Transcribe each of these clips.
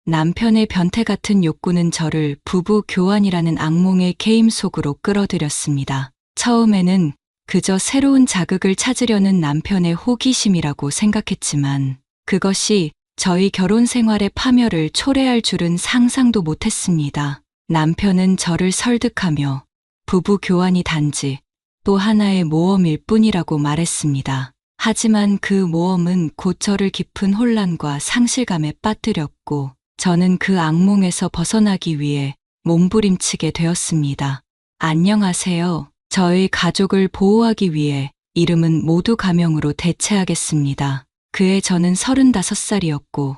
남편의 변태 같은 욕구는 저를 부부 교환이라는 악몽의 게임 속으로 끌어들였습니다. 처음에는 그저 새로운 자극을 찾으려는 남편의 호기심이라고 생각했지만 그것이 저희 결혼 생활의 파멸을 초래할 줄은 상상도 못했습니다. 남편은 저를 설득하며 부부 교환이 단지 또 하나의 모험일 뿐이라고 말했습니다. 하지만 그 모험은 곧 저를 깊은 혼란과 상실감에 빠뜨렸고 저는 그 악몽에서 벗어나기 위해 몸부림치게 되었습니다. 안녕하세요. 저희 가족을 보호하기 위해 이름은 모두 가명으로 대체하겠습니다. 그해 저는 35살이었고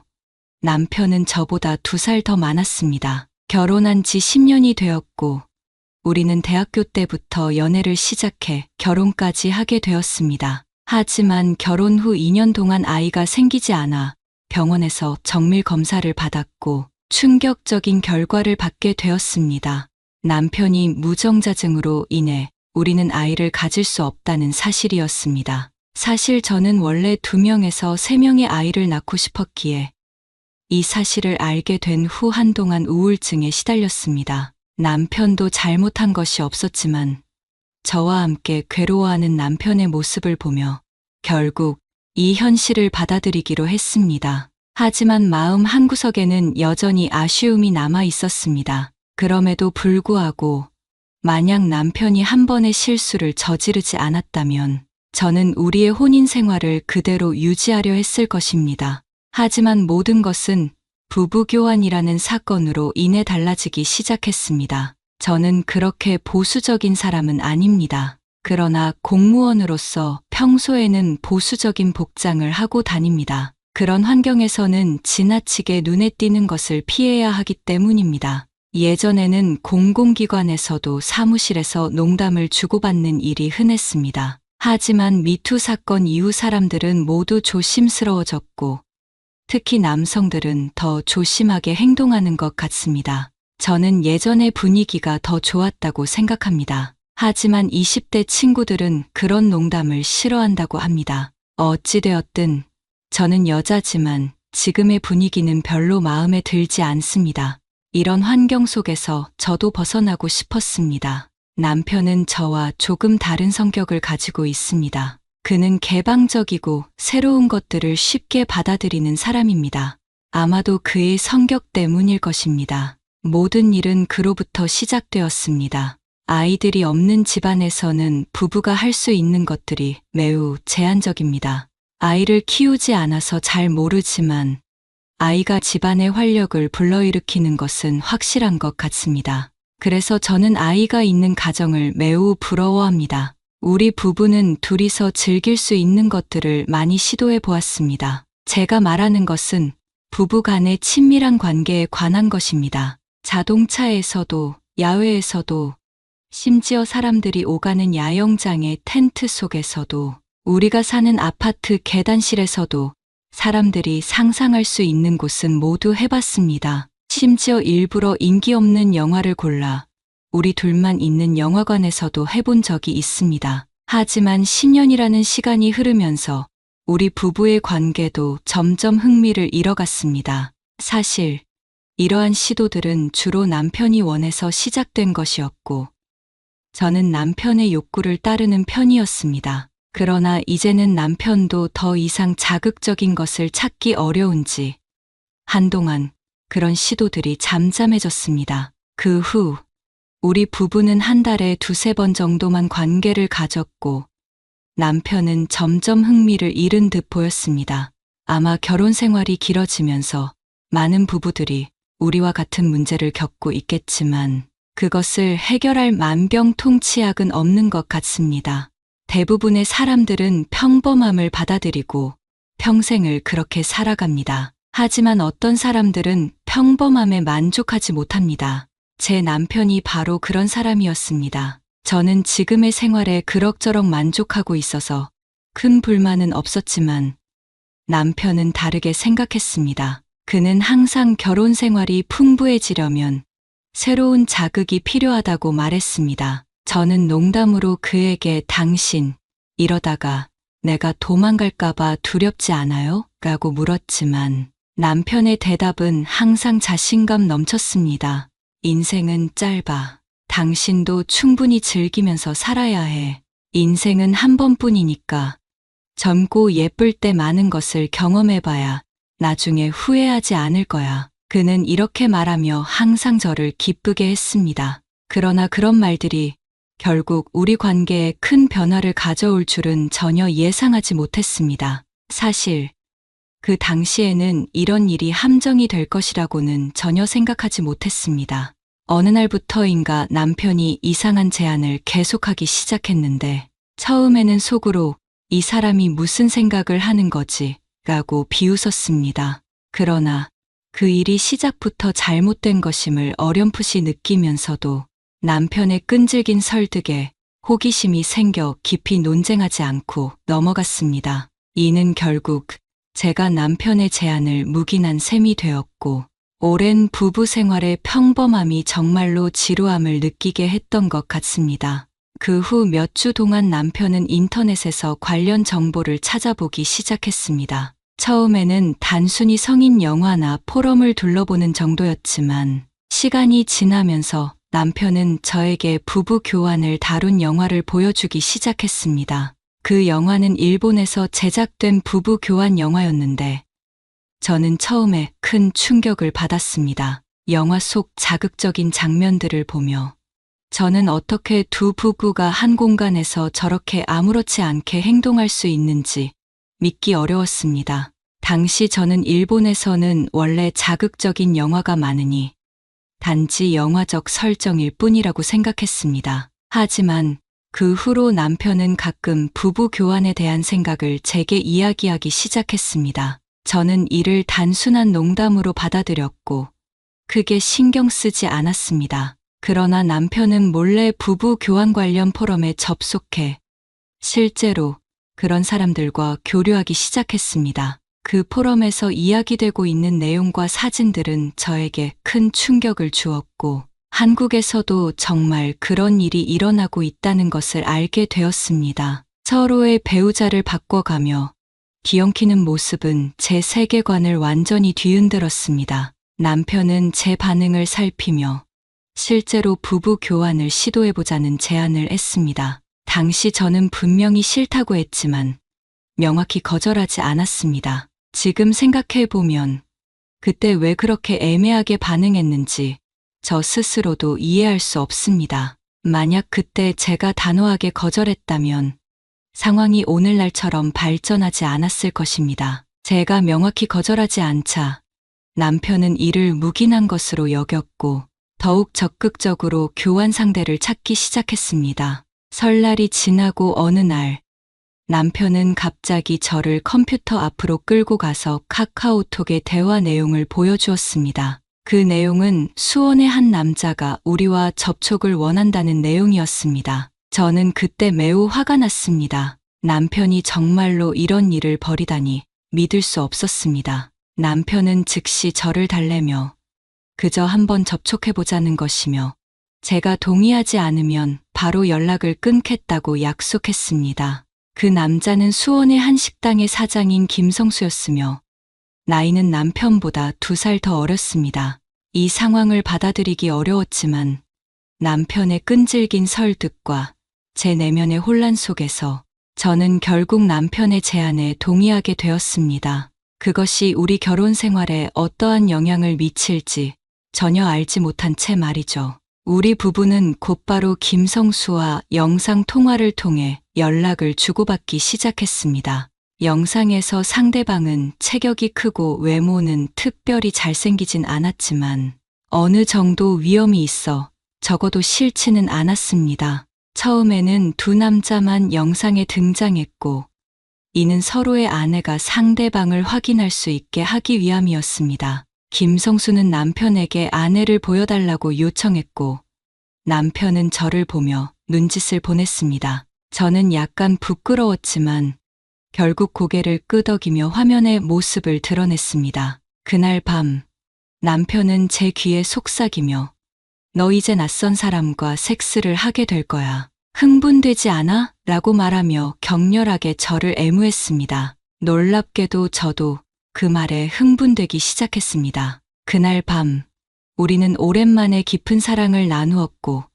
남편은 저보다 2살 더 많았습니다. 결혼한 지 10년이 되었고 우리는 대학교 때부터 연애를 시작해 결혼까지 하게 되었습니다. 하지만 결혼 후 2년 동안 아이가 생기지 않아 병원에서 정밀 검사를 받았고 충격적인 결과를 받게 되었습니다. 남편이 무정자증으로 인해 우리는 아이를 가질 수 없다는 사실이었습니다. 사실 저는 원래 2명에서 3명의 아이를 낳고 싶었기에 이 사실을 알게 된 후 한동안 우울증에 시달렸습니다. 남편도 잘못한 것이 없었지만 저와 함께 괴로워하는 남편의 모습을 보며 결국 이 현실을 받아들이기로 했습니다. 하지만 마음 한구석에는 여전히 아쉬움이 남아 있었습니다. 그럼에도 불구하고 만약 남편이 한 번의 실수를 저지르지 않았다면 저는 우리의 혼인 생활을 그대로 유지하려 했을 것입니다. 하지만 모든 것은 부부교환이라는 사건으로 인해 달라지기 시작했습니다. 저는 그렇게 보수적인 사람은 아닙니다. 그러나 공무원으로서 평소에는 보수적인 복장을 하고 다닙니다. 그런 환경에서는 지나치게 눈에 띄는 것을 피해야 하기 때문입니다. 예전에는 공공기관에서도 사무실에서 농담을 주고받는 일이 흔했습니다. 하지만 미투 사건 이후 사람들은 모두 조심스러워졌고 특히 남성들은 더 조심하게 행동하는 것 같습니다. 저는 예전의 분위기가 더 좋았다고 생각합니다. 하지만 20대 친구들은 그런 농담을 싫어한다고 합니다. 어찌되었든 저는 여자지만 지금의 분위기는 별로 마음에 들지 않습니다. 이런 환경 속에서 저도 벗어나고 싶었습니다. 남편은 저와 조금 다른 성격을 가지고 있습니다. 그는 개방적이고 새로운 것들을 쉽게 받아들이는 사람입니다. 아마도 그의 성격 때문일 것입니다. 모든 일은 그로부터 시작되었습니다. 아이들이 없는 집안에서는 부부가 할 수 있는 것들이 매우 제한적입니다. 아이를 키우지 않아서 잘 모르지만 아이가 집안의 활력을 불러일으키는 것은 확실한 것 같습니다. 그래서 저는 아이가 있는 가정을 매우 부러워합니다. 우리 부부는 둘이서 즐길 수 있는 것들을 많이 시도해 보았습니다. 제가 말하는 것은 부부 간의 친밀한 관계에 관한 것입니다. 자동차에서도 야외에서도 심지어 사람들이 오가는 야영장의 텐트 속에서도 우리가 사는 아파트 계단실에서도 사람들이 상상할 수 있는 곳은 모두 해봤습니다. 심지어 일부러 인기 없는 영화를 골라 우리 둘만 있는 영화관에서도 해본 적이 있습니다. 하지만 10년이라는 시간이 흐르면서 우리 부부의 관계도 점점 흥미를 잃어갔습니다. 사실 이러한 시도들은 주로 남편이 원해서 시작된 것이었고 저는 남편의 욕구를 따르는 편이었습니다. 그러나 이제는 남편도 더 이상 자극적인 것을 찾기 어려운지 한동안 그런 시도들이 잠잠해졌습니다. 그 후 우리 부부는 한 달에 2~3번 정도만 관계를 가졌고 남편은 점점 흥미를 잃은 듯 보였습니다. 아마 결혼 생활이 길어지면서 많은 부부들이 우리와 같은 문제를 겪고 있겠지만 그것을 해결할 만병통치약은 없는 것 같습니다. 대부분의 사람들은 평범함을 받아들이고 평생을 그렇게 살아갑니다. 하지만 어떤 사람들은 평범함에 만족하지 못합니다. 제 남편이 바로 그런 사람이었습니다. 저는 지금의 생활에 그럭저럭 만족하고 있어서 큰 불만은 없었지만 남편은 다르게 생각했습니다. 그는 항상 결혼 생활이 풍부해지려면 새로운 자극이 필요하다고 말했습니다. 저는 농담으로 그에게 당신, 이러다가 내가 도망갈까봐 두렵지 않아요? 라고 물었지만 남편의 대답은 항상 자신감 넘쳤습니다. 인생은 짧아. 당신도 충분히 즐기면서 살아야 해. 인생은 한 번뿐이니까. 젊고 예쁠 때 많은 것을 경험해봐야 나중에 후회하지 않을 거야. 그는 이렇게 말하며 항상 저를 기쁘게 했습니다. 그러나 그런 말들이 결국 우리 관계에 큰 변화를 가져올 줄은 전혀 예상하지 못했습니다. 사실 그 당시에는 이런 일이 함정이 될 것이라고는 전혀 생각하지 못했습니다. 어느 날부터인가 남편이 이상한 제안을 계속하기 시작했는데 처음에는 속으로 이 사람이 무슨 생각을 하는 거지? 라고 비웃었습니다. 그러나 그 일이 시작부터 잘못된 것임을 어렴풋이 느끼면서도 남편의 끈질긴 설득에 호기심이 생겨 깊이 논쟁하지 않고 넘어갔습니다. 이는 결국 제가 남편의 제안을 묵인한 셈이 되었고 오랜 부부 생활의 평범함이 정말로 지루함을 느끼게 했던 것 같습니다. 그 후 몇 주 동안 남편은 인터넷에서 관련 정보를 찾아보기 시작했습니다. 처음에는 단순히 성인 영화나 포럼을 둘러보는 정도였지만 시간이 지나면서 남편은 저에게 부부 교환을 다룬 영화를 보여주기 시작했습니다. 그 영화는 일본에서 제작된 부부 교환 영화였는데 저는 처음에 큰 충격을 받았습니다. 영화 속 자극적인 장면들을 보며 저는 어떻게 두 부부가 한 공간에서 저렇게 아무렇지 않게 행동할 수 있는지 믿기 어려웠습니다. 당시 저는 일본에서는 원래 자극적인 영화가 많으니 단지 영화적 설정일 뿐이라고 생각했습니다. 하지만 그 후로 남편은 가끔 부부 교환에 대한 생각을 제게 이야기하기 시작했습니다. 저는 이를 단순한 농담으로 받아들였고 크게 신경 쓰지 않았습니다. 그러나 남편은 몰래 부부 교환 관련 포럼에 접속해 실제로 그런 사람들과 교류하기 시작했습니다. 그 포럼에서 이야기되고 있는 내용과 사진들은 저에게 큰 충격을 주었고 한국에서도 정말 그런 일이 일어나고 있다는 것을 알게 되었습니다. 서로의 배우자를 바꿔가며 뒤엉키는 모습은 제 세계관을 완전히 뒤흔들었습니다. 남편은 제 반응을 살피며 실제로 부부 교환을 시도해보자는 제안을 했습니다. 당시 저는 분명히 싫다고 했지만 명확히 거절하지 않았습니다. 지금 생각해보면 그때 왜 그렇게 애매하게 반응했는지 저 스스로도 이해할 수 없습니다. 만약 그때 제가 단호하게 거절했다면 상황이 오늘날처럼 발전하지 않았을 것입니다. 제가 명확히 거절하지 않자 남편은 이를 묵인한 것으로 여겼고 더욱 적극적으로 교환 상대를 찾기 시작했습니다. 설날이 지나고 어느 날 남편은 갑자기 저를 컴퓨터 앞으로 끌고 가서 카카오톡의 대화 내용을 보여주었습니다. 그 내용은 수원의 한 남자가 우리와 접촉을 원한다는 내용이었습니다. 저는 그때 매우 화가 났습니다. 남편이 정말로 이런 일을 벌이다니 믿을 수 없었습니다. 남편은 즉시 저를 달래며 그저 한번 접촉해보자는 것이며 제가 동의하지 않으면 바로 연락을 끊겠다고 약속했습니다. 그 남자는 수원의 한 식당의 사장인 김성수였으며 나이는 남편보다 2살 더 어렸습니다. 이 상황을 받아들이기 어려웠지만 남편의 끈질긴 설득과 제 내면의 혼란 속에서 저는 결국 남편의 제안에 동의하게 되었습니다. 그것이 우리 결혼 생활에 어떠한 영향을 미칠지 전혀 알지 못한 채 말이죠. 우리 부부는 곧바로 김성수와 영상 통화를 통해 연락을 주고받기 시작했습니다. 영상에서 상대방은 체격이 크고 외모는 특별히 잘생기진 않았지만 어느 정도 위험이 있어 적어도 싫지는 않았습니다. 처음에는 두 남자만 영상에 등장했고 이는 서로의 아내가 상대방을 확인할 수 있게 하기 위함이었습니다. 김성수는 남편에게 아내를 보여달라고 요청했고 남편은 저를 보며 눈짓을 보냈습니다. 저는 약간 부끄러웠지만 결국 고개를 끄덕이며 화면의 모습을 드러냈습니다. 그날 밤 남편은 제 귀에 속삭이며 너 이제 낯선 사람과 섹스를 하게 될 거야. 흥분되지 않아? 라고 말하며 격렬하게 저를 애무했습니다. 놀랍게도 저도 그 말에 흥분되기 시작했습니다. 그날 밤, 우리는 오랜만에 깊은 사랑을 나누었고,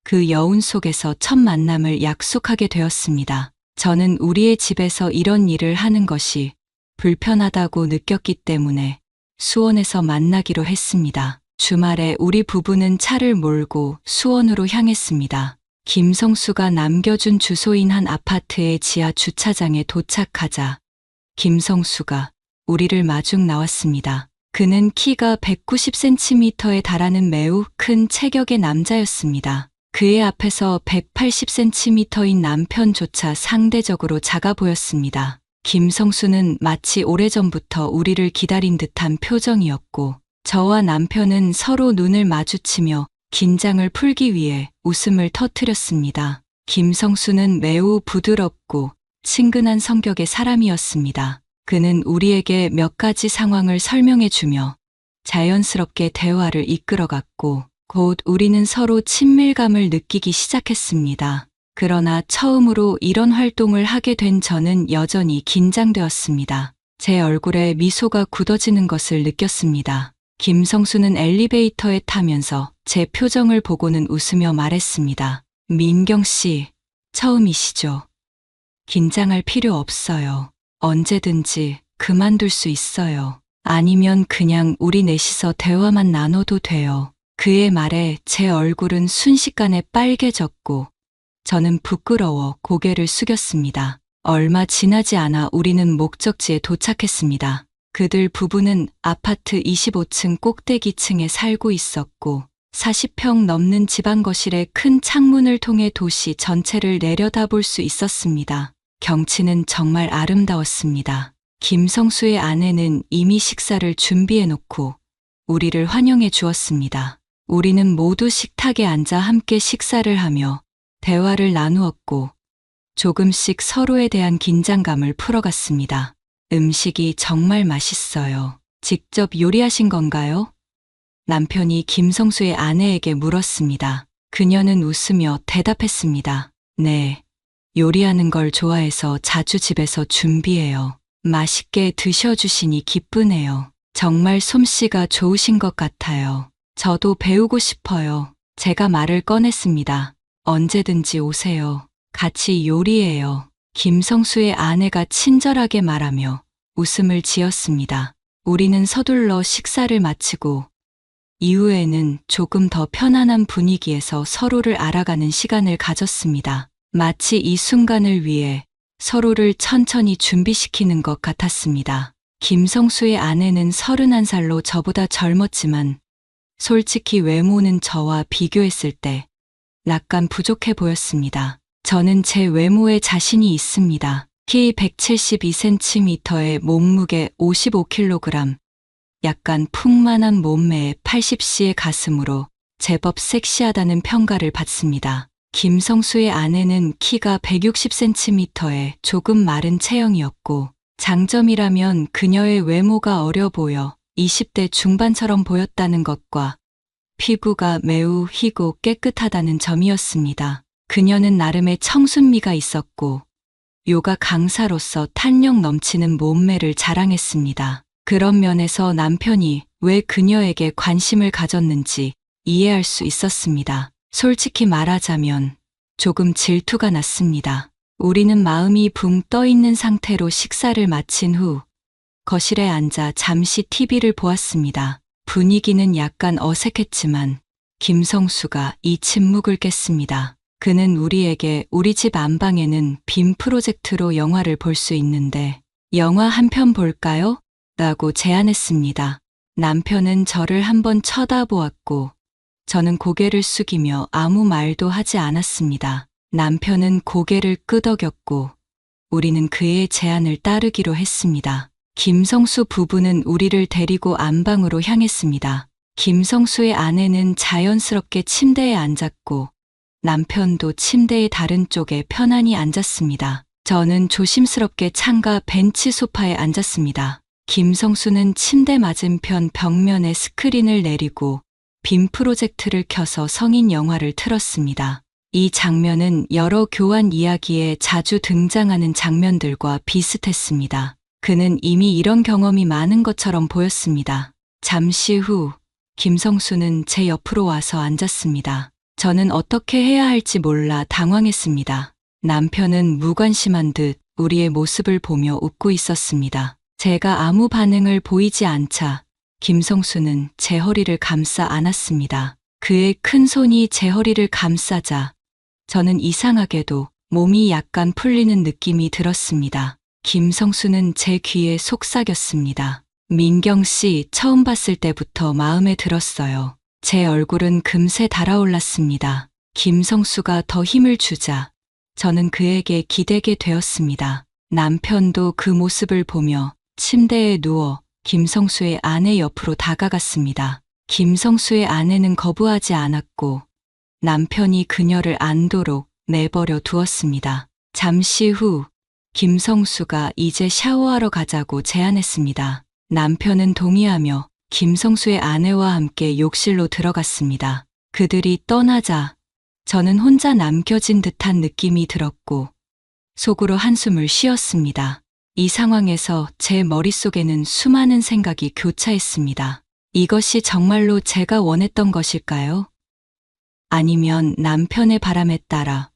그 여운 속에서 첫 만남을 약속하게 되었습니다. 저는 우리의 집에서 이런 일을 하는 것이 불편하다고 느꼈기 때문에 수원에서 만나기로 했습니다. 주말에 우리 부부는 차를 몰고 수원으로 향했습니다. 김성수가 남겨준 주소인 한 아파트의 지하 주차장에 도착하자 김성수가 우리를 마중 나왔습니다. 그는 키가 190cm에 달하는 매우 큰 체격의 남자였습니다. 그의 앞에서 180cm인 남편조차 상대적으로 작아 보였습니다. 김성수는 마치 오래전부터 우리를 기다린 듯한 표정이었고, 저와 남편은 서로 눈을 마주치며 긴장을 풀기 위해 웃음을 터뜨렸습니다. 김성수는 매우 부드럽고 친근한 성격의 사람이었습니다. 그는 우리에게 몇 가지 상황을 설명해 주며 자연스럽게 대화를 이끌어갔고, 곧 우리는 서로 친밀감을 느끼기 시작했습니다. 그러나 처음으로 이런 활동을 하게 된 저는 여전히 긴장되었습니다. 제 얼굴에 미소가 굳어지는 것을 느꼈습니다. 김성수는 엘리베이터에 타면서 제 표정을 보고는 웃으며 말했습니다. 민경 씨, 처음이시죠? 긴장할 필요 없어요. 언제든지 그만둘 수 있어요. 아니면 그냥 우리 넷이서 대화만 나눠도 돼요. 그의 말에 제 얼굴은 순식간에 빨개졌고, 저는 부끄러워 고개를 숙였습니다. 얼마 지나지 않아 우리는 목적지에 도착했습니다. 그들 부부는 아파트 25층 꼭대기층에 살고 있었고, 40평 넘는 집안 거실에 큰 창문을 통해 도시 전체를 내려다볼 수 있었습니다. 경치는 정말 아름다웠습니다. 김성수의 아내는 이미 식사를 준비해 놓고 우리를 환영해 주었습니다. 우리는 모두 식탁에 앉아 함께 식사를 하며 대화를 나누었고, 조금씩 서로에 대한 긴장감을 풀어갔습니다. 음식이 정말 맛있어요. 직접 요리하신 건가요? 남편이 김성수의 아내에게 물었습니다. 그녀는 웃으며 대답했습니다. 네, 요리하는 걸 좋아해서 자주 집에서 준비해요. 맛있게 드셔주시니 기쁘네요. 정말 솜씨가 좋으신 것 같아요. 저도 배우고 싶어요. 제가 말을 꺼냈습니다. 언제든지 오세요. 같이 요리해요. 김성수의 아내가 친절하게 말하며 웃음을 지었습니다. 우리는 서둘러 식사를 마치고 이후에는 조금 더 편안한 분위기에서 서로를 알아가는 시간을 가졌습니다. 마치 이 순간을 위해 서로를 천천히 준비시키는 것 같았습니다. 김성수의 아내는 31살로 저보다 젊었지만 솔직히 외모는 저와 비교했을 때 약간 부족해 보였습니다. 저는 제 외모에 자신이 있습니다. 키 172cm에 몸무게 55kg, 약간 풍만한 몸매에 80cm의 가슴으로 제법 섹시하다는 평가를 받습니다. 김성수의 아내는 키가 160cm에 조금 마른 체형이었고, 장점이라면 그녀의 외모가 어려 보여 20대 중반처럼 보였다는 것과 피부가 매우 희고 깨끗하다는 점이었습니다. 그녀는 나름의 청순미가 있었고, 요가 강사로서 탄력 넘치는 몸매를 자랑했습니다. 그런 면에서 남편이 왜 그녀에게 관심을 가졌는지 이해할 수 있었습니다. 솔직히 말하자면 조금 질투가 났습니다. 우리는 마음이 붕 떠 있는 상태로 식사를 마친 후 거실에 앉아 잠시 TV를 보았습니다. 분위기는 약간 어색했지만 김성수가 이 침묵을 깼습니다. 그는 우리에게 우리 집 안방에는 빔 프로젝트로 영화를 볼 수 있는데 영화 한 편 볼까요? 라고 제안했습니다. 남편은 저를 한번 쳐다보았고 저는 고개를 숙이며 아무 말도 하지 않았습니다. 남편은 고개를 끄덕였고 우리는 그의 제안을 따르기로 했습니다. 김성수 부부는 우리를 데리고 안방으로 향했습니다. 김성수의 아내는 자연스럽게 침대에 앉았고 남편도 침대의 다른 쪽에 편안히 앉았습니다. 저는 조심스럽게 창가 벤치 소파에 앉았습니다. 김성수는 침대 맞은편 벽면에 스크린을 내리고 빔 프로젝트를 켜서 성인 영화를 틀었습니다. 이 장면은 여러 교환 이야기에 자주 등장하는 장면들과 비슷했습니다. 그는 이미 이런 경험이 많은 것처럼 보였습니다. 잠시 후 김성수는 제 옆으로 와서 앉았습니다. 저는 어떻게 해야 할지 몰라 당황했습니다. 남편은 무관심한 듯 우리의 모습을 보며 웃고 있었습니다. 제가 아무 반응을 보이지 않자 김성수는 제 허리를 감싸 안았습니다. 그의 큰 손이 제 허리를 감싸자 저는 이상하게도 몸이 약간 풀리는 느낌이 들었습니다. 김성수는 제 귀에 속삭였습니다. 민경 씨 처음 봤을 때부터 마음에 들었어요. 제 얼굴은 금세 달아올랐습니다. 김성수가 더 힘을 주자 저는 그에게 기대게 되었습니다. 남편도 그 모습을 보며 침대에 누워 김성수의 아내 옆으로 다가갔습니다. 김성수의 아내는 거부하지 않았고 남편이 그녀를 안도록 내버려 두었습니다. 잠시 후 김성수가 이제 샤워하러 가자고 제안했습니다. 남편은 동의하며 김성수의 아내와 함께 욕실로 들어갔습니다. 그들이 떠나자 저는 혼자 남겨진 듯한 느낌이 들었고 속으로 한숨을 쉬었습니다. 이 상황에서 제 머릿속에는 수많은 생각이 교차했습니다. 이것이 정말로 제가 원했던 것일까요? 아니면 남편의 바람에 따라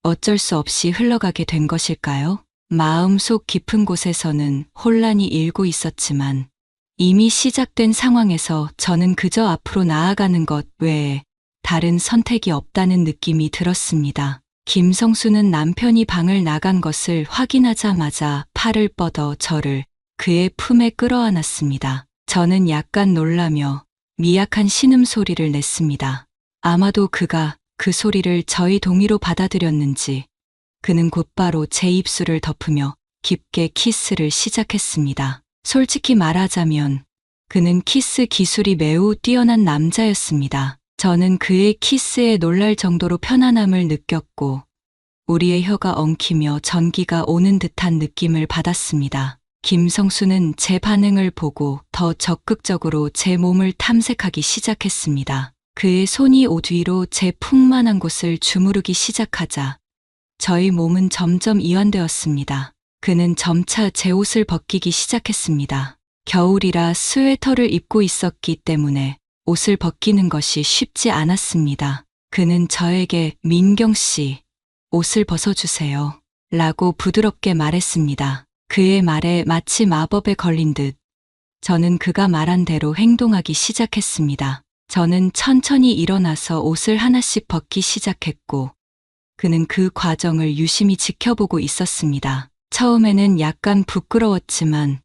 어쩔 수 없이 흘러가게 된 것일까요? 마음속 깊은 곳에서는 혼란이 일고 있었지만 이미 시작된 상황에서 저는 그저 앞으로 나아가는 것 외에 다른 선택이 없다는 느낌이 들었습니다. 김성수는 남편이 방을 나간 것을 확인하자마자 팔을 뻗어 저를 그의 품에 끌어안았습니다. 저는 약간 놀라며 미약한 신음소리를 냈습니다. 아마도 그가 그 소리를 저희 동의로 받아들였는지 그는 곧바로 제 입술을 덮으며 깊게 키스를 시작했습니다. 솔직히 말하자면 그는 키스 기술이 매우 뛰어난 남자였습니다. 저는 그의 키스에 놀랄 정도로 편안함을 느꼈고 우리의 혀가 엉키며 전기가 오는 듯한 느낌을 받았습니다. 김성수는 제 반응을 보고 더 적극적으로 제 몸을 탐색하기 시작했습니다. 그의 손이 옷 위로 제 풍만한 곳을 주무르기 시작하자 저희 몸은 점점 이완되었습니다. 그는 점차 제 옷을 벗기기 시작했습니다. 겨울이라 스웨터를 입고 있었기 때문에 옷을 벗기는 것이 쉽지 않았습니다. 그는 저에게 민경 씨, 옷을 벗어주세요. 라고 부드럽게 말했습니다. 그의 말에 마치 마법에 걸린 듯 저는 그가 말한 대로 행동하기 시작했습니다. 저는 천천히 일어나서 옷을 하나씩 벗기 시작했고 그는 그 과정을 유심히 지켜보고 있었습니다. 처음에는 약간 부끄러웠지만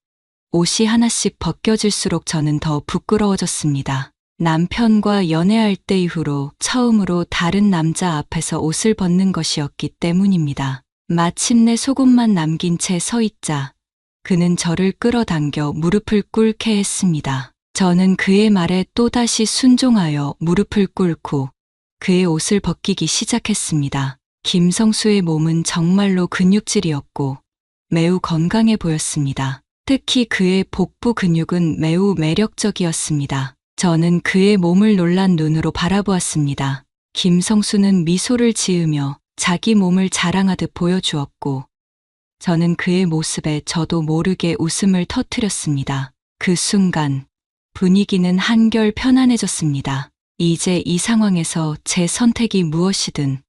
옷이 하나씩 벗겨질수록 저는 더 부끄러워졌습니다. 남편과 연애할 때 이후로 처음으로 다른 남자 앞에서 옷을 벗는 것이었기 때문입니다. 마침내 속옷만 남긴 채 서 있자 그는 저를 끌어당겨 무릎을 꿇게 했습니다. 저는 그의 말에 또다시 순종하여 무릎을 꿇고 그의 옷을 벗기기 시작했습니다. 김성수의 몸은 정말로 근육질이었고 매우 건강해 보였습니다. 특히 그의 복부 근육은 매우 매력적이었습니다. 저는 그의 몸을 놀란 눈으로 바라보았습니다. 김성수는 미소를 지으며 자기 몸을 자랑하듯 보여주었고 저는 그의 모습에 저도 모르게 웃음을 터뜨렸습니다. 그 순간 분위기는 한결 편안해졌습니다. 이제 이 상황에서 제 선택이 무엇이든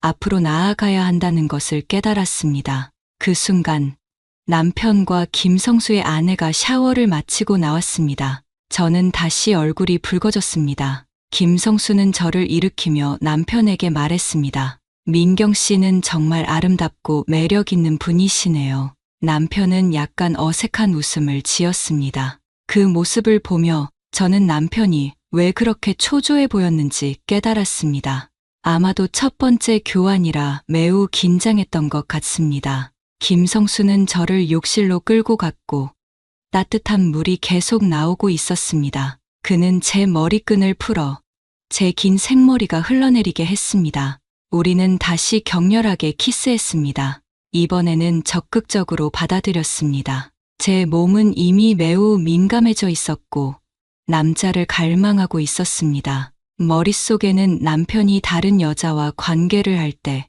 앞으로 나아가야 한다는 것을 깨달았습니다. 그 순간 남편과 김성수의 아내가 샤워를 마치고 나왔습니다. 저는 다시 얼굴이 붉어졌습니다. 김성수는 저를 일으키며 남편에게 말했습니다. 민경 씨는 정말 아름답고 매력 있는 분이시네요. 남편은 약간 어색한 웃음을 지었습니다. 그 모습을 보며 저는 남편이 왜 그렇게 초조해 보였는지 깨달았습니다. 아마도 첫 번째 교환이라 매우 긴장했던 것 같습니다. 김성수는 저를 욕실로 끌고 갔고 따뜻한 물이 계속 나오고 있었습니다. 그는 제 머리끈을 풀어 제 긴 생머리가 흘러내리게 했습니다. 우리는 다시 격렬하게 키스했습니다. 이번에는 적극적으로 받아들였습니다. 제 몸은 이미 매우 민감해져 있었고 남자를 갈망하고 있었습니다. 머릿속에는 남편이 다른 여자와 관계를 할 때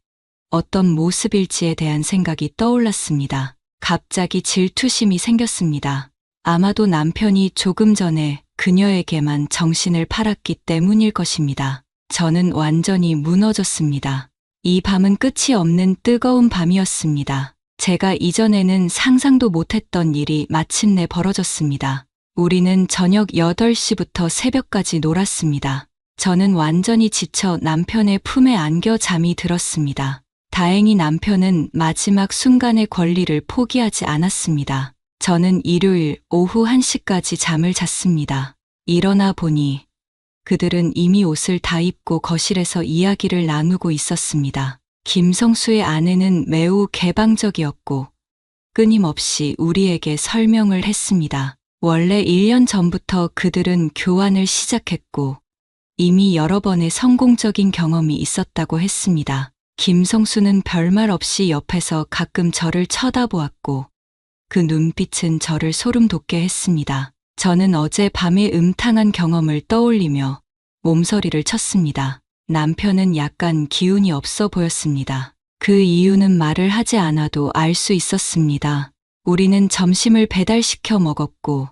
어떤 모습일지에 대한 생각이 떠올랐습니다. 갑자기 질투심이 생겼습니다. 아마도 남편이 조금 전에 그녀에게만 정신을 팔았기 때문일 것입니다. 저는 완전히 무너졌습니다. 이 밤은 끝이 없는 뜨거운 밤이었습니다. 제가 이전에는 상상도 못했던 일이 마침내 벌어졌습니다. 우리는 저녁 8시부터 새벽까지 놀았습니다. 저는 완전히 지쳐 남편의 품에 안겨 잠이 들었습니다. 다행히 남편은 마지막 순간의 권리를 포기하지 않았습니다. 저는 일요일 오후 1시까지 잠을 잤습니다. 일어나 보니 그들은 이미 옷을 다 입고 거실에서 이야기를 나누고 있었습니다. 김성수의 아내는 매우 개방적이었고 끊임없이 우리에게 설명을 했습니다. 원래 1년 전부터 그들은 교환을 시작했고 이미 여러 번의 성공적인 경험이 있었다고 했습니다. 김성수는 별말 없이 옆에서 가끔 저를 쳐다보았고 그 눈빛은 저를 소름 돋게 했습니다. 저는 어제 밤의 음탕한 경험을 떠올리며 몸서리를 쳤습니다. 남편은 약간 기운이 없어 보였습니다. 그 이유는 말을 하지 않아도 알 수 있었습니다. 우리는 점심을 배달시켜 먹었고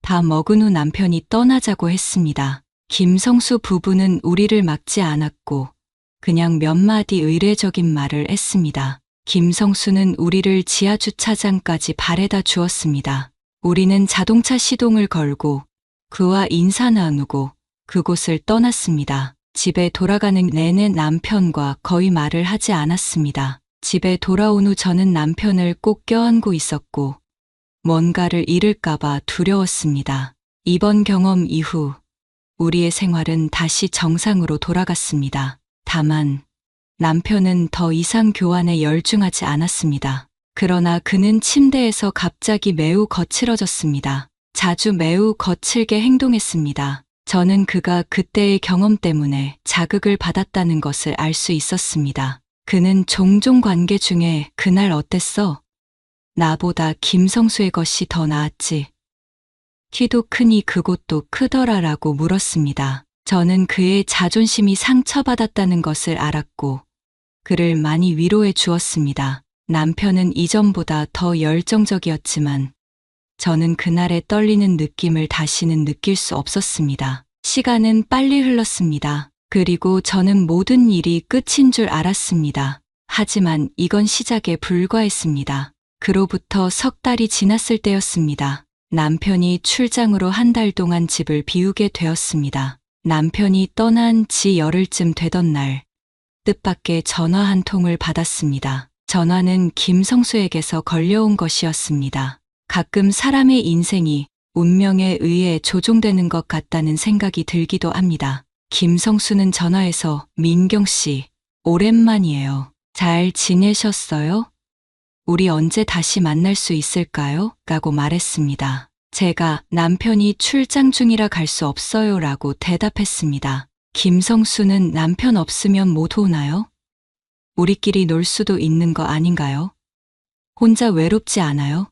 다 먹은 후 남편이 떠나자고 했습니다. 김성수 부부는 우리를 막지 않았고 그냥 몇 마디 의례적인 말을 했습니다. 김성수는 우리를 지하주차장까지 바래다 주었습니다. 우리는 자동차 시동을 걸고 그와 인사 나누고 그곳을 떠났습니다. 집에 돌아가는 내내 남편과 거의 말을 하지 않았습니다. 집에 돌아온 후 저는 남편을 꼭 껴안고 있었고 뭔가를 잃을까봐 두려웠습니다. 이번 경험 이후 우리의 생활은 다시 정상으로 돌아갔습니다. 다만 남편은 더 이상 교환에 열중하지 않았습니다. 그러나 그는 침대에서 갑자기 매우 거칠어졌습니다. 자주 매우 거칠게 행동했습니다. 저는 그가 그때의 경험 때문에 자극을 받았다는 것을 알 수 있었습니다. 그는 종종 관계 중에 "그날 어땠어? 나보다 김성수의 것이 더 나았지. 키도 크니 그곳도 크더라라고 물었습니다. 저는 그의 자존심이 상처받았다는 것을 알았고 그를 많이 위로해 주었습니다. 남편은 이전보다 더 열정적이었지만 저는 그날의 떨리는 느낌을 다시는 느낄 수 없었습니다. 시간은 빨리 흘렀습니다. 그리고 저는 모든 일이 끝인 줄 알았습니다. 하지만 이건 시작에 불과했습니다. 그로부터 석 달이 지났을 때였습니다. 남편이 출장으로 한 달 동안 집을 비우게 되었습니다. 남편이 떠난 지 열흘쯤 되던 날, 뜻밖의 전화 한 통을 받았습니다. 전화는 김성수에게서 걸려온 것이었습니다. 가끔 사람의 인생이 운명에 의해 조종되는 것 같다는 생각이 들기도 합니다. 김성수는 전화해서 "민경 씨, 오랜만이에요. 잘 지내셨어요? 우리 언제 다시 만날 수 있을까요? 라고 말했습니다. 제가 "남편이 출장 중이라 갈 수 없어요 라고 대답했습니다. 김성수는 "남편 없으면 못 오나요? 우리끼리 놀 수도 있는 거 아닌가요? 혼자 외롭지 않아요?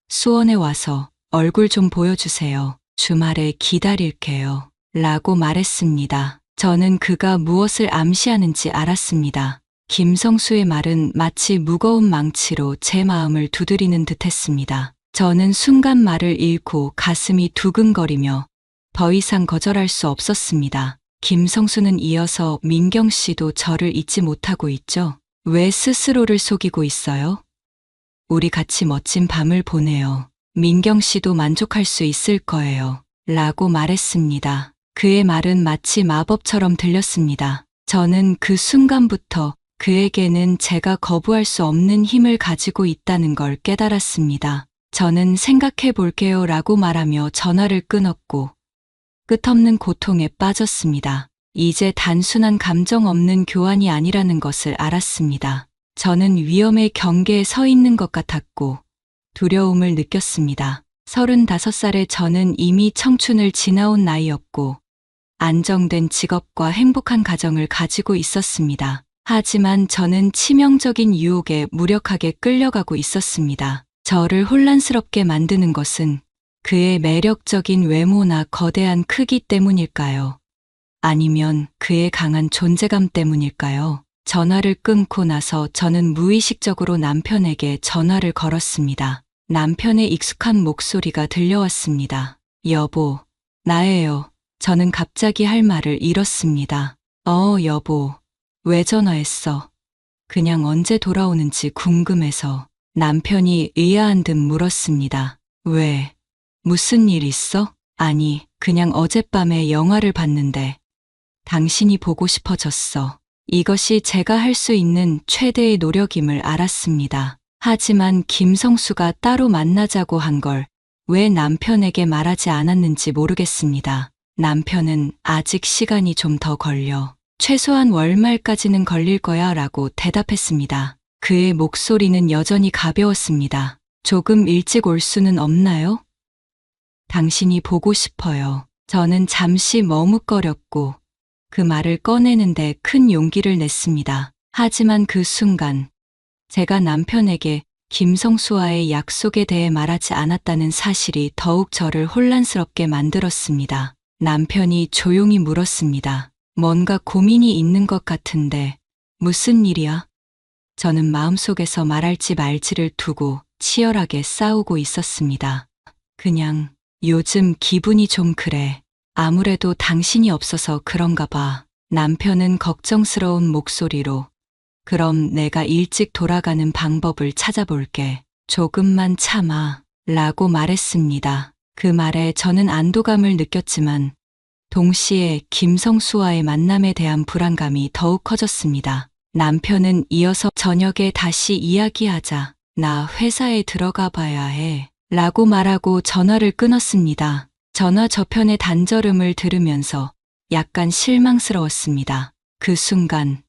수원에 와서 얼굴 좀 보여주세요. 주말에 기다릴게요. 라고 말했습니다. 저는 그가 무엇을 암시하는지 알았습니다. 김성수의 말은 마치 무거운 망치로 제 마음을 두드리는 듯했습니다. 저는 순간 말을 잃고 가슴이 두근거리며 더 이상 거절할 수 없었습니다. 김성수는 이어서 "민경 씨도 저를 잊지 못하고 있죠? 왜 스스로를 속이고 있어요? 우리 같이 멋진 밤을 보내요. 민경 씨도 만족할 수 있을 거예요. 라고 말했습니다. 그의 말은 마치 마법처럼 들렸습니다. 저는 그 순간부터 그에게는 제가 거부할 수 없는 힘을 가지고 있다는 걸 깨달았습니다. 저는 "생각해 볼게요 라고 말하며 전화를 끊었고 끝없는 고통에 빠졌습니다. 이제 단순한 감정 없는 교환이 아니라는 것을 알았습니다. 저는 위험의 경계에 서 있는 것 같았고 두려움을 느꼈습니다. 35살의 저는 이미 청춘을 지나온 나이였고 안정된 직업과 행복한 가정을 가지고 있었습니다. 하지만 저는 치명적인 유혹에 무력하게 끌려가고 있었습니다. 저를 혼란스럽게 만드는 것은 그의 매력적인 외모나 거대한 크기 때문일까요? 아니면 그의 강한 존재감 때문일까요? 전화를 끊고 나서 저는 무의식적으로 남편에게 전화를 걸었습니다. 남편의 익숙한 목소리가 들려왔습니다. 여보, 나예요. 저는 갑자기 할 말을 잃었습니다. 여보, 왜 전화했어? 그냥 언제 돌아오는지 궁금해서. 남편이 의아한 듯 물었습니다. 왜? 무슨 일 있어? 아니, 그냥 어젯밤에 영화를 봤는데 당신이 보고 싶어졌어. 이것이 제가 할 수 있는 최대의 노력임을 알았습니다. 하지만 김성수가 따로 만나자고 한 걸 왜 남편에게 말하지 않았는지 모르겠습니다. 남편은 아직 시간이 좀 더 걸려. 최소한 월말까지는 걸릴 거야 라고 대답했습니다. 그의 목소리는 여전히 가벼웠습니다. 조금 일찍 올 수는 없나요? 당신이 보고 싶어요. 저는 잠시 머뭇거렸고 그 말을 꺼내는데 큰 용기를 냈습니다. 하지만 그 순간 제가 남편에게 김성수와의 약속에 대해 말하지 않았다는 사실이 더욱 저를 혼란스럽게 만들었습니다. 남편이 조용히 물었습니다. 뭔가 고민이 있는 것 같은데 무슨 일이야? 저는 마음속에서 말할지 말지를 두고 치열하게 싸우고 있었습니다. 그냥 요즘 기분이 좀 그래. 아무래도 당신이 없어서 그런가 봐. 남편은 걱정스러운 목소리로 그럼 내가 일찍 돌아가는 방법을 찾아볼게. 조금만 참아. 라고 말했습니다. 그 말에 저는 안도감을 느꼈지만 동시에 김성수와의 만남에 대한 불안감이 더욱 커졌습니다. 남편은 이어서 저녁에 다시 이야기하자. 나 회사에 들어가 봐야 해. 라고 말하고 전화를 끊었습니다. 전화 저편의 단절음을 들으면서 약간 실망스러웠습니다. 그 순간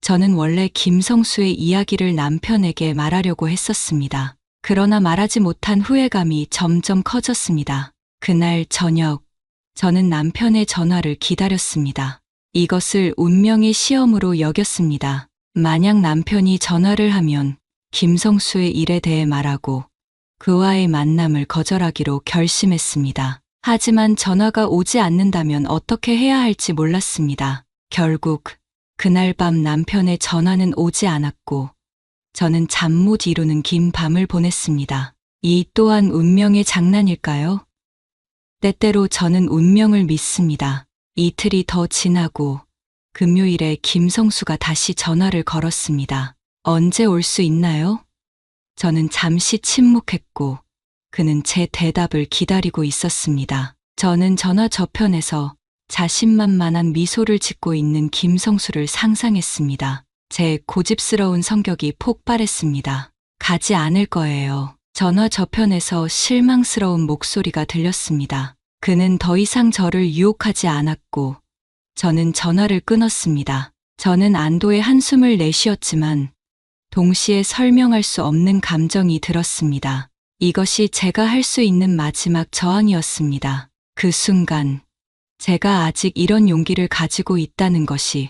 저는 원래 김성수의 이야기를 남편에게 말하려고 했었습니다. 그러나 말하지 못한 후회감이 점점 커졌습니다. 그날 저녁 저는 남편의 전화를 기다렸습니다. 이것을 운명의 시험으로 여겼습니다. 만약 남편이 전화를 하면 김성수의 일에 대해 말하고 그와의 만남을 거절하기로 결심했습니다. 하지만 전화가 오지 않는다면 어떻게 해야 할지 몰랐습니다. 결국 그날 밤 남편의 전화는 오지 않았고 저는 잠 못 이루는 긴 밤을 보냈습니다. 이 또한 운명의 장난일까요? 때때로 저는 운명을 믿습니다. 이틀이 더 지나고 금요일에 김성수가 다시 전화를 걸었습니다. 언제 올 수 있나요? 저는 잠시 침묵했고 그는 제 대답을 기다리고 있었습니다. 저는 전화 저편에서 자신만만한 미소를 짓고 있는 김성수를 상상했습니다. 제 고집스러운 성격이 폭발했습니다. 가지 않을 거예요. 전화 저편에서 실망스러운 목소리가 들렸습니다. 그는 더 이상 저를 유혹하지 않았고 저는 전화를 끊었습니다. 저는 안도의 한숨을 내쉬었지만 동시에 설명할 수 없는 감정이 들었습니다. 이것이 제가 할 수 있는 마지막 저항이었습니다. 그 순간 제가 아직 이런 용기를 가지고 있다는 것이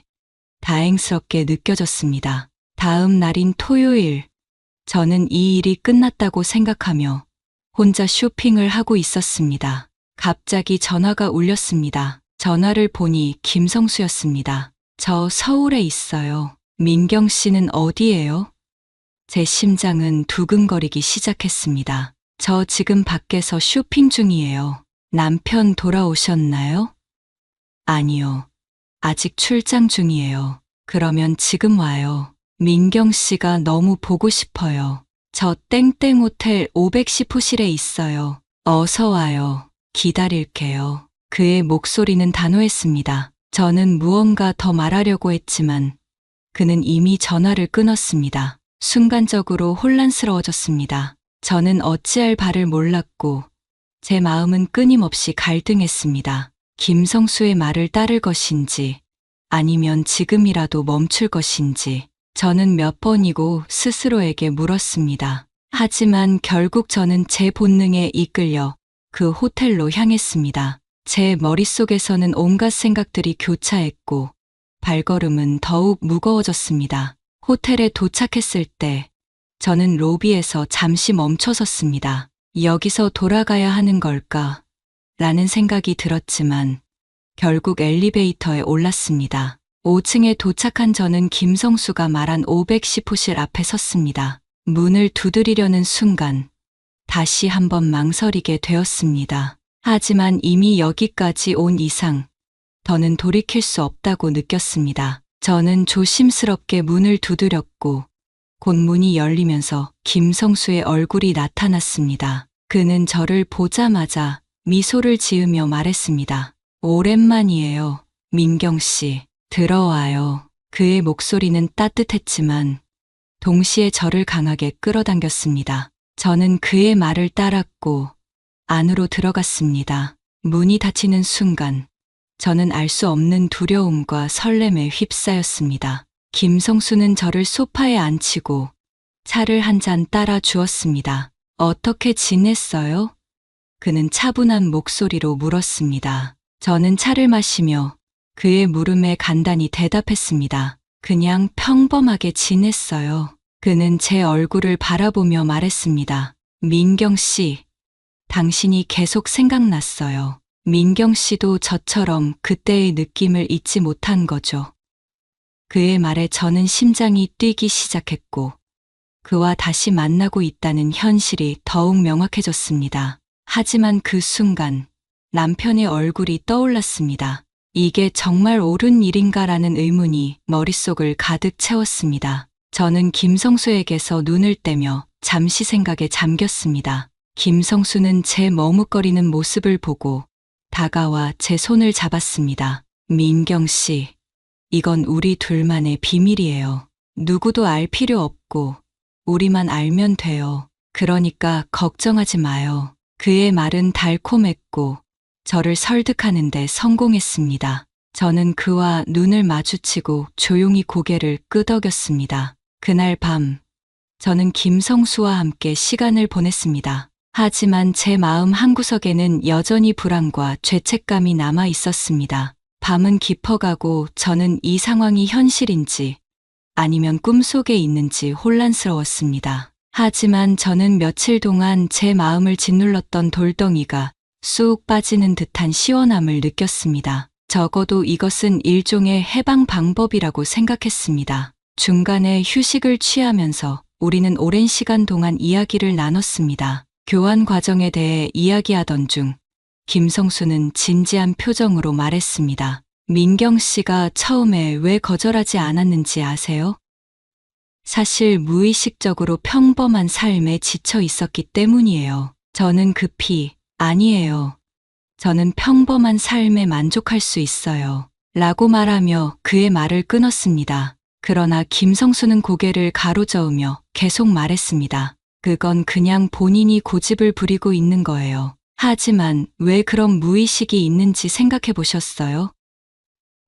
다행스럽게 느껴졌습니다. 다음 날인 토요일, 저는 이 일이 끝났다고 생각하며 혼자 쇼핑을 하고 있었습니다. 갑자기 전화가 울렸습니다. 전화를 보니 김성수였습니다. 저 서울에 있어요. 민경 씨는 어디예요? 제 심장은 두근거리기 시작했습니다. 저 지금 밖에서 쇼핑 중이에요. 남편 돌아오셨나요? 아니요. 아직 출장 중이에요. 그러면 지금 와요. 민경 씨가 너무 보고 싶어요. 저 땡땡 호텔 510호실에 있어요. 어서 와요. 기다릴게요. 그의 목소리는 단호했습니다. 저는 무언가 더 말하려고 했지만 그는 이미 전화를 끊었습니다. 순간적으로 혼란스러워졌습니다. 저는 어찌할 바를 몰랐고 제 마음은 끊임없이 갈등했습니다. 김성수의 말을 따를 것인지 아니면 지금이라도 멈출 것인지 저는 몇 번이고 스스로에게 물었습니다. 하지만 결국 저는 제 본능에 이끌려 그 호텔로 향했습니다. 제 머릿속에서는 온갖 생각들이 교차했고 발걸음은 더욱 무거워졌습니다. 호텔에 도착했을 때 저는 로비에서 잠시 멈춰섰습니다. 여기서 돌아가야 하는 걸까? 라는 생각이 들었지만 결국 엘리베이터에 올랐습니다. 5층에 도착한 저는 김성수가 말한 510호실 앞에 섰습니다. 문을 두드리려는 순간 다시 한번 망설이게 되었습니다. 하지만 이미 여기까지 온 이상 더는 돌이킬 수 없다고 느꼈습니다. 저는 조심스럽게 문을 두드렸고 곧 문이 열리면서 김성수의 얼굴이 나타났습니다. 그는 저를 보자마자 미소를 지으며 말했습니다. 오랜만이에요. 민경 씨, 들어와요. 그의 목소리는 따뜻했지만 동시에 저를 강하게 끌어당겼습니다. 저는 그의 말을 따랐고 안으로 들어갔습니다. 문이 닫히는 순간 저는 알 수 없는 두려움과 설렘에 휩싸였습니다. 김성수는 저를 소파에 앉히고 차를 한 잔 따라 주었습니다. 어떻게 지냈어요? 그는 차분한 목소리로 물었습니다. 저는 차를 마시며 그의 물음에 간단히 대답했습니다. 그냥 평범하게 지냈어요. 그는 제 얼굴을 바라보며 말했습니다. 민경 씨, 당신이 계속 생각났어요. 민경 씨도 저처럼 그때의 느낌을 잊지 못한 거죠. 그의 말에 저는 심장이 뛰기 시작했고 그와 다시 만나고 있다는 현실이 더욱 명확해졌습니다. 하지만 그 순간 남편의 얼굴이 떠올랐습니다. 이게 정말 옳은 일인가라는 의문이 머릿속을 가득 채웠습니다. 저는 김성수에게서 눈을 떼며 잠시 생각에 잠겼습니다. 김성수는 제 머뭇거리는 모습을 보고 다가와 제 손을 잡았습니다. 민경 씨, 이건 우리 둘만의 비밀이에요. 누구도 알 필요 없고 우리만 알면 돼요. 그러니까 걱정하지 마요. 그의 말은 달콤했고 저를 설득하는데 성공했습니다. 저는 그와 눈을 마주치고 조용히 고개를 끄덕였습니다. 그날 밤 저는 김성수와 함께 시간을 보냈습니다. 하지만 제 마음 한구석에는 여전히 불안과 죄책감이 남아 있었습니다. 밤은 깊어가고 저는 이 상황이 현실인지 아니면 꿈속에 있는지 혼란스러웠습니다. 하지만 저는 며칠 동안 제 마음을 짓눌렀던 돌덩이가 쑥 빠지는 듯한 시원함을 느꼈습니다. 적어도 이것은 일종의 해방 방법이라고 생각했습니다. 중간에 휴식을 취하면서 우리는 오랜 시간 동안 이야기를 나눴습니다. 교환 과정에 대해 이야기하던 중 김성수는 진지한 표정으로 말했습니다. 민경 씨가 처음에 왜 거절하지 않았는지 아세요? 사실 무의식적으로 평범한 삶에 지쳐 있었기 때문이에요. 저는 아니에요. 저는 평범한 삶에 만족할 수 있어요. 라고 말하며 그의 말을 끊었습니다. 그러나 김성수는 고개를 가로저으며 계속 말했습니다. 그건 그냥 본인이 고집을 부리고 있는 거예요. 하지만 왜 그런 무의식이 있는지 생각해 보셨어요?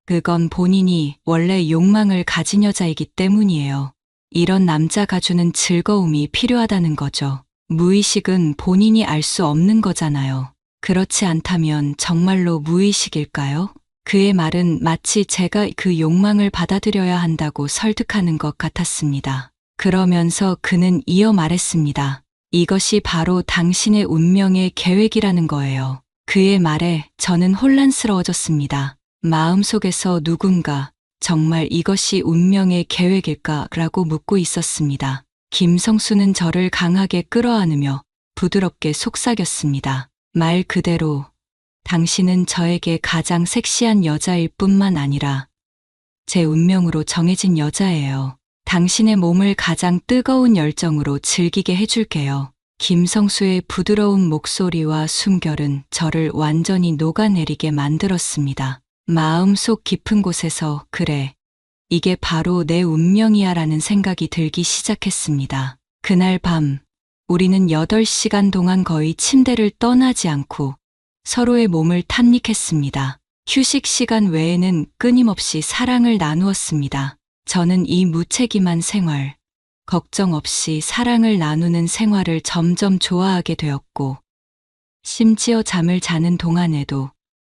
그건 본인이 원래 욕망을 가진 여자이기 때문이에요. 이런 남자가 주는 즐거움이 필요하다는 거죠. 무의식은 본인이 알 수 없는 거잖아요. 그렇지 않다면 정말로 무의식일까요? 그의 말은 마치 제가 그 욕망을 받아들여야 한다고 설득하는 것 같았습니다. 그러면서 그는 이어 말했습니다. 이것이 바로 당신의 운명의 계획이라는 거예요. 그의 말에 저는 혼란스러워졌습니다. 마음속에서 누군가 정말 이것이 운명의 계획일까라고 묻고 있었습니다. 김성수는 저를 강하게 끌어안으며 부드럽게 속삭였습니다. 말 그대로 당신은 저에게 가장 섹시한 여자일 뿐만 아니라 제 운명으로 정해진 여자예요. 당신의 몸을 가장 뜨거운 열정으로 즐기게 해줄게요. 김성수의 부드러운 목소리와 숨결은 저를 완전히 녹아내리게 만들었습니다. 마음속 깊은 곳에서 그래, 이게 바로 내 운명이야 라는 생각이 들기 시작했습니다. 그날 밤 우리는 8시간 동안 거의 침대를 떠나지 않고 서로의 몸을 탐닉했습니다. 휴식 시간 외에는 끊임없이 사랑을 나누었습니다. 저는 이 무책임한 생활, 걱정 없이 사랑을 나누는 생활을 점점 좋아하게 되었고, 심지어 잠을 자는 동안에도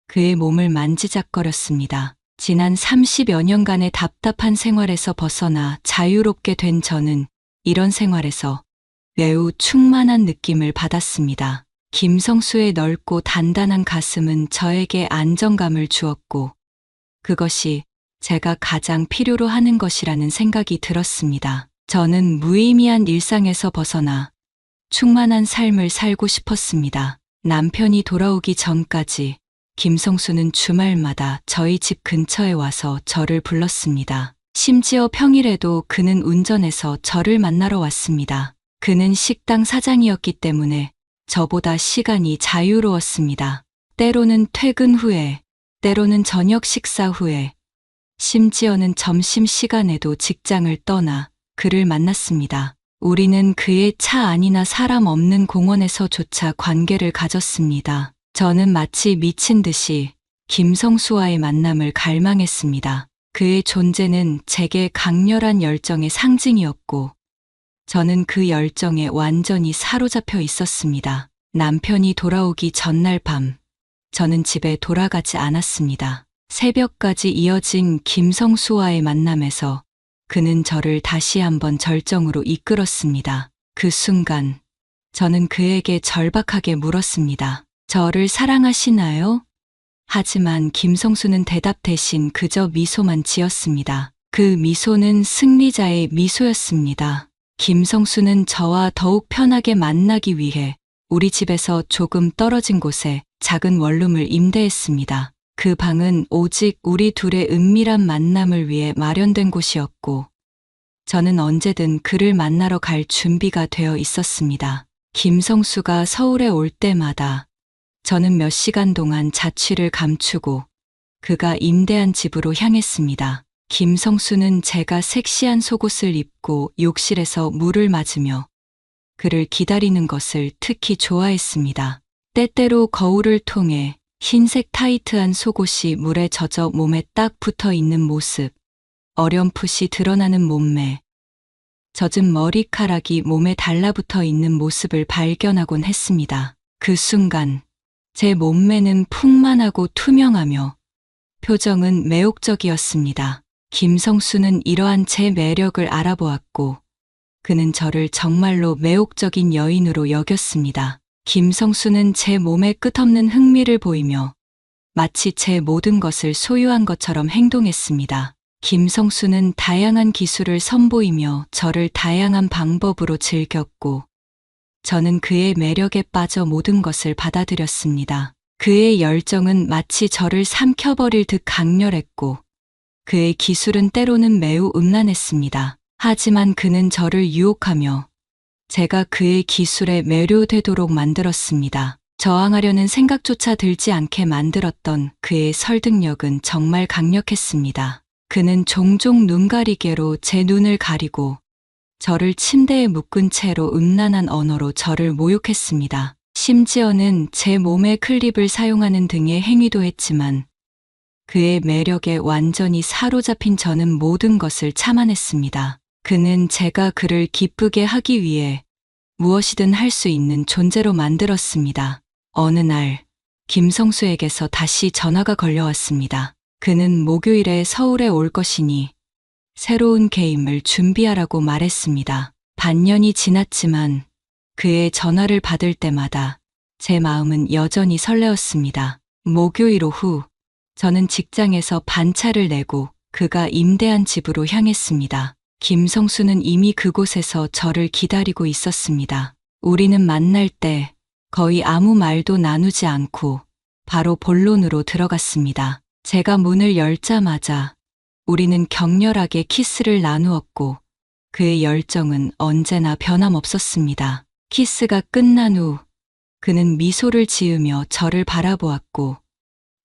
그의 몸을 만지작거렸습니다. 지난 30여 년간의 답답한 생활에서 벗어나 자유롭게 된 저는 이런 생활에서 매우 충만한 느낌을 받았습니다. 김성수의 넓고 단단한 가슴은 저에게 안정감을 주었고, 그것이 제가 가장 필요로 하는 것이라는 생각이 들었습니다. 저는 무의미한 일상에서 벗어나 충만한 삶을 살고 싶었습니다. 남편이 돌아오기 전까지 김성수는 주말마다 저희 집 근처에 와서 저를 불렀습니다. 심지어 평일에도 그는 운전해서 저를 만나러 왔습니다. 그는 식당 사장이었기 때문에 저보다 시간이 자유로웠습니다. 때로는 퇴근 후에, 때로는 저녁 식사 후에, 심지어는 점심시간에도 직장을 떠나 그를 만났습니다. 우리는 그의 차 안이나 사람 없는 공원에서조차 관계를 가졌습니다. 저는 마치 미친 듯이 김성수와의 만남을 갈망했습니다. 그의 존재는 제게 강렬한 열정의 상징이었고, 저는 그 열정에 완전히 사로잡혀 있었습니다. 남편이 돌아오기 전날 밤, 저는 집에 돌아가지 않았습니다. 새벽까지 이어진 김성수와의 만남에서 그는 저를 다시 한번 절정으로 이끌었습니다. 그 순간, 저는 그에게 절박하게 물었습니다. 저를 사랑하시나요? 하지만 김성수는 대답 대신 그저 미소만 지었습니다. 그 미소는 승리자의 미소였습니다. 김성수는 저와 더욱 편하게 만나기 위해 우리 집에서 조금 떨어진 곳에 작은 원룸을 임대했습니다. 그 방은 오직 우리 둘의 은밀한 만남을 위해 마련된 곳이었고, 저는 언제든 그를 만나러 갈 준비가 되어 있었습니다. 김성수가 서울에 올 때마다 저는 몇 시간 동안 자취를 감추고 그가 임대한 집으로 향했습니다. 김성수는 제가 섹시한 속옷을 입고 욕실에서 물을 맞으며 그를 기다리는 것을 특히 좋아했습니다. 때때로 거울을 통해 흰색 타이트한 속옷이 물에 젖어 몸에 딱 붙어 있는 모습, 어렴풋이 드러나는 몸매, 젖은 머리카락이 몸에 달라붙어 있는 모습을 발견하곤 했습니다. 그 순간 제 몸매는 풍만하고 투명하며 표정은 매혹적이었습니다. 김성수는 이러한 제 매력을 알아보았고, 그는 저를 정말로 매혹적인 여인으로 여겼습니다. 김성수는 제 몸에 끝없는 흥미를 보이며 마치 제 모든 것을 소유한 것처럼 행동했습니다. 김성수는 다양한 기술을 선보이며 저를 다양한 방법으로 즐겼고, 저는 그의 매력에 빠져 모든 것을 받아들였습니다. 그의 열정은 마치 저를 삼켜버릴 듯 강렬했고, 그의 기술은 때로는 매우 음란했습니다. 하지만 그는 저를 유혹하며 제가 그의 기술에 매료되도록 만들었습니다. 저항하려는 생각조차 들지 않게 만들었던 그의 설득력은 정말 강력했습니다. 그는 종종 눈가리개로 제 눈을 가리고 저를 침대에 묶은 채로 음란한 언어로 저를 모욕했습니다. 심지어는 제 몸에 클립을 사용하는 등의 행위도 했지만 그의 매력에 완전히 사로잡힌 저는 모든 것을 참아냈습니다. 그는 제가 그를 기쁘게 하기 위해 무엇이든 할 수 있는 존재로 만들었습니다. 어느 날 김성수에게서 다시 전화가 걸려왔습니다. 그는 목요일에 서울에 올 것이니 새로운 게임을 준비하라고 말했습니다. 반년이 지났지만 그의 전화를 받을 때마다 제 마음은 여전히 설레었습니다. 목요일 오후 저는 직장에서 반차를 내고 그가 임대한 집으로 향했습니다. 김성수는 이미 그곳에서 저를 기다리고 있었습니다. 우리는 만날 때 거의 아무 말도 나누지 않고 바로 본론으로 들어갔습니다. 제가 문을 열자마자 우리는 격렬하게 키스를 나누었고 그의 열정은 언제나 변함없었습니다. 키스가 끝난 후 그는 미소를 지으며 저를 바라보았고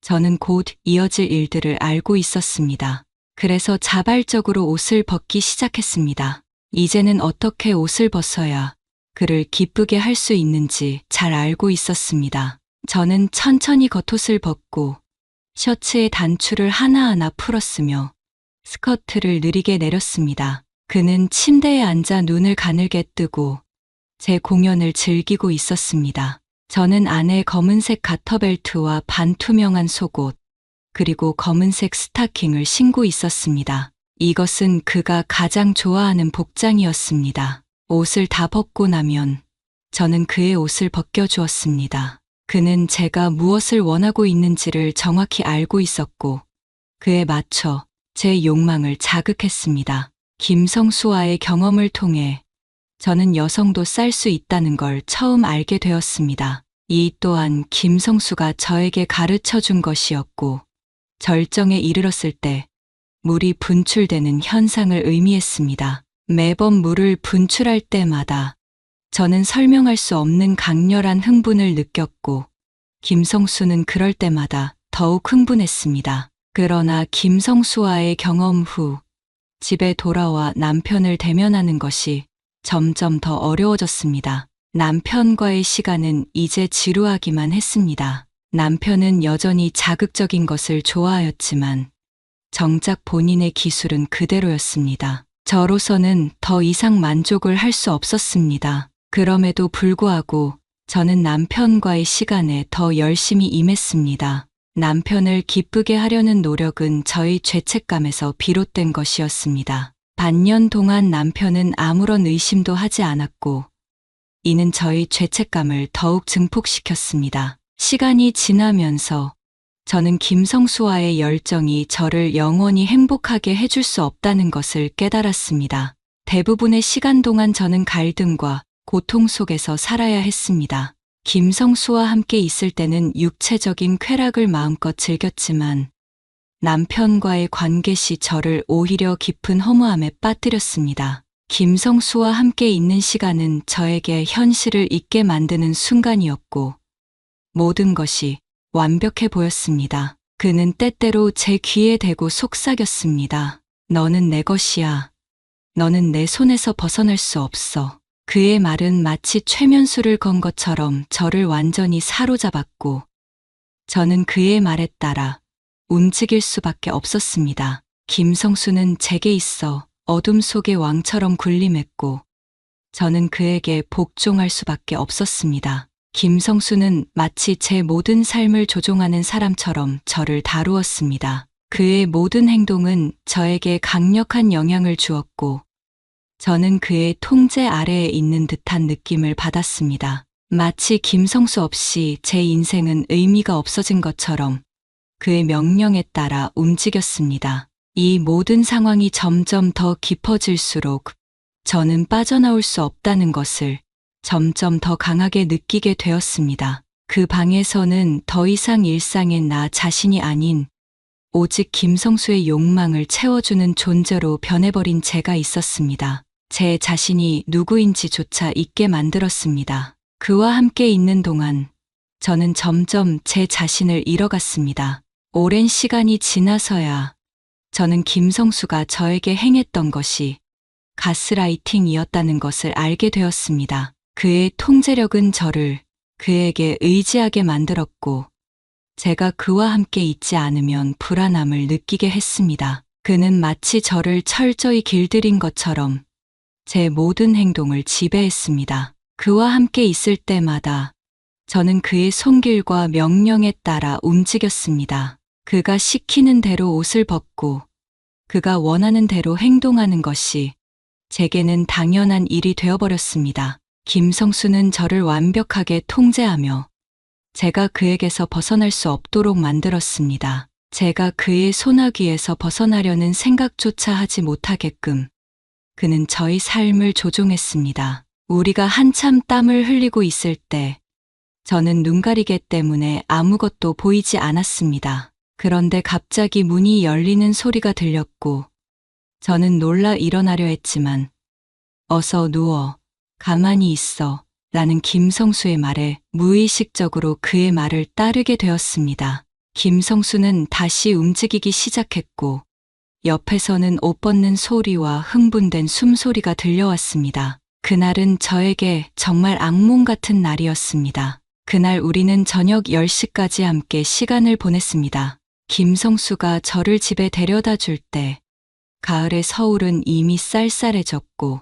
저는 곧 이어질 일들을 알고 있었습니다. 그래서 자발적으로 옷을 벗기 시작했습니다. 이제는 어떻게 옷을 벗어야 그를 기쁘게 할 수 있는지 잘 알고 있었습니다. 저는 천천히 겉옷을 벗고 셔츠의 단추를 하나하나 풀었으며 스커트를 느리게 내렸습니다. 그는 침대에 앉아 눈을 가늘게 뜨고 제 공연을 즐기고 있었습니다. 저는 안에 검은색 가터벨트와 반투명한 속옷, 그리고 검은색 스타킹을 신고 있었습니다. 이것은 그가 가장 좋아하는 복장이었습니다. 옷을 다 벗고 나면 저는 그의 옷을 벗겨주었습니다. 그는 제가 무엇을 원하고 있는지를 정확히 알고 있었고 그에 맞춰 제 욕망을 자극했습니다. 김성수와의 경험을 통해 저는 여성도 쌀 수 있다는 걸 처음 알게 되었습니다. 이 또한 김성수가 저에게 가르쳐 준 것이었고, 절정에 이르렀을 때 물이 분출되는 현상을 의미했습니다. 매번 물을 분출할 때마다 저는 설명할 수 없는 강렬한 흥분을 느꼈고, 김성수는 그럴 때마다 더욱 흥분했습니다. 그러나 김성수와의 경험 후 집에 돌아와 남편을 대면하는 것이 점점 더 어려워졌습니다. 남편과의 시간은 이제 지루하기만 했습니다. 남편은 여전히 자극적인 것을 좋아하였지만 정작 본인의 기술은 그대로였습니다. 저로서는 더 이상 만족을 할 수 없었습니다. 그럼에도 불구하고 저는 남편과의 시간에 더 열심히 임했습니다. 남편을 기쁘게 하려는 노력은 저의 죄책감에서 비롯된 것이었습니다. 반년 동안 남편은 아무런 의심도 하지 않았고, 이는 저의 죄책감을 더욱 증폭시켰습니다. 시간이 지나면서 저는 김성수와의 열정이 저를 영원히 행복하게 해줄 수 없다는 것을 깨달았습니다. 대부분의 시간 동안 저는 갈등과 고통 속에서 살아야 했습니다. 김성수와 함께 있을 때는 육체적인 쾌락을 마음껏 즐겼지만 남편과의 관계 시 저를 오히려 깊은 허무함에 빠뜨렸습니다. 김성수와 함께 있는 시간은 저에게 현실을 잊게 만드는 순간이었고, 모든 것이 완벽해 보였습니다. 그는 때때로 제 귀에 대고 속삭였습니다. 너는 내 것이야. 너는 내 손에서 벗어날 수 없어. 그의 말은 마치 최면수를 건 것처럼 저를 완전히 사로잡았고, 저는 그의 말에 따라 움직일 수밖에 없었습니다. 김성수는 제게 있어 어둠 속의 왕처럼 군림했고, 저는 그에게 복종할 수밖에 없었습니다. 김성수는 마치 제 모든 삶을 조종하는 사람처럼 저를 다루었습니다. 그의 모든 행동은 저에게 강력한 영향을 주었고, 저는 그의 통제 아래에 있는 듯한 느낌을 받았습니다. 마치 김성수 없이 제 인생은 의미가 없어진 것처럼 그의 명령에 따라 움직였습니다. 이 모든 상황이 점점 더 깊어질수록 저는 빠져나올 수 없다는 것을 점점 더 강하게 느끼게 되었습니다. 그 방에서는 더 이상 일상의 나 자신이 아닌 오직 김성수의 욕망을 채워주는 존재로 변해버린 제가 있었습니다. 제 자신이 누구인지조차 잊게 만들었습니다. 그와 함께 있는 동안 저는 점점 제 자신을 잃어갔습니다. 오랜 시간이 지나서야 저는 김성수가 저에게 행했던 것이 가스라이팅이었다는 것을 알게 되었습니다. 그의 통제력은 저를 그에게 의지하게 만들었고, 제가 그와 함께 있지 않으면 불안함을 느끼게 했습니다. 그는 마치 저를 철저히 길들인 것처럼 제 모든 행동을 지배했습니다. 그와 함께 있을 때마다 저는 그의 손길과 명령에 따라 움직였습니다. 그가 시키는 대로 옷을 벗고 그가 원하는 대로 행동하는 것이 제게는 당연한 일이 되어버렸습니다. 김성수는 저를 완벽하게 통제하며 제가 그에게서 벗어날 수 없도록 만들었습니다. 제가 그의 손아귀에서 벗어나려는 생각조차 하지 못하게끔 그는 저의 삶을 조종했습니다. 우리가 한참 땀을 흘리고 있을 때 저는 눈가리개 때문에 아무것도 보이지 않았습니다. 그런데 갑자기 문이 열리는 소리가 들렸고 저는 놀라 일어나려 했지만 어서 누워, 가만히 있어 라는 김성수의 말에 무의식적으로 그의 말을 따르게 되었습니다. 김성수는 다시 움직이기 시작했고 옆에서는 옷 벗는 소리와 흥분된 숨소리가 들려왔습니다. 그날은 저에게 정말 악몽 같은 날이었습니다. 그날 우리는 저녁 10시까지 함께 시간을 보냈습니다. 김성수가 저를 집에 데려다 줄 때 가을의 서울은 이미 쌀쌀해졌고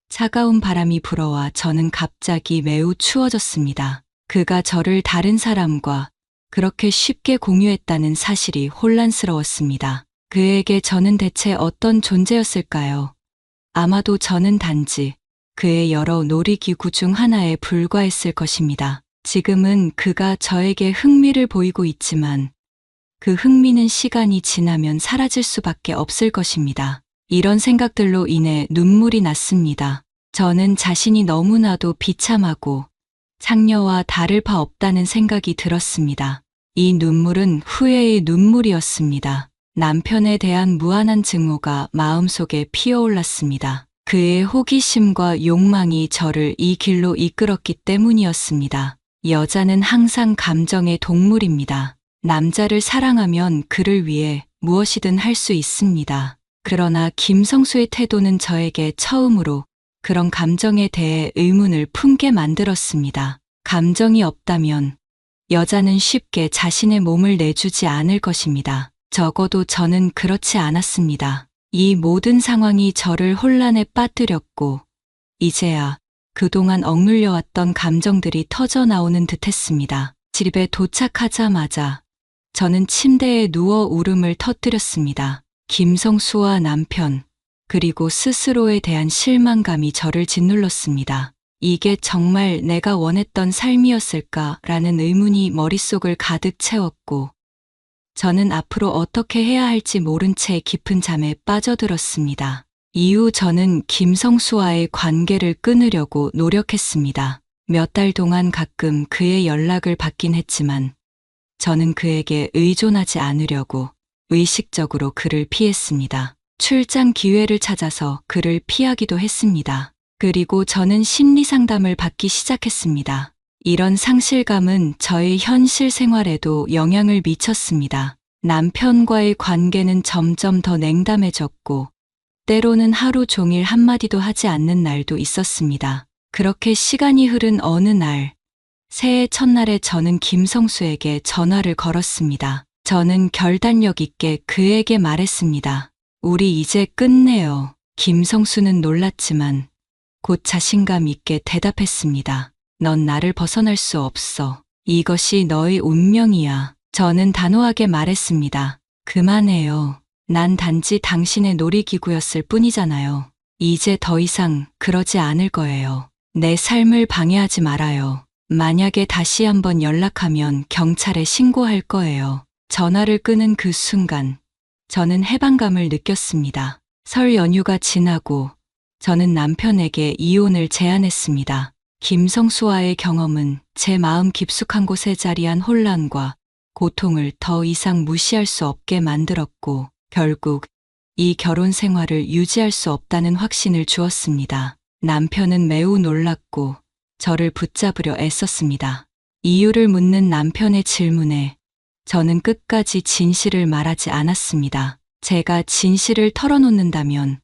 차가운 바람이 불어와 저는 갑자기 매우 추워졌습니다. 그가 저를 다른 사람과 그렇게 쉽게 공유했다는 사실이 혼란스러웠습니다. 그에게 저는 대체 어떤 존재였을까요? 아마도 저는 단지 그의 여러 놀이기구 중 하나에 불과했을 것입니다. 지금은 그가 저에게 흥미를 보이고 있지만 그 흥미는 시간이 지나면 사라질 수밖에 없을 것입니다. 이런 생각들로 인해 눈물이 났습니다. 저는 자신이 너무나도 비참하고 상녀와 다를 바 없다는 생각이 들었습니다. 이 눈물은 후회의 눈물이었습니다. 남편에 대한 무한한 증오가 마음속에 피어올랐습니다. 그의 호기심과 욕망이 저를 이 길로 이끌었기 때문이었습니다. 여자는 항상 감정의 동물입니다. 남자를 사랑하면 그를 위해 무엇이든 할 수 있습니다. 그러나 김성수의 태도는 저에게 처음으로 그런 감정에 대해 의문을 품게 만들었습니다. 감정이 없다면 여자는 쉽게 자신의 몸을 내주지 않을 것입니다. 적어도 저는 그렇지 않았습니다. 이 모든 상황이 저를 혼란에 빠뜨렸고 이제야 그동안 억눌려왔던 감정들이 터져 나오는 듯했습니다. 집에 도착하자마자 저는 침대에 누워 울음을 터뜨렸습니다. 김성수와 남편, 그리고 스스로에 대한 실망감이 저를 짓눌렀습니다. 이게 정말 내가 원했던 삶이었을까라는 의문이 머릿속을 가득 채웠고 저는 앞으로 어떻게 해야 할지 모른 채 깊은 잠에 빠져들었습니다. 이후 저는 김성수와의 관계를 끊으려고 노력했습니다. 몇 달 동안 가끔 그의 연락을 받긴 했지만 저는 그에게 의존하지 않으려고 의식적으로 그를 피했습니다. 출장 기회를 찾아서 그를 피하기도 했습니다. 그리고 저는 심리 상담을 받기 시작했습니다. 이런 상실감은 저의 현실 생활에도 영향을 미쳤습니다. 남편과의 관계는 점점 더 냉담해졌고 때로는 하루 종일 한마디도 하지 않는 날도 있었습니다. 그렇게 시간이 흐른 어느 날, 새해 첫날에 저는 김성수에게 전화를 걸었습니다. 저는 결단력 있게 그에게 말했습니다. 우리 이제 끝내요. 김성수는 놀랐지만 곧 자신감 있게 대답했습니다. 넌 나를 벗어날 수 없어. 이것이 너의 운명이야. 저는 단호하게 말했습니다. 그만해요. 난 단지 당신의 놀이기구였을 뿐이잖아요. 이제 더 이상 그러지 않을 거예요. 내 삶을 방해하지 말아요. 만약에 다시 한번 연락하면 경찰에 신고할 거예요. 전화를 끄는 그 순간 저는 해방감을 느꼈습니다. 설 연휴가 지나고 저는 남편에게 이혼을 제안했습니다. 김성수와의 경험은 제 마음 깊숙한 곳에 자리한 혼란과 고통을 더 이상 무시할 수 없게 만들었고 결국 이 결혼 생활을 유지할 수 없다는 확신을 주었습니다. 남편은 매우 놀랐고 저를 붙잡으려 애썼습니다. 이유를 묻는 남편의 질문에 저는 끝까지 진실을 말하지 않았습니다. 제가 진실을 털어놓는다면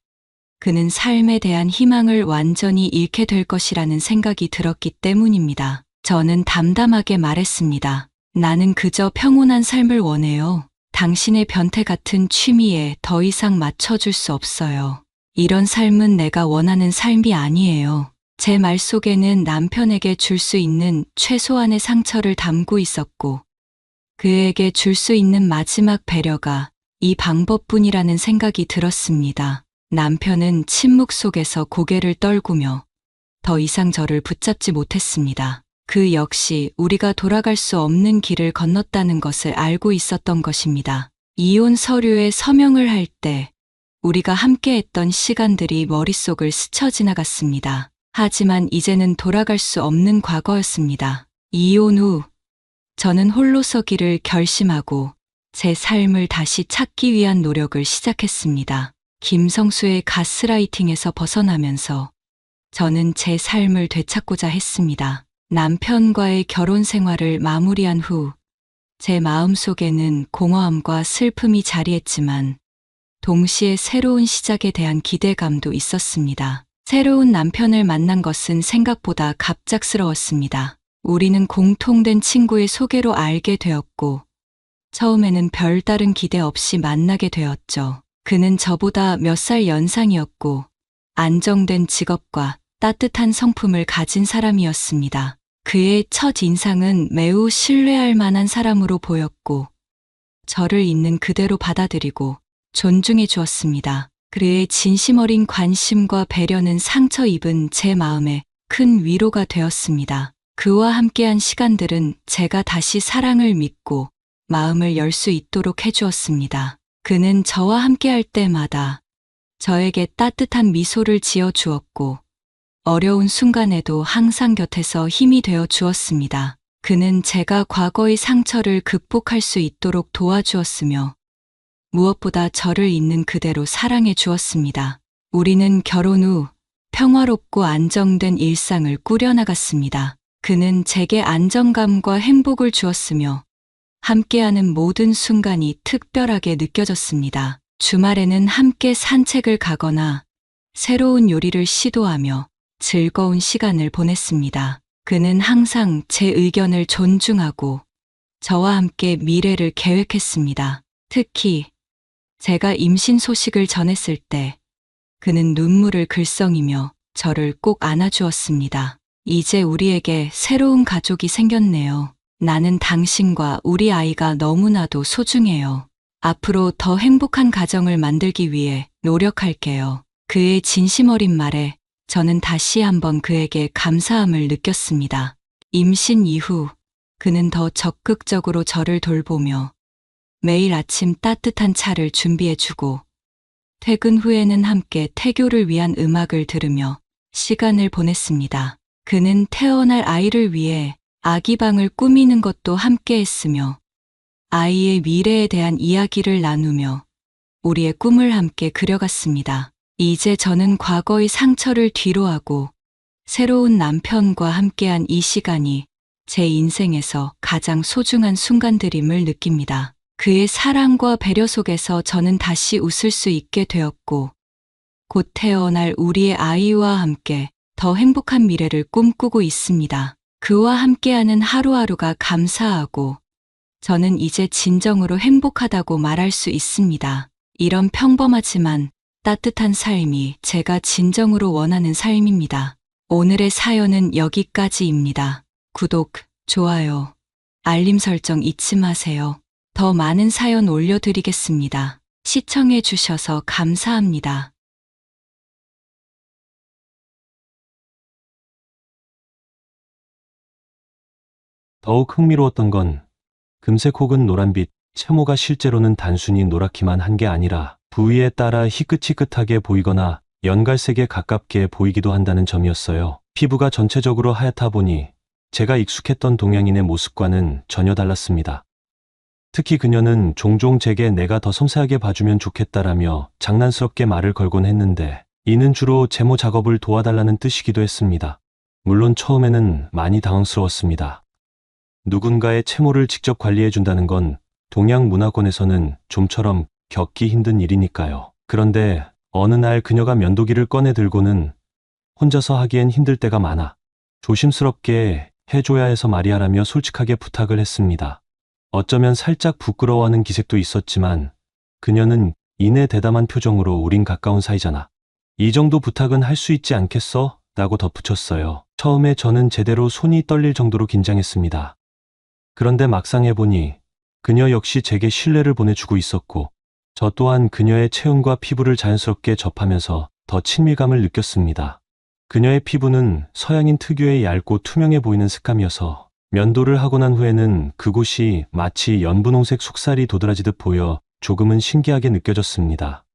그는 삶에 대한 희망을 완전히 잃게 될 것이라는 생각이 들었기 때문입니다. 저는 담담하게 말했습니다. 나는 그저 평온한 삶을 원해요. 당신의 변태 같은 취미에 더 이상 맞춰줄 수 없어요. 이런 삶은 내가 원하는 삶이 아니에요. 제 말 속에는 남편에게 줄 수 있는 최소한의 상처를 담고 있었고 그에게 줄 수 있는 마지막 배려가 이 방법뿐이라는 생각이 들었습니다. 남편은 침묵 속에서 고개를 떨구며 더 이상 저를 붙잡지 못했습니다. 그 역시 우리가 돌아갈 수 없는 길을 건넜다는 것을 알고 있었던 것입니다. 이혼 서류에 서명을 할 때 우리가 함께했던 시간들이 머릿속을 스쳐 지나갔습니다. 하지만 이제는 돌아갈 수 없는 과거였습니다. 이혼 후 저는 홀로 서기를 결심하고 제 삶을 다시 찾기 위한 노력을 시작했습니다. 김성수의 가스라이팅에서 벗어나면서 저는 제 삶을 되찾고자 했습니다. 남편과의 결혼 생활을 마무리한 후 제 마음속에는 공허함과 슬픔이 자리했지만 동시에 새로운 시작에 대한 기대감도 있었습니다. 새로운 남편을 만난 것은 생각보다 갑작스러웠습니다. 우리는 공통된 친구의 소개로 알게 되었고 처음에는 별다른 기대 없이 만나게 되었죠. 그는 저보다 몇 살 연상이었고 안정된 직업과 따뜻한 성품을 가진 사람이었습니다. 그의 첫 인상은 매우 신뢰할 만한 사람으로 보였고 저를 있는 그대로 받아들이고 존중해 주었습니다. 그의 진심 어린 관심과 배려는 상처 입은 제 마음에 큰 위로가 되었습니다. 그와 함께한 시간들은 제가 다시 사랑을 믿고 마음을 열 수 있도록 해주었습니다. 그는 저와 함께할 때마다 저에게 따뜻한 미소를 지어 주었고, 어려운 순간에도 항상 곁에서 힘이 되어 주었습니다. 그는 제가 과거의 상처를 극복할 수 있도록 도와주었으며, 무엇보다 저를 있는 그대로 사랑해 주었습니다. 우리는 결혼 후 평화롭고 안정된 일상을 꾸려나갔습니다. 그는 제게 안정감과 행복을 주었으며, 함께하는 모든 순간이 특별하게 느껴졌습니다. 주말에는 함께 산책을 가거나 새로운 요리를 시도하며 즐거운 시간을 보냈습니다. 그는 항상 제 의견을 존중하고 저와 함께 미래를 계획했습니다. 특히 제가 임신 소식을 전했을 때 그는 눈물을 글썽이며 저를 꼭 안아주었습니다. 이제 우리에게 새로운 가족이 생겼네요. 나는 당신과 우리 아이가 너무나도 소중해요. 앞으로 더 행복한 가정을 만들기 위해 노력할게요. 그의 진심 어린 말에 저는 다시 한번 그에게 감사함을 느꼈습니다. 임신 이후 그는 더 적극적으로 저를 돌보며 매일 아침 따뜻한 차를 준비해주고, 퇴근 후에는 함께 태교를 위한 음악을 들으며 시간을 보냈습니다. 그는 태어날 아이를 위해 아기방을 꾸미는 것도 함께 했으며, 아이의 미래에 대한 이야기를 나누며 우리의 꿈을 함께 그려갔습니다. 이제 저는 과거의 상처를 뒤로하고 새로운 남편과 함께한 이 시간이 제 인생에서 가장 소중한 순간들임을 느낍니다. 그의 사랑과 배려 속에서 저는 다시 웃을 수 있게 되었고, 곧 태어날 우리의 아이와 함께 더 행복한 미래를 꿈꾸고 있습니다. 그와 함께하는 하루하루가 감사하고, 저는 이제 진정으로 행복하다고 말할 수 있습니다. 이런 평범하지만 따뜻한 삶이 제가 진정으로 원하는 삶입니다. 오늘의 사연은 여기까지입니다. 구독, 좋아요, 알림 설정 잊지 마세요. 더 많은 사연 올려드리겠습니다. 시청해 주셔서 감사합니다. 더욱 흥미로웠던 건 금색 혹은 노란빛, 채모가 실제로는 단순히 노랗기만 한 게 아니라 부위에 따라 희끗희끗하게 보이거나 연갈색에 가깝게 보이기도 한다는 점이었어요. 피부가 전체적으로 하얗다 보니 제가 익숙했던 동양인의 모습과는 전혀 달랐습니다. 특히 그녀는 종종 제게 내가 더 섬세하게 봐주면 좋겠다라며 장난스럽게 말을 걸곤 했는데, 이는 주로 제모 작업을 도와달라는 뜻이기도 했습니다. 물론 처음에는 많이 당황스러웠습니다. 누군가의 채모를 직접 관리해준다는 건 동양 문화권에서는 좀처럼 겪기 힘든 일이니까요. 그런데 어느 날 그녀가 면도기를 꺼내 들고는 혼자서 하기엔 힘들 때가 많아 조심스럽게 해줘야 해서 말이야라며 솔직하게 부탁을 했습니다. 어쩌면 살짝 부끄러워하는 기색도 있었지만 그녀는 이내 대담한 표정으로 우린 가까운 사이잖아. 이 정도 부탁은 할 수 있지 않겠어? 라고 덧붙였어요. 처음에 저는 제대로 손이 떨릴 정도로 긴장했습니다. 그런데 막상 해보니 그녀 역시 제게 신뢰를 보내주고 있었고, 저 또한 그녀의 체온과 피부를 자연스럽게 접하면서 더 친밀감을 느꼈습니다. 그녀의 피부는 서양인 특유의 얇고 투명해 보이는 색감이어서 면도를 하고 난 후에는 그곳이 마치 연분홍색 속살이 도드라지듯 보여 조금은 신기하게 느껴졌습니다.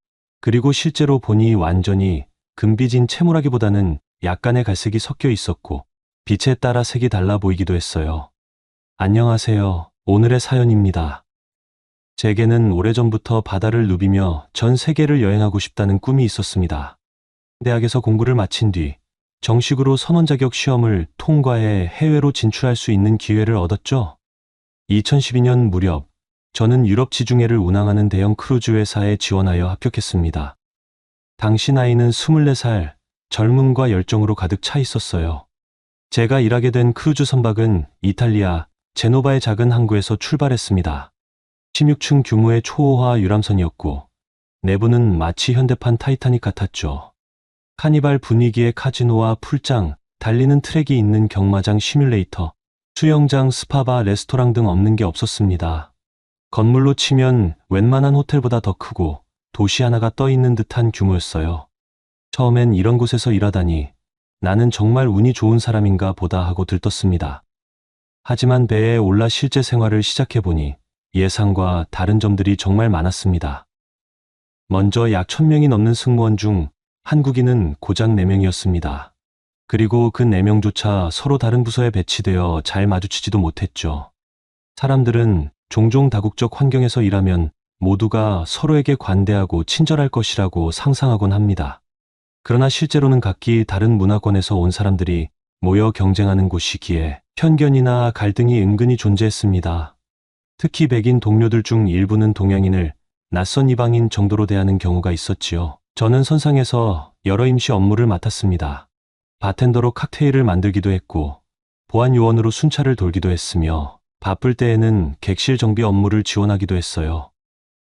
그리고 실제로 보니 완전히 금비진 채모라기보다는 약간의 갈색이 섞여 있었고 빛에 따라 색이 달라 보이기도 했어요. 안녕하세요. 오늘의 사연입니다. 제게는 오래전부터 바다를 누비며 전 세계를 여행하고 싶다는 꿈이 있었습니다. 대학에서 공부를 마친 뒤 정식으로 선원 자격 시험을 통과해 해외로 진출할 수 있는 기회를 얻었죠. 2012년 무렵 저는 유럽 지중해를 운항하는 대형 크루즈 회사에 지원하여 합격했습니다. 당시 나이는 24살, 젊음과 열정으로 가득 차 있었어요. 제가 일하게 된 크루즈 선박은 이탈리아 제노바의 작은 항구에서 출발했습니다. 16층 규모의 초호화 유람선이었고 내부는 마치 현대판 타이타닉 같았죠. 카니발 분위기의 카지노와 풀장, 달리는 트랙이 있는 경마장 시뮬레이터, 수영장, 스파바, 레스토랑 등 없는 게 없었습니다. 건물로 치면 웬만한 호텔보다 더 크고 도시 하나가 떠 있는 듯한 규모였어요. 처음엔 이런 곳에서 일하다니 나는 정말 운이 좋은 사람인가 보다 하고 들떴습니다. 하지만 배에 올라 실제 생활을 시작해보니 예상과 다른 점들이 정말 많았습니다. 먼저 약 1000명이 넘는 승무원 중 한국인은 고작 4명이었습니다. 그리고 그 4명조차 서로 다른 부서에 배치되어 잘 마주치지도 못했죠. 사람들은 종종 다국적 환경에서 일하면 모두가 서로에게 관대하고 친절할 것이라고 상상하곤 합니다. 그러나 실제로는 각기 다른 문화권에서 온 사람들이 모여 경쟁하는 곳이기에 편견이나 갈등이 은근히 존재했습니다. 특히 백인 동료들 중 일부는 동양인을 낯선 이방인 정도로 대하는 경우가 있었지요. 저는 선상에서 여러 임시 업무를 맡았습니다. 바텐더로 칵테일을 만들기도 했고 보안 요원으로 순찰을 돌기도 했으며 바쁠 때에는 객실 정비 업무를 지원하기도 했어요.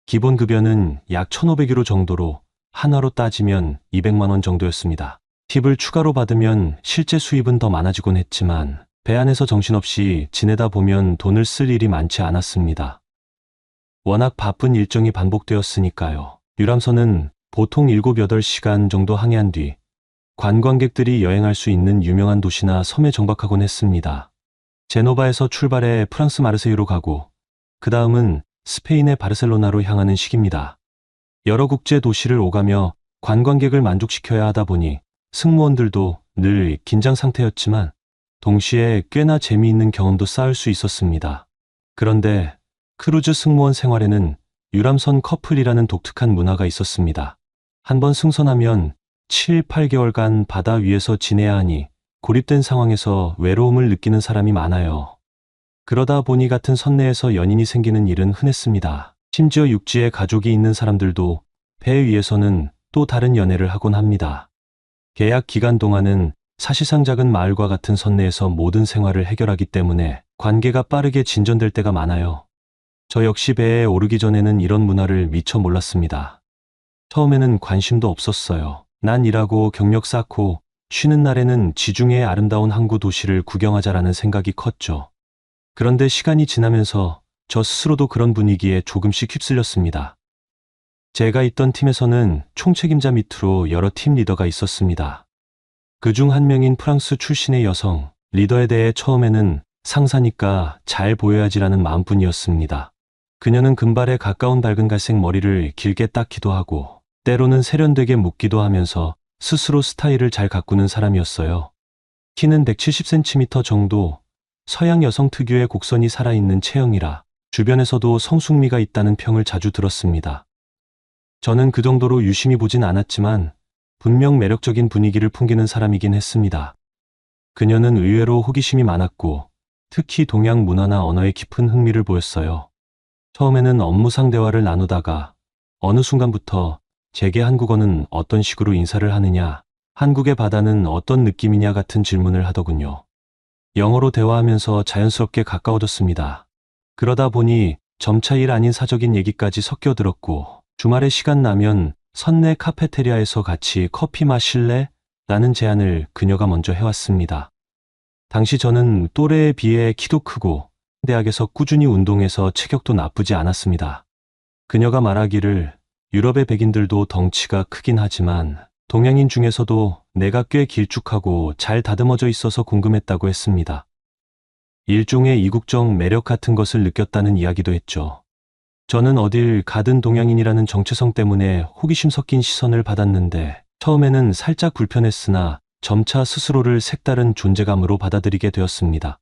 기본 급여는 약 1,500유로 정도로 한화로 따지면 200만 원 정도였습니다. 팁을 추가로 받으면 실제 수입은 더 많아지곤 했지만 배 안에서 정신없이 지내다 보면 돈을 쓸 일이 많지 않았습니다. 워낙 바쁜 일정이 반복되었으니까요. 유람선은 보통 7, 8시간 정도 항해한 뒤 관광객들이 여행할 수 있는 유명한 도시나 섬에 정박하곤 했습니다. 제노바에서 출발해 프랑스 마르세유로 가고 그 다음은 스페인의 바르셀로나로 향하는 시기입니다. 여러 국제 도시를 오가며 관광객을 만족시켜야 하다 보니 승무원들도 늘 긴장 상태였지만 동시에 꽤나 재미있는 경험도 쌓을 수 있었습니다. 그런데 크루즈 승무원 생활에는 유람선 커플이라는 독특한 문화가 있었습니다. 한번 승선하면 7, 8개월간 바다 위에서 지내야 하니 고립된 상황에서 외로움을 느끼는 사람이 많아요. 그러다 보니 같은 선내에서 연인이 생기는 일은 흔했습니다. 심지어 육지에 가족이 있는 사람들도 배 위에서는 또 다른 연애를 하곤 합니다. 계약 기간 동안은 사실상 작은 마을과 같은 선내에서 모든 생활을 해결하기 때문에 관계가 빠르게 진전될 때가 많아요. 저 역시 배에 오르기 전에는 이런 문화를 미처 몰랐습니다. 처음에는 관심도 없었어요. 난 일하고 경력 쌓고 쉬는 날에는 지중해의 아름다운 항구 도시를 구경하자라는 생각이 컸죠. 그런데 시간이 지나면서 저 스스로도 그런 분위기에 조금씩 휩쓸렸습니다. 제가 있던 팀에서는 총책임자 밑으로 여러 팀 리더가 있었습니다. 그중 한 명인 프랑스 출신의 여성 리더에 대해 처음에는 상사니까 잘 보여야지라는 마음뿐이었습니다. 그녀는 금발에 가까운 밝은 갈색 머리를 길게 닦기도 하고 때로는 세련되게 묶기도 하면서 스스로 스타일을 잘 가꾸는 사람이었어요. 키는 170cm 정도, 서양 여성 특유의 곡선이 살아있는 체형이라 주변에서도 성숙미가 있다는 평을 자주 들었습니다. 저는 그 정도로 유심히 보진 않았지만 분명 매력적인 분위기를 풍기는 사람이긴 했습니다. 그녀는 의외로 호기심이 많았고 특히 동양 문화나 언어에 깊은 흥미를 보였어요. 처음에는 업무상 대화를 나누다가 어느 순간부터 제게 한국어는 어떤 식으로 인사를 하느냐, 한국의 바다는 어떤 느낌이냐 같은 질문을 하더군요. 영어로 대화하면서 자연스럽게 가까워졌습니다. 그러다 보니 점차 일 아닌 사적인 얘기까지 섞여들었고 주말에 시간 나면 선내 카페테리아에서 같이 커피 마실래? 라는 제안을 그녀가 먼저 해왔습니다. 당시 저는 또래에 비해 키도 크고 대학에서 꾸준히 운동해서 체격도 나쁘지 않았습니다. 그녀가 말하기를 유럽의 백인들도 덩치가 크긴 하지만 동양인 중에서도 내가 꽤 길쭉하고 잘 다듬어져 있어서 궁금했다고 했습니다. 일종의 이국적 매력 같은 것을 느꼈다는 이야기도 했죠. 저는 어딜 가든 동양인이라는 정체성 때문에 호기심 섞인 시선을 받았는데 처음에는 살짝 불편했으나 점차 스스로를 색다른 존재감으로 받아들이게 되었습니다.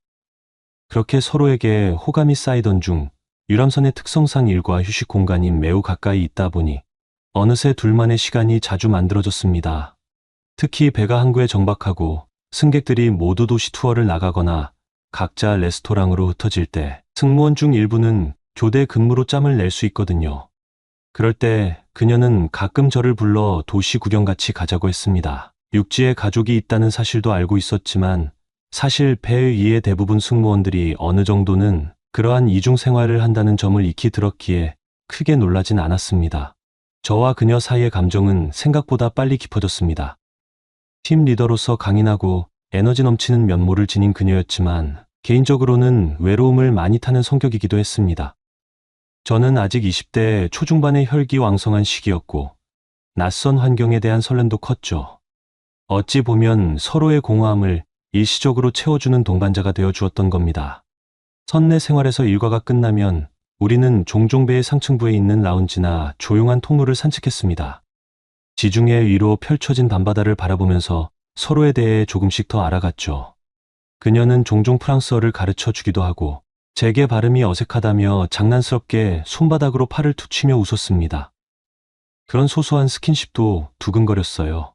그렇게 서로에게 호감이 쌓이던 중 유람선의 특성상 일과 휴식 공간이 매우 가까이 있다 보니 어느새 둘만의 시간이 자주 만들어졌습니다. 특히 배가 항구에 정박하고 승객들이 모두 도시 투어를 나가거나 각자 레스토랑으로 흩어질 때 승무원 중 일부는 교대 근무로 짬을 낼 수 있거든요. 그럴 때 그녀는 가끔 저를 불러 도시 구경 같이 가자고 했습니다. 육지에 가족이 있다는 사실도 알고 있었지만 사실 배 위의 대부분 승무원들이 어느 정도는 그러한 이중 생활을 한다는 점을 익히 들었기에 크게 놀라진 않았습니다. 저와 그녀 사이의 감정은 생각보다 빨리 깊어졌습니다. 팀 리더로서 강인하고 에너지 넘치는 면모를 지닌 그녀였지만 개인적으로는 외로움을 많이 타는 성격이기도 했습니다. 저는 아직 20대 초중반의 혈기왕성한 시기였고 낯선 환경에 대한 설렘도 컸죠. 어찌 보면 서로의 공허함을 일시적으로 채워주는 동반자가 되어 주었던 겁니다. 선내 생활에서 일과가 끝나면 우리는 종종 배의 상층부에 있는 라운지나 조용한 통로를 산책했습니다. 지중해 위로 펼쳐진 밤바다를 바라보면서 서로에 대해 조금씩 더 알아갔죠. 그녀는 종종 프랑스어를 가르쳐 주기도 하고 제게 발음이 어색하다며 장난스럽게 손바닥으로 팔을 툭 치며 웃었습니다. 그런 소소한 스킨십도 두근거렸어요.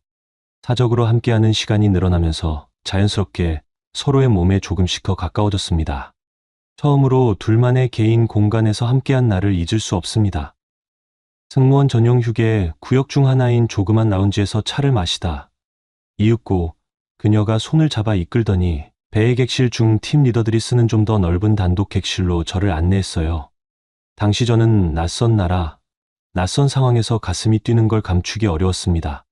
사적으로 함께하는 시간이 늘어나면서 자연스럽게 서로의 몸에 조금씩 더 가까워졌습니다. 처음으로 둘만의 개인 공간에서 함께한 날을 잊을 수 없습니다. 승무원 전용 휴게 구역 중 하나인 조그만 라운지에서 차를 마시다 이윽고 그녀가 손을 잡아 이끌더니 배의 객실 중 팀 리더들이 쓰는 좀 더 넓은 단독 객실로 저를 안내했어요. 당시 저는 낯선 나라, 낯선 상황에서 가슴이 뛰는 걸 감추기 어려웠습니다.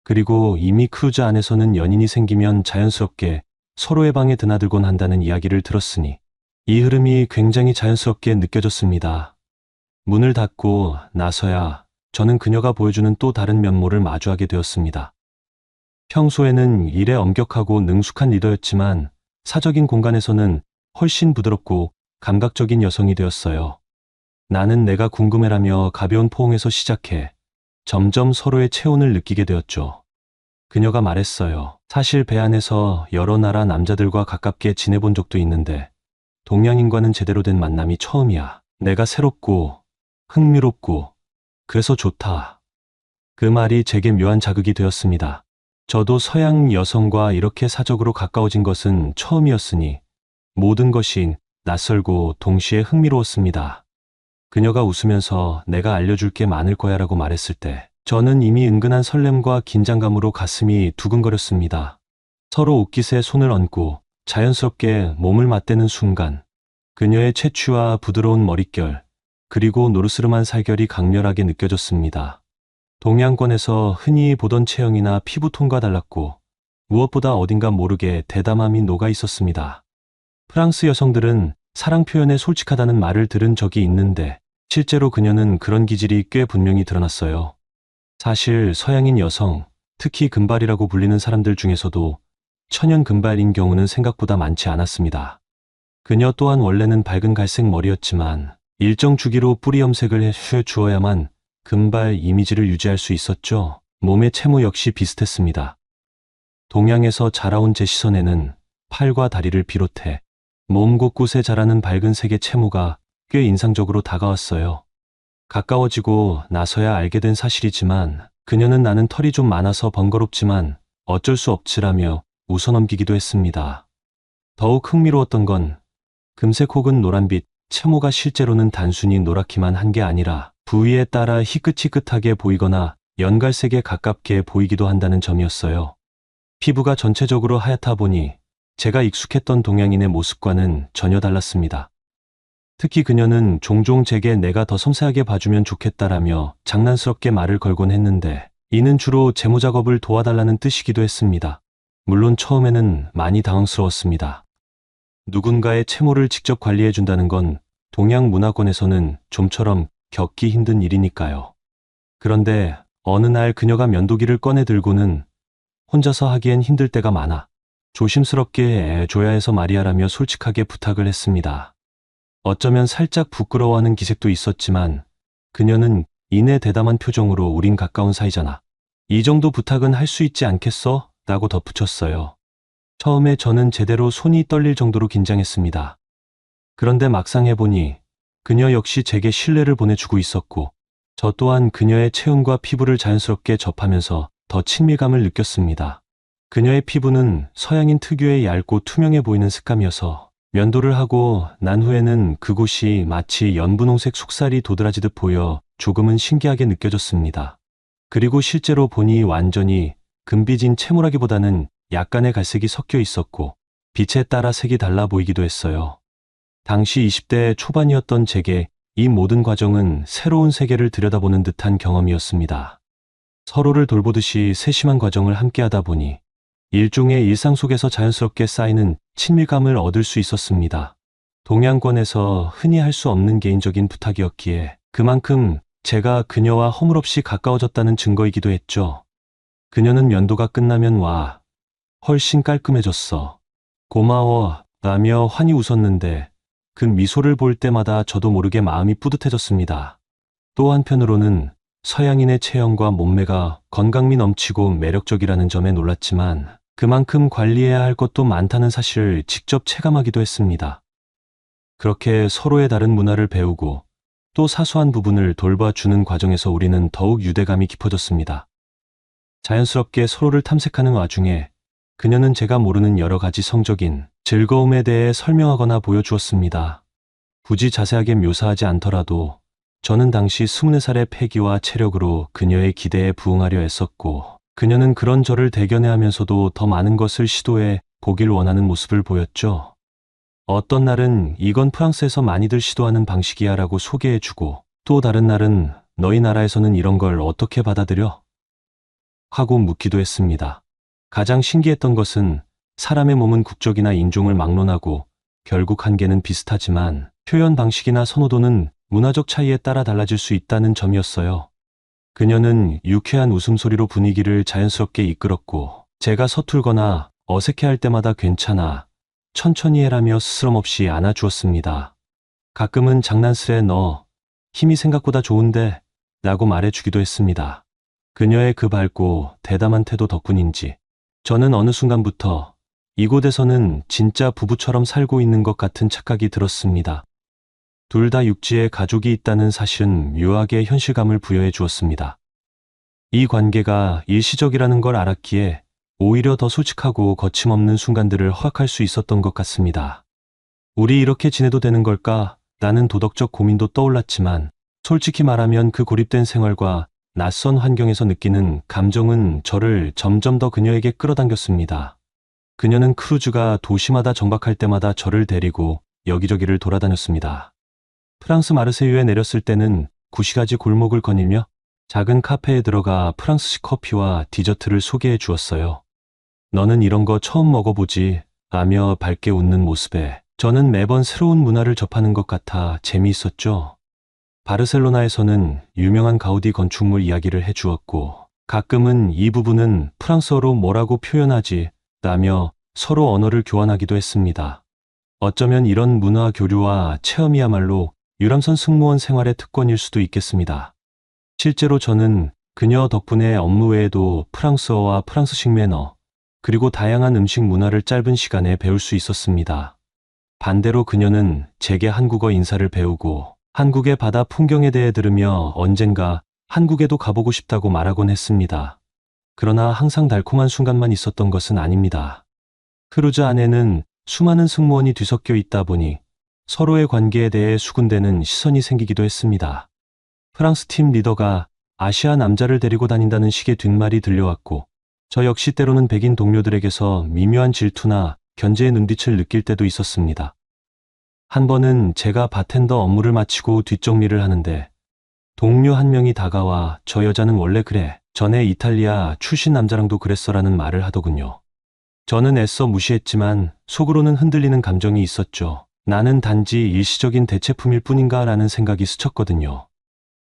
그리고 이미 크루즈 안에서는 연인이 생기면 자연스럽게 서로의 방에 드나들곤 한다는 이야기를 들었으니 이 흐름이 굉장히 자연스럽게 느껴졌습니다. 문을 닫고 나서야 저는 그녀가 보여주는 또 다른 면모를 마주하게 되었습니다. 평소에는 일에 엄격하고 능숙한 리더였지만 사적인 공간에서는 훨씬 부드럽고 감각적인 여성이 되었어요. 나는 내가 궁금해라며 가벼운 포옹에서 시작해 점점 서로의 체온을 느끼게 되었죠. 그녀가 말했어요. 사실 배 안에서 여러 나라 남자들과 가깝게 지내본 적도 있는데 동양인과는 제대로 된 만남이 처음이야. 내가 새롭고 흥미롭고 그래서 좋다. 그 말이 제게 묘한 자극이 되었습니다. 저도 서양 여성과 이렇게 사적으로 가까워진 것은 처음이었으니 모든 것이 낯설고 동시에 흥미로웠습니다. 그녀가 웃으면서 내가 알려줄 게 많을 거야 라고 말했을 때 저는 이미 은근한 설렘과 긴장감으로 가슴이 두근거렸습니다. 서로 옷깃에 손을 얹고 자연스럽게 몸을 맞대는 순간 그녀의 채취와 부드러운 머릿결 그리고 노르스름한 살결이 강렬하게 느껴졌습니다. 동양권에서 흔히 보던 체형이나 피부톤과 달랐고 무엇보다 어딘가 모르게 대담함이 녹아 있었습니다. 프랑스 여성들은 사랑 표현에 솔직하다는 말을 들은 적이 있는데 실제로 그녀는 그런 기질이 꽤 분명히 드러났어요. 사실 서양인 여성, 특히 금발이라고 불리는 사람들 중에서도 천연 금발인 경우는 생각보다 많지 않았습니다. 그녀 또한 원래는 밝은 갈색 머리였지만 일정 주기로 뿌리 염색을 해 주어야만 금발 이미지를 유지할 수 있었죠. 몸의 채모 역시 비슷했습니다. 동양에서 자라온 제 시선에는 팔과 다리를 비롯해 몸 곳곳에 자라는 밝은 색의 채모가 꽤 인상적으로 다가왔어요. 가까워지고 나서야 알게 된 사실이지만 그녀는 나는 털이 좀 많아서 번거롭지만 어쩔 수 없지라며 웃어넘기기도 했습니다. 더욱 흥미로웠던 건 금색 혹은 노란빛 채모가 실제로는 단순히 노랗기만 한 게 아니라 부위에 따라 희끗희끗하게 보이거나 연갈색에 가깝게 보이기도 한다는 점이었어요. 피부가 전체적으로 하얗다 보니 제가 익숙했던 동양인의 모습과는 전혀 달랐습니다. 특히 그녀는 종종 제게 내가 더 섬세하게 봐주면 좋겠다라며 장난스럽게 말을 걸곤 했는데 이는 주로 제모 작업을 도와달라는 뜻이기도 했습니다. 물론 처음에는 많이 당황스러웠습니다. 누군가의 채모를 직접 관리해준다는 건 동양 문화권에서는 좀처럼 겪기 힘든 일이니까요. 그런데 어느 날 그녀가 면도기를 꺼내 들고는 혼자서 하기엔 힘들 때가 많아 조심스럽게 애줘야 해서 말이야라며 솔직하게 부탁을 했습니다. 어쩌면 살짝 부끄러워하는 기색도 있었지만 그녀는 이내 대담한 표정으로 우린 가까운 사이잖아. 이 정도 부탁은 할 수 있지 않겠어? 라고 덧붙였어요. 처음에 저는 제대로 손이 떨릴 정도로 긴장했습니다. 그런데 막상 해보니 그녀 역시 제게 신뢰를 보내주고 있었고 저 또한 그녀의 체온과 피부를 자연스럽게 접하면서 더 친밀감을 느꼈습니다. 그녀의 피부는 서양인 특유의 얇고 투명해 보이는 색감이어서 면도를 하고 난 후에는 그곳이 마치 연분홍색 속살이 도드라지듯 보여 조금은 신기하게 느껴졌습니다. 그리고 실제로 보니 완전히 금빛인 채모라기보다는 약간의 갈색이 섞여 있었고 빛에 따라 색이 달라 보이기도 했어요. 당시 20대 초반이었던 제게 이 모든 과정은 새로운 세계를 들여다보는 듯한 경험이었습니다. 서로를 돌보듯이 세심한 과정을 함께하다 보니 일종의 일상 속에서 자연스럽게 쌓이는 친밀감을 얻을 수 있었습니다. 동양권에서 흔히 할 수 없는 개인적인 부탁이었기에 그만큼 제가 그녀와 허물없이 가까워졌다는 증거이기도 했죠. 그녀는 면도가 끝나면 와, 훨씬 깔끔해졌어. 고마워, 라며 환히 웃었는데 그 미소를 볼 때마다 저도 모르게 마음이 뿌듯해졌습니다. 또 한편으로는 서양인의 체형과 몸매가 건강미 넘치고 매력적이라는 점에 놀랐지만 그만큼 관리해야 할 것도 많다는 사실을 직접 체감하기도 했습니다. 그렇게 서로의 다른 문화를 배우고 또 사소한 부분을 돌봐주는 과정에서 우리는 더욱 유대감이 깊어졌습니다. 자연스럽게 서로를 탐색하는 와중에 그녀는 제가 모르는 여러 가지 성적인 즐거움에 대해 설명하거나 보여주었습니다. 굳이 자세하게 묘사하지 않더라도 저는 당시 24살의 패기와 체력으로 그녀의 기대에 부응하려 했었고, 그녀는 그런 저를 대견해하면서도 더 많은 것을 시도해 보길 원하는 모습을 보였죠. 어떤 날은 이건 프랑스에서 많이들 시도하는 방식이야 라고 소개해주고, 또 다른 날은 너희 나라에서는 이런 걸 어떻게 받아들여? 하고 묻기도 했습니다. 가장 신기했던 것은 사람의 몸은 국적이나 인종을 막론하고 결국 한계는 비슷하지만 표현 방식이나 선호도는 문화적 차이에 따라 달라질 수 있다는 점이었어요. 그녀는 유쾌한 웃음소리로 분위기를 자연스럽게 이끌었고, 제가 서툴거나 어색해할 때마다 괜찮아, 천천히 해라며 스스럼 없이 안아주었습니다. 가끔은 장난스레 너 힘이 생각보다 좋은데 라고 말해주기도 했습니다. 그녀의 그 밝고 대담한 태도 덕분인지 저는 어느 순간부터 이곳에서는 진짜 부부처럼 살고 있는 것 같은 착각이 들었습니다. 둘 다 육지에 가족이 있다는 사실은 묘하게 현실감을 부여해 주었습니다. 이 관계가 일시적이라는 걸 알았기에 오히려 더 솔직하고 거침없는 순간들을 허락할 수 있었던 것 같습니다. 우리 이렇게 지내도 되는 걸까? 라는 도덕적 고민도 떠올랐지만 솔직히 말하면 그 고립된 생활과 낯선 환경에서 느끼는 감정은 저를 점점 더 그녀에게 끌어당겼습니다. 그녀는 크루즈가 도시마다 정박할 때마다 저를 데리고 여기저기를 돌아다녔습니다. 프랑스 마르세유에 내렸을 때는 구시가지 골목을 거닐며 작은 카페에 들어가 프랑스식 커피와 디저트를 소개해 주었어요. 너는 이런 거 처음 먹어보지? 라며 밝게 웃는 모습에 저는 매번 새로운 문화를 접하는 것 같아 재미있었죠. 바르셀로나에서는 유명한 가우디 건축물 이야기를 해주었고, 가끔은 이 부분은 프랑스어로 뭐라고 표현하지? 라며 서로 언어를 교환하기도 했습니다. 어쩌면 이런 문화 교류와 체험이야말로 유람선 승무원 생활의 특권일 수도 있겠습니다. 실제로 저는 그녀 덕분에 업무 외에도 프랑스어와 프랑스식 매너, 그리고 다양한 음식 문화를 짧은 시간에 배울 수 있었습니다. 반대로 그녀는 제게 한국어 인사를 배우고 한국의 바다 풍경에 대해 들으며 언젠가 한국에도 가보고 싶다고 말하곤 했습니다. 그러나 항상 달콤한 순간만 있었던 것은 아닙니다. 크루즈 안에는 수많은 승무원이 뒤섞여 있다 보니 서로의 관계에 대해 수군대는 시선이 생기기도 했습니다. 프랑스 팀 리더가 아시아 남자를 데리고 다닌다는 식의 뒷말이 들려왔고, 저 역시 때로는 백인 동료들에게서 미묘한 질투나 견제의 눈빛을 느낄 때도 있었습니다. 한 번은 제가 바텐더 업무를 마치고 뒷정리를 하는데 동료 한 명이 다가와 저 여자는 원래 그래, 전에 이탈리아 출신 남자랑도 그랬어라는 말을 하더군요. 저는 애써 무시했지만 속으로는 흔들리는 감정이 있었죠. 나는 단지 일시적인 대체품일 뿐인가 라는 생각이 스쳤거든요.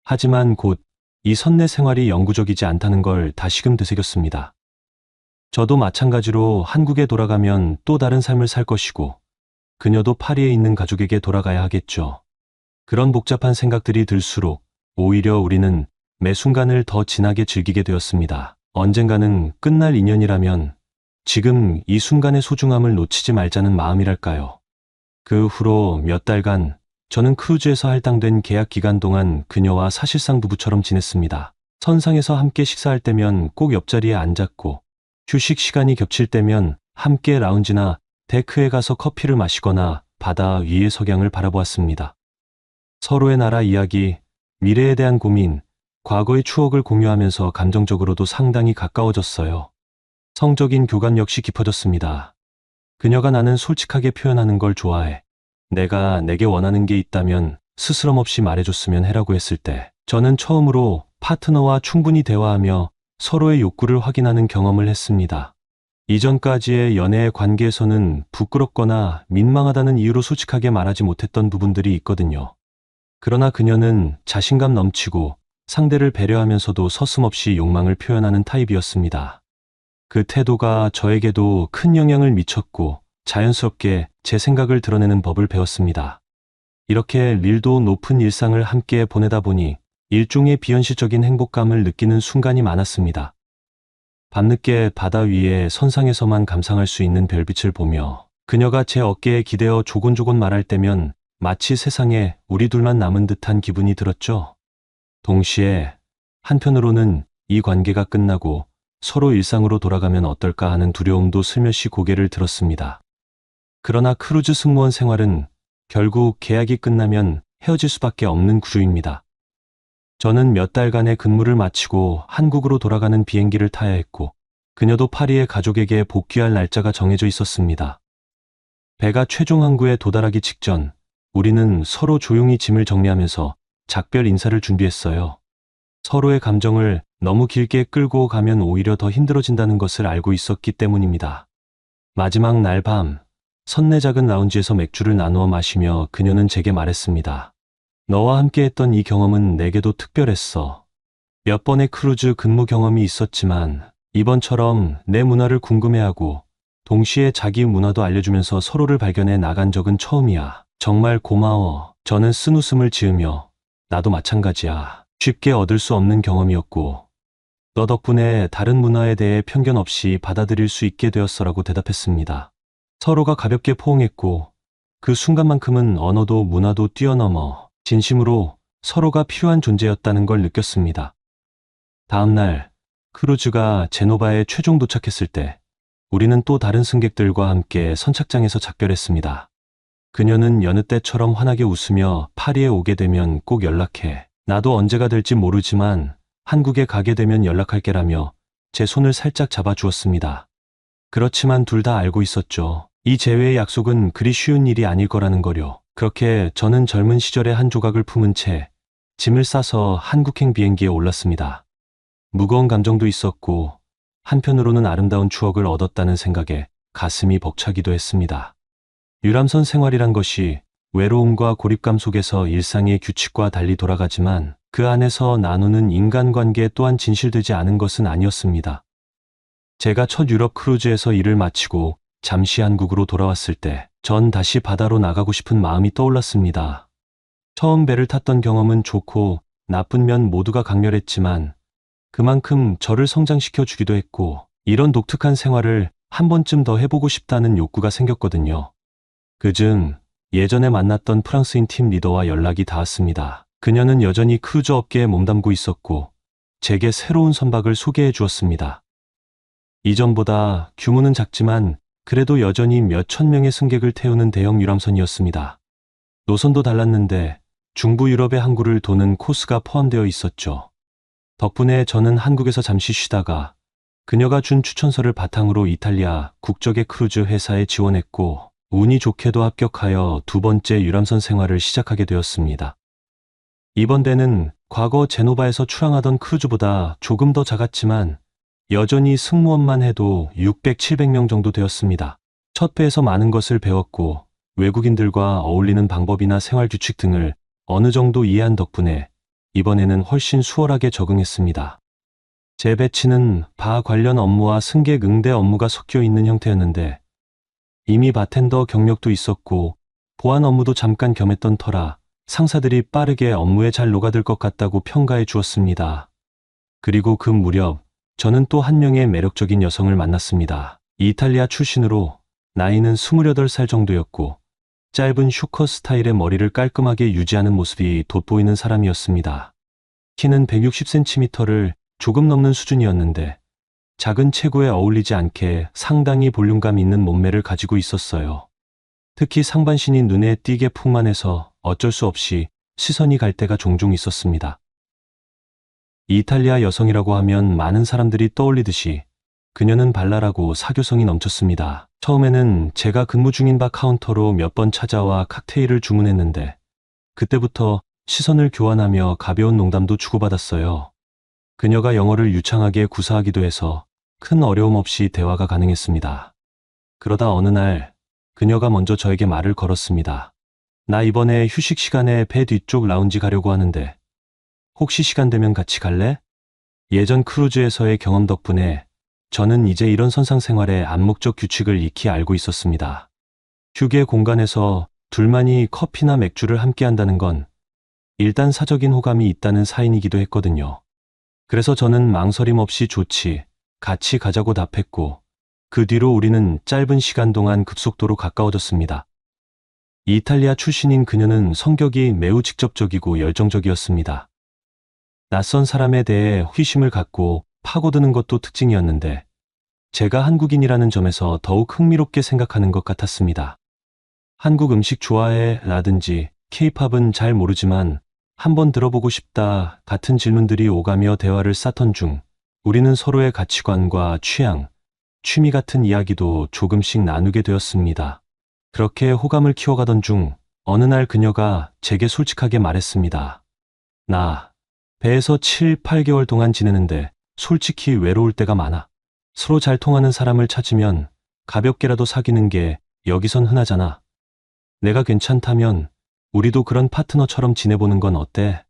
하지만 곧 이 선내 생활이 영구적이지 않다는 걸 다시금 되새겼습니다. 저도 마찬가지로 한국에 돌아가면 또 다른 삶을 살 것이고, 그녀도 파리에 있는 가족에게 돌아가야 하겠죠. 그런 복잡한 생각들이 들수록 오히려 우리는 매 순간을 더 진하게 즐기게 되었습니다. 언젠가는 끝날 인연이라면 지금 이 순간의 소중함을 놓치지 말자는 마음이랄까요. 그 후로 몇 달간 저는 크루즈에서 할당된 계약 기간 동안 그녀와 사실상 부부처럼 지냈습니다. 선상에서 함께 식사할 때면 꼭 옆자리에 앉았고, 휴식 시간이 겹칠 때면 함께 라운지나 데크에 가서 커피를 마시거나 바다 위의 석양을 바라보았습니다. 서로의 나라 이야기, 미래에 대한 고민, 과거의 추억을 공유하면서 감정적으로도 상당히 가까워졌어요. 성적인 교감 역시 깊어졌습니다. 그녀가 나는 솔직하게 표현하는 걸 좋아해. 내가 내게 원하는 게 있다면 스스럼 없이 말해줬으면 해라고 했을 때 저는 처음으로 파트너와 충분히 대화하며 서로의 욕구를 확인하는 경험을 했습니다. 이전까지의 연애의 관계에서는 부끄럽거나 민망하다는 이유로 솔직하게 말하지 못했던 부분들이 있거든요. 그러나 그녀는 자신감 넘치고 상대를 배려하면서도 서슴없이 욕망을 표현하는 타입이었습니다. 그 태도가 저에게도 큰 영향을 미쳤고 자연스럽게 제 생각을 드러내는 법을 배웠습니다. 이렇게 밀도 높은 일상을 함께 보내다 보니 일종의 비현실적인 행복감을 느끼는 순간이 많았습니다. 밤늦게 바다 위에 선상에서만 감상할 수 있는 별빛을 보며 그녀가 제 어깨에 기대어 조곤조곤 말할 때면 마치 세상에 우리 둘만 남은 듯한 기분이 들었죠. 동시에 한편으로는 이 관계가 끝나고 서로 일상으로 돌아가면 어떨까 하는 두려움도 슬며시 고개를 들었습니다. 그러나 크루즈 승무원 생활은 결국 계약이 끝나면 헤어질 수밖에 없는 구조입니다. 저는 몇 달간의 근무를 마치고 한국으로 돌아가는 비행기를 타야 했고, 그녀도 파리의 가족에게 복귀할 날짜가 정해져 있었습니다. 배가 최종 항구에 도달하기 직전, 우리는 서로 조용히 짐을 정리하면서 작별 인사를 준비했어요. 서로의 감정을 너무 길게 끌고 가면 오히려 더 힘들어진다는 것을 알고 있었기 때문입니다. 마지막 날 밤, 선내 작은 라운지에서 맥주를 나누어 마시며 그녀는 제게 말했습니다. 너와 함께 했던 이 경험은 내게도 특별했어. 몇 번의 크루즈 근무 경험이 있었지만 이번처럼 내 문화를 궁금해하고 동시에 자기 문화도 알려주면서 서로를 발견해 나간 적은 처음이야. 정말 고마워. 저는 쓴웃음을 지으며 나도 마찬가지야. 쉽게 얻을 수 없는 경험이었고 너 덕분에 다른 문화에 대해 편견 없이 받아들일 수 있게 되었어라고 대답했습니다. 서로가 가볍게 포옹했고 그 순간만큼은 언어도 문화도 뛰어넘어 진심으로 서로가 필요한 존재였다는 걸 느꼈습니다. 다음 날 크루즈가 제노바에 최종 도착했을 때 우리는 또 다른 승객들과 함께 선착장에서 작별했습니다. 그녀는 여느 때처럼 환하게 웃으며 파리에 오게 되면 꼭 연락해. 나도 언제가 될지 모르지만 한국에 가게 되면 연락할게라며 제 손을 살짝 잡아주었습니다. 그렇지만 둘 다 알고 있었죠. 이 재회의 약속은 그리 쉬운 일이 아닐 거라는 거요. 그렇게 저는 젊은 시절의 한 조각을 품은 채 짐을 싸서 한국행 비행기에 올랐습니다. 무거운 감정도 있었고 한편으로는 아름다운 추억을 얻었다는 생각에 가슴이 벅차기도 했습니다. 유람선 생활이란 것이 외로움과 고립감 속에서 일상의 규칙과 달리 돌아가지만 그 안에서 나누는 인간관계 또한 진실되지 않은 것은 아니었습니다. 제가 첫 유럽 크루즈에서 일을 마치고 잠시 한국으로 돌아왔을 때 전 다시 바다로 나가고 싶은 마음이 떠올랐습니다. 처음 배를 탔던 경험은 좋고 나쁜 면 모두가 강렬했지만 그만큼 저를 성장시켜 주기도 했고 이런 독특한 생활을 한 번쯤 더 해보고 싶다는 욕구가 생겼거든요. 그중 예전에 만났던 프랑스인 팀 리더와 연락이 닿았습니다. 그녀는 여전히 크루즈 업계에 몸담고 있었고 제게 새로운 선박을 소개해 주었습니다. 이전보다 규모는 작지만 그래도 여전히 몇천 명의 승객을 태우는 대형 유람선이었습니다. 노선도 달랐는데 중부 유럽의 항구를 도는 코스가 포함되어 있었죠. 덕분에 저는 한국에서 잠시 쉬다가 그녀가 준 추천서를 바탕으로 이탈리아 국적의 크루즈 회사에 지원했고 운이 좋게도 합격하여 두 번째 유람선 생활을 시작하게 되었습니다. 이번 배는 과거 제노바에서 출항하던 크루즈보다 조금 더 작았지만 여전히 승무원만 해도 600, 700명 정도 되었습니다. 첫 배에서 많은 것을 배웠고 외국인들과 어울리는 방법이나 생활 규칙 등을 어느 정도 이해한 덕분에 이번에는 훨씬 수월하게 적응했습니다. 제 배치는 바 관련 업무와 승객 응대 업무가 섞여 있는 형태였는데 이미 바텐더 경력도 있었고 보안 업무도 잠깐 겸했던 터라 상사들이 빠르게 업무에 잘 녹아들 것 같다고 평가해 주었습니다. 그리고 그 무렵 저는 또 한 명의 매력적인 여성을 만났습니다. 이탈리아 출신으로 나이는 28살 정도였고 짧은 슈커 스타일의 머리를 깔끔하게 유지하는 모습이 돋보이는 사람이었습니다. 키는 160cm를 조금 넘는 수준이었는데 작은 체구에 어울리지 않게 상당히 볼륨감 있는 몸매를 가지고 있었어요. 특히 상반신이 눈에 띄게 풍만해서 어쩔 수 없이 시선이 갈 때가 종종 있었습니다. 이탈리아 여성이라고 하면 많은 사람들이 떠올리듯이 그녀는 발랄하고 사교성이 넘쳤습니다. 처음에는 제가 근무 중인 바 카운터로 몇 번 찾아와 칵테일을 주문했는데 그때부터 시선을 교환하며 가벼운 농담도 주고받았어요. 그녀가 영어를 유창하게 구사하기도 해서 큰 어려움 없이 대화가 가능했습니다. 그러다 어느 날 그녀가 먼저 저에게 말을 걸었습니다. 나 이번에 휴식 시간에 배 뒤쪽 라운지 가려고 하는데 혹시 시간 되면 같이 갈래? 예전 크루즈에서의 경험 덕분에 저는 이제 이런 선상 생활의 암묵적 규칙을 익히 알고 있었습니다. 휴게 공간에서 둘만이 커피나 맥주를 함께 한다는 건 일단 사적인 호감이 있다는 사인이기도 했거든요. 그래서 저는 망설임 없이 좋지, 같이 가자고 답했고, 그 뒤로 우리는 짧은 시간 동안 급속도로 가까워졌습니다. 이탈리아 출신인 그녀는 성격이 매우 직접적이고 열정적이었습니다. 낯선 사람에 대해 호기심을 갖고 파고드는 것도 특징이었는데, 제가 한국인이라는 점에서 더욱 흥미롭게 생각하는 것 같았습니다. 한국 음식 좋아해? 라든지 케이팝은 잘 모르지만 한번 들어보고 싶다 같은 질문들이 오가며 대화를 쌓던 중 우리는 서로의 가치관과 취향, 취미 같은 이야기도 조금씩 나누게 되었습니다. 그렇게 호감을 키워가던 중 어느 날 그녀가 제게 솔직하게 말했습니다. 나 배에서 7, 8개월 동안 지내는데 솔직히 외로울 때가 많아. 서로 잘 통하는 사람을 찾으면 가볍게라도 사귀는 게 여기선 흔하잖아. 내가 괜찮다면 우리도 그런 파트너처럼 지내보는 건 어때?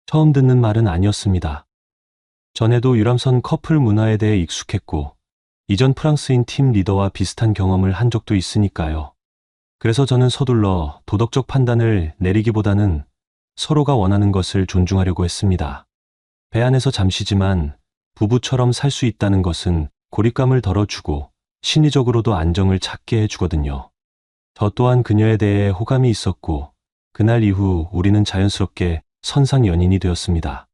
처음 듣는 말은 아니었습니다. 전에도 유람선 커플 문화에 대해 익숙했고, 이전 프랑스인 팀 리더와 비슷한 경험을 한 적도 있으니까요. 그래서 저는 서둘러 도덕적 판단을 내리기보다는 서로가 원하는 것을 존중하려고 했습니다. 배 안에서 잠시지만 부부처럼 살 수 있다는 것은 고립감을 덜어주고 심리적으로도 안정을 찾게 해주거든요. 저 또한 그녀에 대해 호감이 있었고 그날 이후 우리는 자연스럽게 선상 연인이 되었습니다.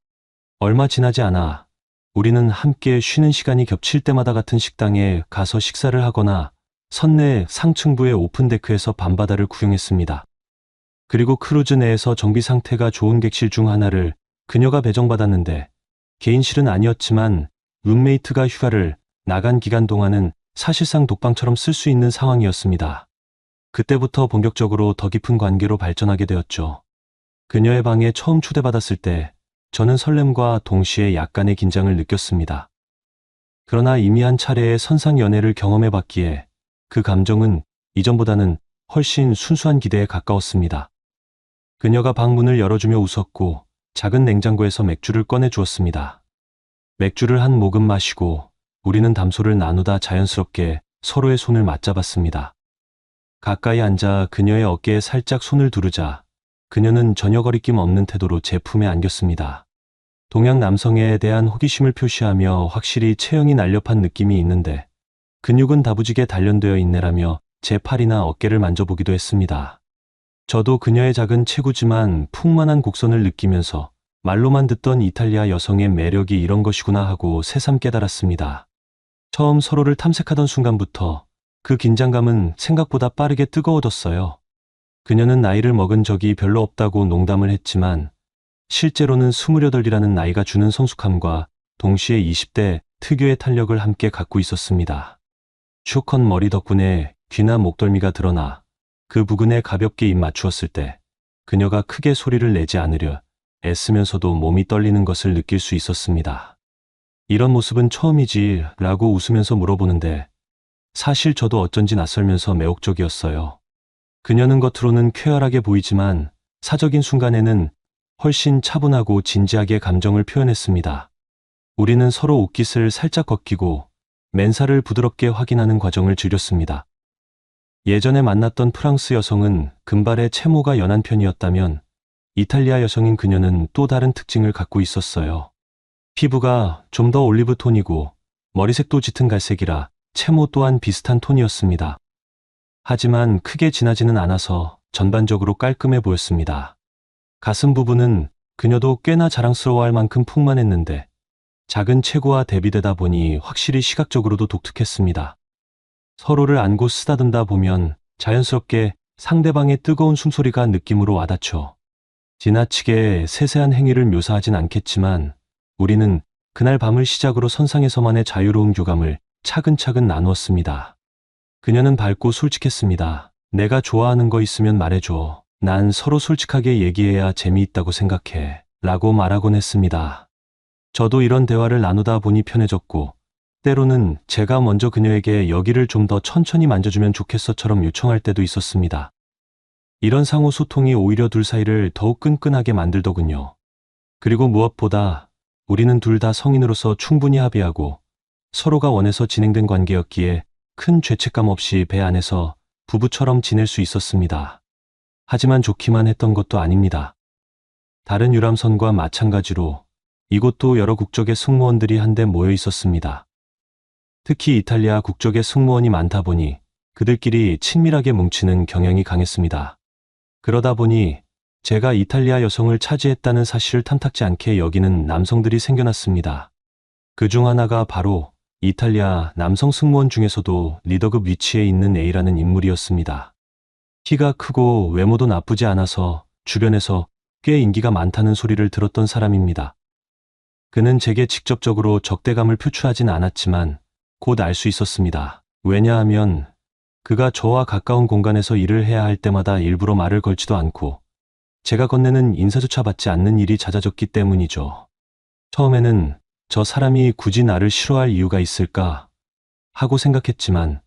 얼마 지나지 않아 우리는 함께 쉬는 시간이 겹칠 때마다 같은 식당에 가서 식사를 하거나 선내 상층부의 오픈데크에서 밤바다를 구경했습니다. 그리고 크루즈 내에서 정비 상태가 좋은 객실 중 하나를 그녀가 배정받았는데 개인실은 아니었지만 룸메이트가 휴가를 나간 기간 동안은 사실상 독방처럼 쓸 수 있는 상황이었습니다. 그때부터 본격적으로 더 깊은 관계로 발전하게 되었죠. 그녀의 방에 처음 초대받았을 때 저는 설렘과 동시에 약간의 긴장을 느꼈습니다. 그러나 이미 한 차례의 선상 연애를 경험해봤기에 그 감정은 이전보다는 훨씬 순수한 기대에 가까웠습니다. 그녀가 방문을 열어주며 웃었고 작은 냉장고에서 맥주를 꺼내 주었습니다. 맥주를 한 모금 마시고 우리는 담소를 나누다 자연스럽게 서로의 손을 맞잡았습니다. 가까이 앉아 그녀의 어깨에 살짝 손을 두르자 그녀는 전혀 거리낌 없는 태도로 제 품에 안겼습니다. 동양 남성에 대한 호기심을 표시하며 확실히 체형이 날렵한 느낌이 있는데 근육은 다부지게 단련되어 있네라며 제 팔이나 어깨를 만져보기도 했습니다. 저도 그녀의 작은 체구지만 풍만한 곡선을 느끼면서 말로만 듣던 이탈리아 여성의 매력이 이런 것이구나 하고 새삼 깨달았습니다. 처음 서로를 탐색하던 순간부터 그 긴장감은 생각보다 빠르게 뜨거워졌어요. 그녀는 나이를 먹은 적이 별로 없다고 농담을 했지만 실제로는 28이라는 나이가 주는 성숙함과 동시에 20대 특유의 탄력을 함께 갖고 있었습니다. 슈컷 머리 덕분에 귀나 목덜미가 드러나 그 부근에 가볍게 입 맞추었을 때 그녀가 크게 소리를 내지 않으려 애쓰면서도 몸이 떨리는 것을 느낄 수 있었습니다. 이런 모습은 처음이지 라고 웃으면서 물어보는데 사실 저도 어쩐지 낯설면서 매혹적이었어요. 그녀는 겉으로는 쾌활하게 보이지만 사적인 순간에는 훨씬 차분하고 진지하게 감정을 표현했습니다. 우리는 서로 옷깃을 살짝 걷기고 맨살을 부드럽게 확인하는 과정을 즐겼습니다. 예전에 만났던 프랑스 여성은 금발의 채모가 연한 편이었다면 이탈리아 여성인 그녀는 또 다른 특징을 갖고 있었어요. 피부가 좀 더 올리브 톤이고 머리색도 짙은 갈색이라 채모 또한 비슷한 톤이었습니다. 하지만 크게 진하지는 않아서 전반적으로 깔끔해 보였습니다. 가슴 부분은 그녀도 꽤나 자랑스러워할 만큼 풍만했는데 작은 체구와 대비되다 보니 확실히 시각적으로도 독특했습니다. 서로를 안고 쓰다듬다 보면 자연스럽게 상대방의 뜨거운 숨소리가 느낌으로 와닿죠. 지나치게 세세한 행위를 묘사하진 않겠지만 우리는 그날 밤을 시작으로 선상에서만의 자유로운 교감을 차근차근 나누었습니다. 그녀는 밝고 솔직했습니다. 내가 좋아하는 거 있으면 말해줘. 난 서로 솔직하게 얘기해야 재미있다고 생각해. 라고 말하곤 했습니다. 저도 이런 대화를 나누다 보니 편해졌고 때로는 제가 먼저 그녀에게 여기를 좀 더 천천히 만져주면 좋겠어처럼 요청할 때도 있었습니다. 이런 상호 소통이 오히려 둘 사이를 더욱 끈끈하게 만들더군요. 그리고 무엇보다 우리는 둘 다 성인으로서 충분히 합의하고 서로가 원해서 진행된 관계였기에 큰 죄책감 없이 배 안에서 부부처럼 지낼 수 있었습니다. 하지만 좋기만 했던 것도 아닙니다. 다른 유람선과 마찬가지로 이곳도 여러 국적의 승무원들이 한데 모여 있었습니다. 특히 이탈리아 국적의 승무원이 많다 보니 그들끼리 친밀하게 뭉치는 경향이 강했습니다. 그러다 보니 제가 이탈리아 여성을 차지했다는 사실을 탐탁지 않게 여기는 남성들이 생겨났습니다. 그중 하나가 바로 이탈리아 남성 승무원 중에서도 리더급 위치에 있는 A라는 인물이었습니다. 키가 크고 외모도 나쁘지 않아서 주변에서 꽤 인기가 많다는 소리를 들었던 사람입니다. 그는 제게 직접적으로 적대감을 표출하진 않았지만 곧 알 수 있었습니다. 왜냐하면 그가 저와 가까운 공간에서 일을 해야 할 때마다 일부러 말을 걸지도 않고 제가 건네는 인사조차 받지 않는 일이 잦아졌기 때문이죠. 처음에는 저 사람이 굳이 나를 싫어할 이유가 있을까 하고 생각했지만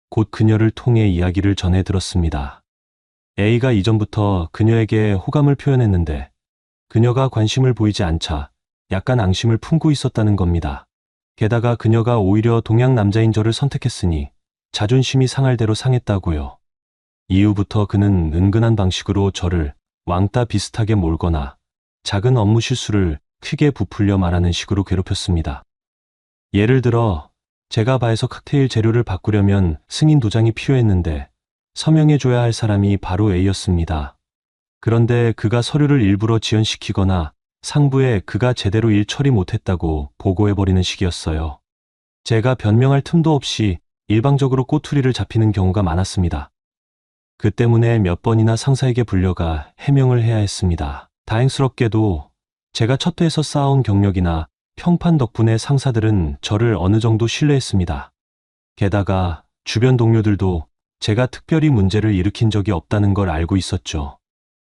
곧 그녀를 통해 이야기를 전해 들었습니다. A가 이전부터 그녀에게 호감을 표현했는데 그녀가 관심을 보이지 않자 약간 앙심을 품고 있었다는 겁니다. 게다가 그녀가 오히려 동양 남자인 저를 선택했으니 자존심이 상할 대로 상했다고요. 이후부터 그는 은근한 방식으로 저를 왕따 비슷하게 몰거나 작은 업무 실수를 크게 부풀려 말하는 식으로 괴롭혔습니다. 예를 들어 제가 바에서 칵테일 재료를 바꾸려면 승인 도장이 필요했는데 서명해줘야 할 사람이 바로 A였습니다. 그런데 그가 서류를 일부러 지연시키거나 상부에 그가 제대로 일 처리 못했다고 보고해버리는 식이었어요. 제가 변명할 틈도 없이 일방적으로 꼬투리를 잡히는 경우가 많았습니다. 그 때문에 몇 번이나 상사에게 불려가 해명을 해야 했습니다. 다행스럽게도 제가 첫 회에서 쌓아온 경력이나 평판 덕분에 상사들은 저를 어느 정도 신뢰했습니다. 게다가 주변 동료들도 제가 특별히 문제를 일으킨 적이 없다는 걸 알고 있었죠.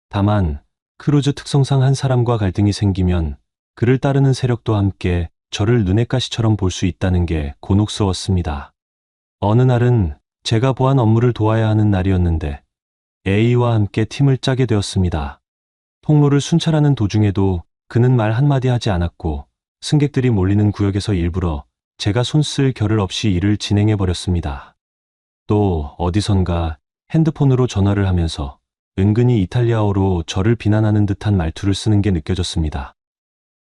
다만 크루즈 특성상 한 사람과 갈등이 생기면 그를 따르는 세력도 함께 저를 눈엣 가시처럼 볼 수 있다는 게 곤혹스러웠습니다. 어느 날은 제가 보안 업무를 도와야 하는 날이었는데 A와 함께 팀을 짜게 되었습니다. 통로를 순찰하는 도중에도 그는 말 한마디 하지 않았고 승객들이 몰리는 구역에서 일부러 제가 손쓸 겨를 없이 일을 진행해버렸습니다. 또 어디선가 핸드폰으로 전화를 하면서 은근히 이탈리아어로 저를 비난하는 듯한 말투를 쓰는 게 느껴졌습니다.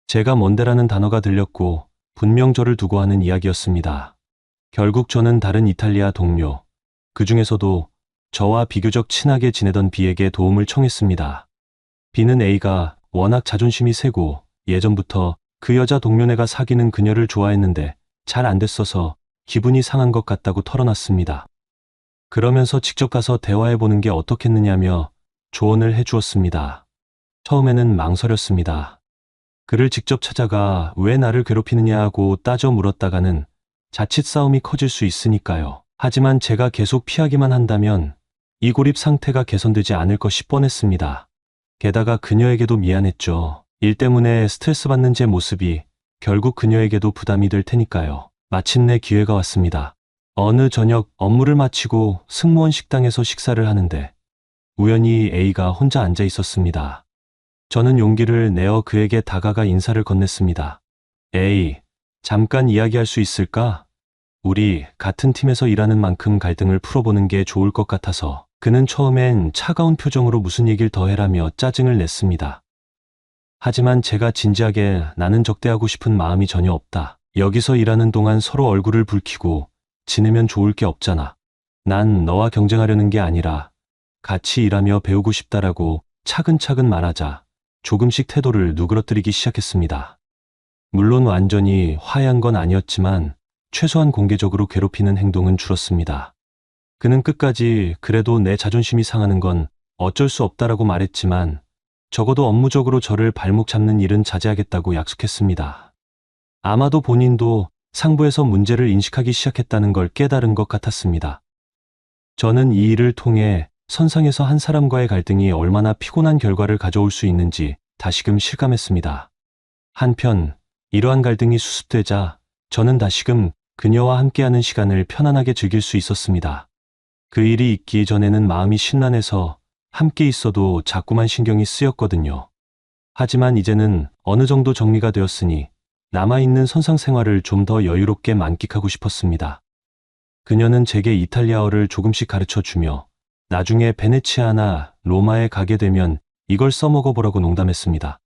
제가 뭔데라는 단어가 들렸고 분명 저를 두고 하는 이야기였습니다. 결국 저는 다른 이탈리아 동료, 그 중에서도 저와 비교적 친하게 지내던 B에게 도움을 청했습니다. B는 A가 워낙 자존심이 세고 예전부터 그 여자 동료네가 사귀는 그녀를 좋아했는데 잘 안 됐어서 기분이 상한 것 같다고 털어놨습니다. 그러면서 직접 가서 대화해보는 게 어떻겠느냐며 조언을 해주었습니다. 처음에는 망설였습니다. 그를 직접 찾아가 왜 나를 괴롭히느냐 하고 따져 물었다가는 자칫 싸움이 커질 수 있으니까요. 하지만 제가 계속 피하기만 한다면 이 고립 상태가 개선되지 않을 것이 뻔했습니다. 게다가 그녀에게도 미안했죠. 일 때문에 스트레스 받는 제 모습이 결국 그녀에게도 부담이 될 테니까요. 마침내 기회가 왔습니다. 어느 저녁 업무를 마치고 승무원 식당에서 식사를 하는데 우연히 A가 혼자 앉아 있었습니다. 저는 용기를 내어 그에게 다가가 인사를 건넸습니다. A, 잠깐 이야기할 수 있을까? 우리 같은 팀에서 일하는 만큼 갈등을 풀어보는 게 좋을 것 같아서. 그는 처음엔 차가운 표정으로 무슨 얘기를 더 해라며 짜증을 냈습니다. 하지만 제가 진지하게 나는 적대하고 싶은 마음이 전혀 없다. 여기서 일하는 동안 서로 얼굴을 붉히고 지내면 좋을 게 없잖아. 난 너와 경쟁하려는 게 아니라 같이 일하며 배우고 싶다라고 차근차근 말하자 조금씩 태도를 누그러뜨리기 시작했습니다. 물론 완전히 화해한 건 아니었지만 최소한 공개적으로 괴롭히는 행동은 줄었습니다. 그는 끝까지 그래도 내 자존심이 상하는 건 어쩔 수 없다라고 말했지만 적어도 업무적으로 저를 발목 잡는 일은 자제하겠다고 약속했습니다. 아마도 본인도 상부에서 문제를 인식하기 시작했다는 걸 깨달은 것 같았습니다. 저는 이 일을 통해 선상에서 한 사람과의 갈등이 얼마나 피곤한 결과를 가져올 수 있는지 다시금 실감했습니다. 한편 이러한 갈등이 수습되자 저는 다시금 그녀와 함께하는 시간을 편안하게 즐길 수 있었습니다. 그 일이 있기 전에는 마음이 심란해서 함께 있어도 자꾸만 신경이 쓰였거든요. 하지만 이제는 어느 정도 정리가 되었으니 남아있는 선상 생활을 좀 더 여유롭게 만끽하고 싶었습니다. 그녀는 제게 이탈리아어를 조금씩 가르쳐 주며 나중에 베네치아나 로마에 가게 되면 이걸 써먹어보라고 농담했습니다.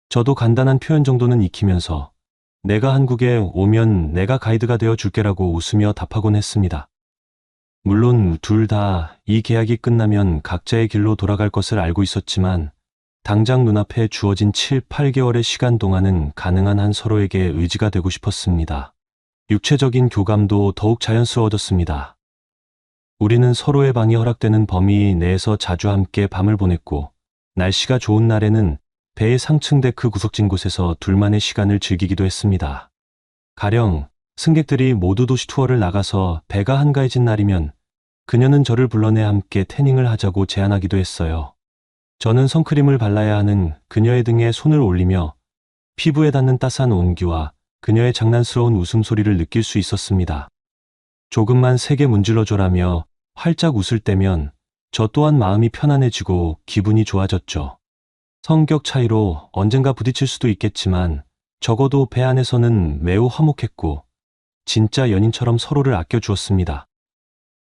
저도 간단한 표현 정도는 익히면서 내가 한국에 오면 내가 가이드가 되어 줄게라고 웃으며 답하곤 했습니다. 물론 둘 다 이 계약이 끝나면 각자의 길로 돌아갈 것을 알고 있었지만 당장 눈앞에 주어진 7, 8개월의 시간 동안은 가능한 한 서로에게 의지가 되고 싶었습니다. 육체적인 교감도 더욱 자연스러워졌습니다. 우리는 서로의 방이 허락되는 범위 내에서 자주 함께 밤을 보냈고 날씨가 좋은 날에는 배의 상층 데크 구석진 곳에서 둘만의 시간을 즐기기도 했습니다. 가령 승객들이 모두 도시 투어를 나가서 배가 한가해진 날이면 그녀는 저를 불러내 함께 태닝을 하자고 제안하기도 했어요. 저는 선크림을 발라야 하는 그녀의 등에 손을 올리며 피부에 닿는 따스한 온기와 그녀의 장난스러운 웃음소리를 느낄 수 있었습니다. 조금만 세게 문질러줘라며 활짝 웃을 때면 저 또한 마음이 편안해지고 기분이 좋아졌죠. 성격 차이로 언젠가 부딪힐 수도 있겠지만 적어도 배 안에서는 매우 화목했고 진짜 연인처럼 서로를 아껴주었습니다.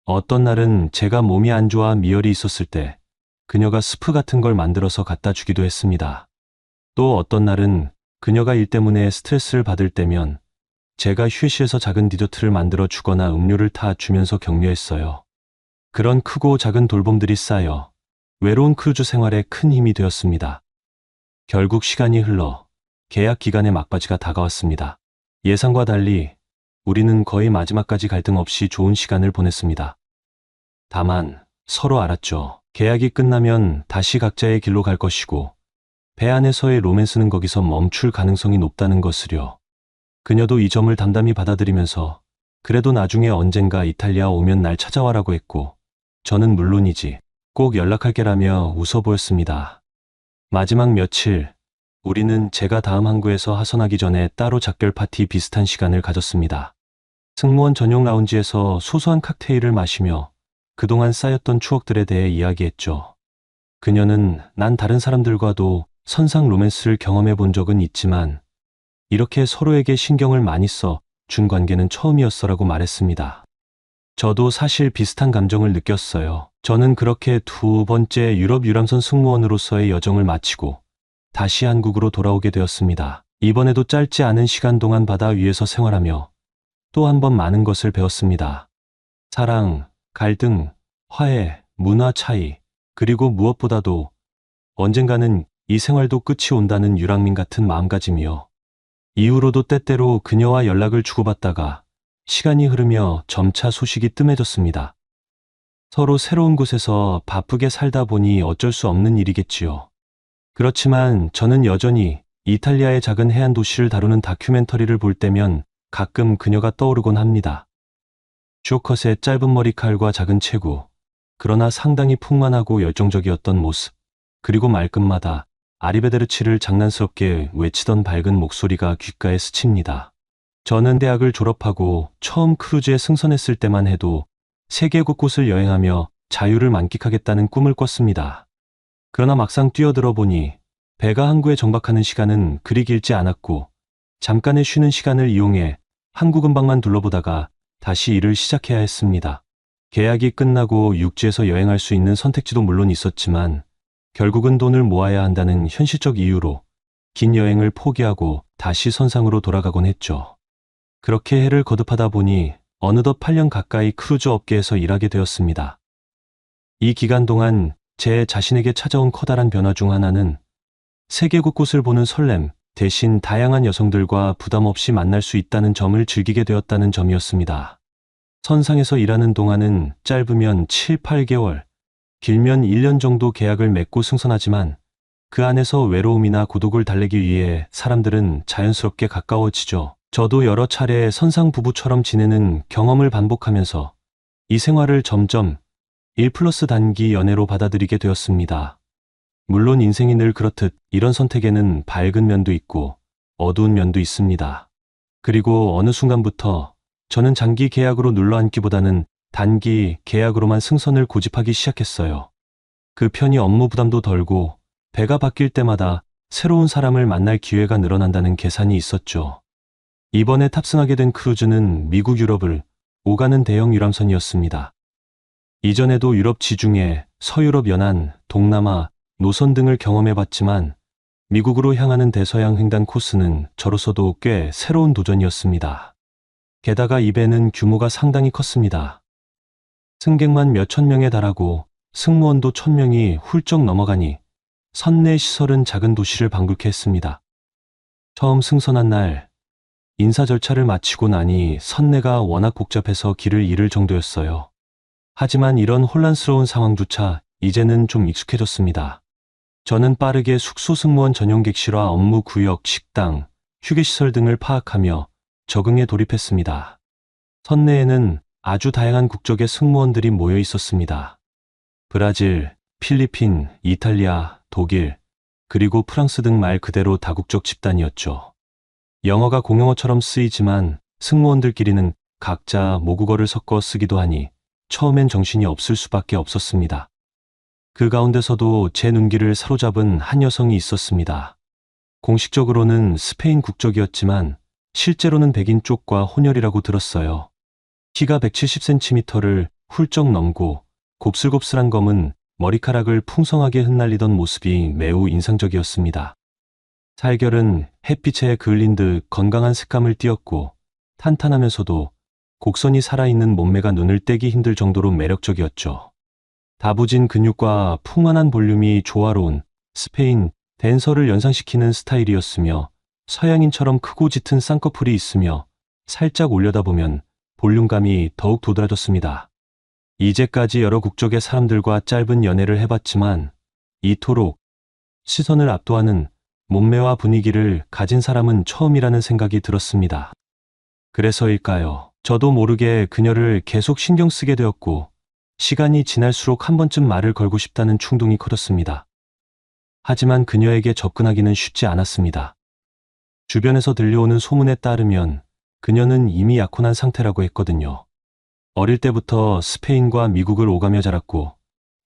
어떤 날은 제가 몸이 안 좋아 미열이 있었을 때 그녀가 스프 같은 걸 만들어서 갖다 주기도 했습니다. 또 어떤 날은 그녀가 일 때문에 스트레스를 받을 때면 제가 휴게실에서 작은 디저트를 만들어 주거나 음료를 타 주면서 격려했어요. 그런 크고 작은 돌봄들이 쌓여 외로운 크루즈 생활에 큰 힘이 되었습니다. 결국 시간이 흘러 계약 기간의 막바지가 다가왔습니다. 예상과 달리 우리는 거의 마지막까지 갈등 없이 좋은 시간을 보냈습니다. 다만 서로 알았죠. 계약이 끝나면 다시 각자의 길로 갈 것이고 배 안에서의 로맨스는 거기서 멈출 가능성이 높다는 것을요. 그녀도 이 점을 담담히 받아들이면서 그래도 나중에 언젠가 이탈리아 오면 날 찾아와라고 했고 저는 물론이지 꼭 연락할게라며 웃어 보였습니다. 마지막 며칠 우리는 제가 다음 항구에서 하선하기 전에 따로 작별 파티 비슷한 시간을 가졌습니다. 승무원 전용 라운지에서 소소한 칵테일을 마시며 그동안 쌓였던 추억들에 대해 이야기했죠. 그녀는 난 다른 사람들과도 선상 로맨스를 경험해 본 적은 있지만 이렇게 서로에게 신경을 많이 써 준 관계는 처음이었어라고 말했습니다. 저도 사실 비슷한 감정을 느꼈어요. 저는 그렇게 두 번째 유럽 유람선 승무원으로서의 여정을 마치고 다시 한국으로 돌아오게 되었습니다. 이번에도 짧지 않은 시간 동안 바다 위에서 생활하며 또 한 번 많은 것을 배웠습니다. 사랑, 갈등, 화해, 문화 차이, 그리고 무엇보다도 언젠가는 이 생활도 끝이 온다는 유랑민 같은 마음가짐이요. 이후로도 때때로 그녀와 연락을 주고받다가 시간이 흐르며 점차 소식이 뜸해졌습니다. 서로 새로운 곳에서 바쁘게 살다 보니 어쩔 수 없는 일이겠지요. 그렇지만 저는 여전히 이탈리아의 작은 해안 도시를 다루는 다큐멘터리를 볼 때면 가끔 그녀가 떠오르곤 합니다. 쇼컷의 짧은 머리칼과 작은 체구, 그러나 상당히 풍만하고 열정적이었던 모습, 그리고 말끝마다 아리베데르치를 장난스럽게 외치던 밝은 목소리가 귓가에 스칩니다. 저는 대학을 졸업하고 처음 크루즈에 승선했을 때만 해도 세계 곳곳을 여행하며 자유를 만끽하겠다는 꿈을 꿨습니다. 그러나 막상 뛰어들어 보니 배가 항구에 정박하는 시간은 그리 길지 않았고 잠깐의 쉬는 시간을 이용해 항구 근방만 둘러보다가 다시 일을 시작해야 했습니다. 계약이 끝나고 육지에서 여행할 수 있는 선택지도 물론 있었지만 결국은 돈을 모아야 한다는 현실적 이유로 긴 여행을 포기하고 다시 선상으로 돌아가곤 했죠. 그렇게 해를 거듭하다 보니 어느덧 8년 가까이 크루즈 업계에서 일하게 되었습니다. 이 기간 동안 제 자신에게 찾아온 커다란 변화 중 하나는 세계 곳곳을 보는 설렘 대신 다양한 여성들과 부담 없이 만날 수 있다는 점을 즐기게 되었다는 점이었습니다. 선상에서 일하는 동안은 짧으면 7, 8개월, 길면 1년 정도 계약을 맺고 승선하지만 그 안에서 외로움이나 고독을 달래기 위해 사람들은 자연스럽게 가까워지죠. 저도 여러 차례 선상 부부처럼 지내는 경험을 반복하면서 이 생활을 점점 1+ 단기 연애로 받아들이게 되었습니다. 물론 인생이 늘 그렇듯 이런 선택에는 밝은 면도 있고 어두운 면도 있습니다. 그리고 어느 순간부터 저는 장기 계약으로 눌러앉기보다는 단기 계약으로만 승선을 고집하기 시작했어요. 그 편이 업무 부담도 덜고 배가 바뀔 때마다 새로운 사람을 만날 기회가 늘어난다는 계산이 있었죠. 이번에 탑승하게 된 크루즈는 미국 유럽을 오가는 대형 유람선이었습니다. 이전에도 유럽 지중해, 서유럽 연안, 동남아, 노선 등을 경험해봤지만 미국으로 향하는 대서양 횡단 코스는 저로서도 꽤 새로운 도전이었습니다. 게다가 이 배는 규모가 상당히 컸습니다. 승객만 몇천 명에 달하고 승무원도 1,000명이 훌쩍 넘어가니 선내 시설은 작은 도시를 방불케 했습니다. 처음 승선한 날 인사 절차를 마치고 나니 선내가 워낙 복잡해서 길을 잃을 정도였어요. 하지만 이런 혼란스러운 상황조차 이제는 좀 익숙해졌습니다. 저는 빠르게 숙소 승무원 전용 객실과 업무 구역, 식당, 휴게시설 등을 파악하며 적응에 돌입했습니다. 선내에는 아주 다양한 국적의 승무원들이 모여 있었습니다. 브라질, 필리핀, 이탈리아, 독일, 그리고 프랑스 등 말 그대로 다국적 집단이었죠. 영어가 공용어처럼 쓰이지만 승무원들끼리는 각자 모국어를 섞어 쓰기도 하니 처음엔 정신이 없을 수밖에 없었습니다. 그 가운데서도 제 눈길을 사로잡은 한 여성이 있었습니다. 공식적으로는 스페인 국적이었지만 실제로는 백인 쪽과 혼혈이라고 들었어요. 키가 170cm를 훌쩍 넘고 곱슬곱슬한 검은 머리카락을 풍성하게 흩날리던 모습이 매우 인상적이었습니다. 살결은 햇빛에 그을린 듯 건강한 색감을 띠었고 탄탄하면서도 곡선이 살아있는 몸매가 눈을 떼기 힘들 정도로 매력적이었죠. 다부진 근육과 풍만한 볼륨이 조화로운 스페인 댄서를 연상시키는 스타일이었으며 서양인처럼 크고 짙은 쌍꺼풀이 있으며 살짝 올려다보면 볼륨감이 더욱 도드라졌습니다. 이제까지 여러 국적의 사람들과 짧은 연애를 해봤지만 이토록 시선을 압도하는 몸매와 분위기를 가진 사람은 처음이라는 생각이 들었습니다. 그래서일까요? 저도 모르게 그녀를 계속 신경 쓰게 되었고 시간이 지날수록 한 번쯤 말을 걸고 싶다는 충동이 커졌습니다. 하지만 그녀에게 접근하기는 쉽지 않았습니다. 주변에서 들려오는 소문에 따르면 그녀는 이미 약혼한 상태라고 했거든요. 어릴 때부터 스페인과 미국을 오가며 자랐고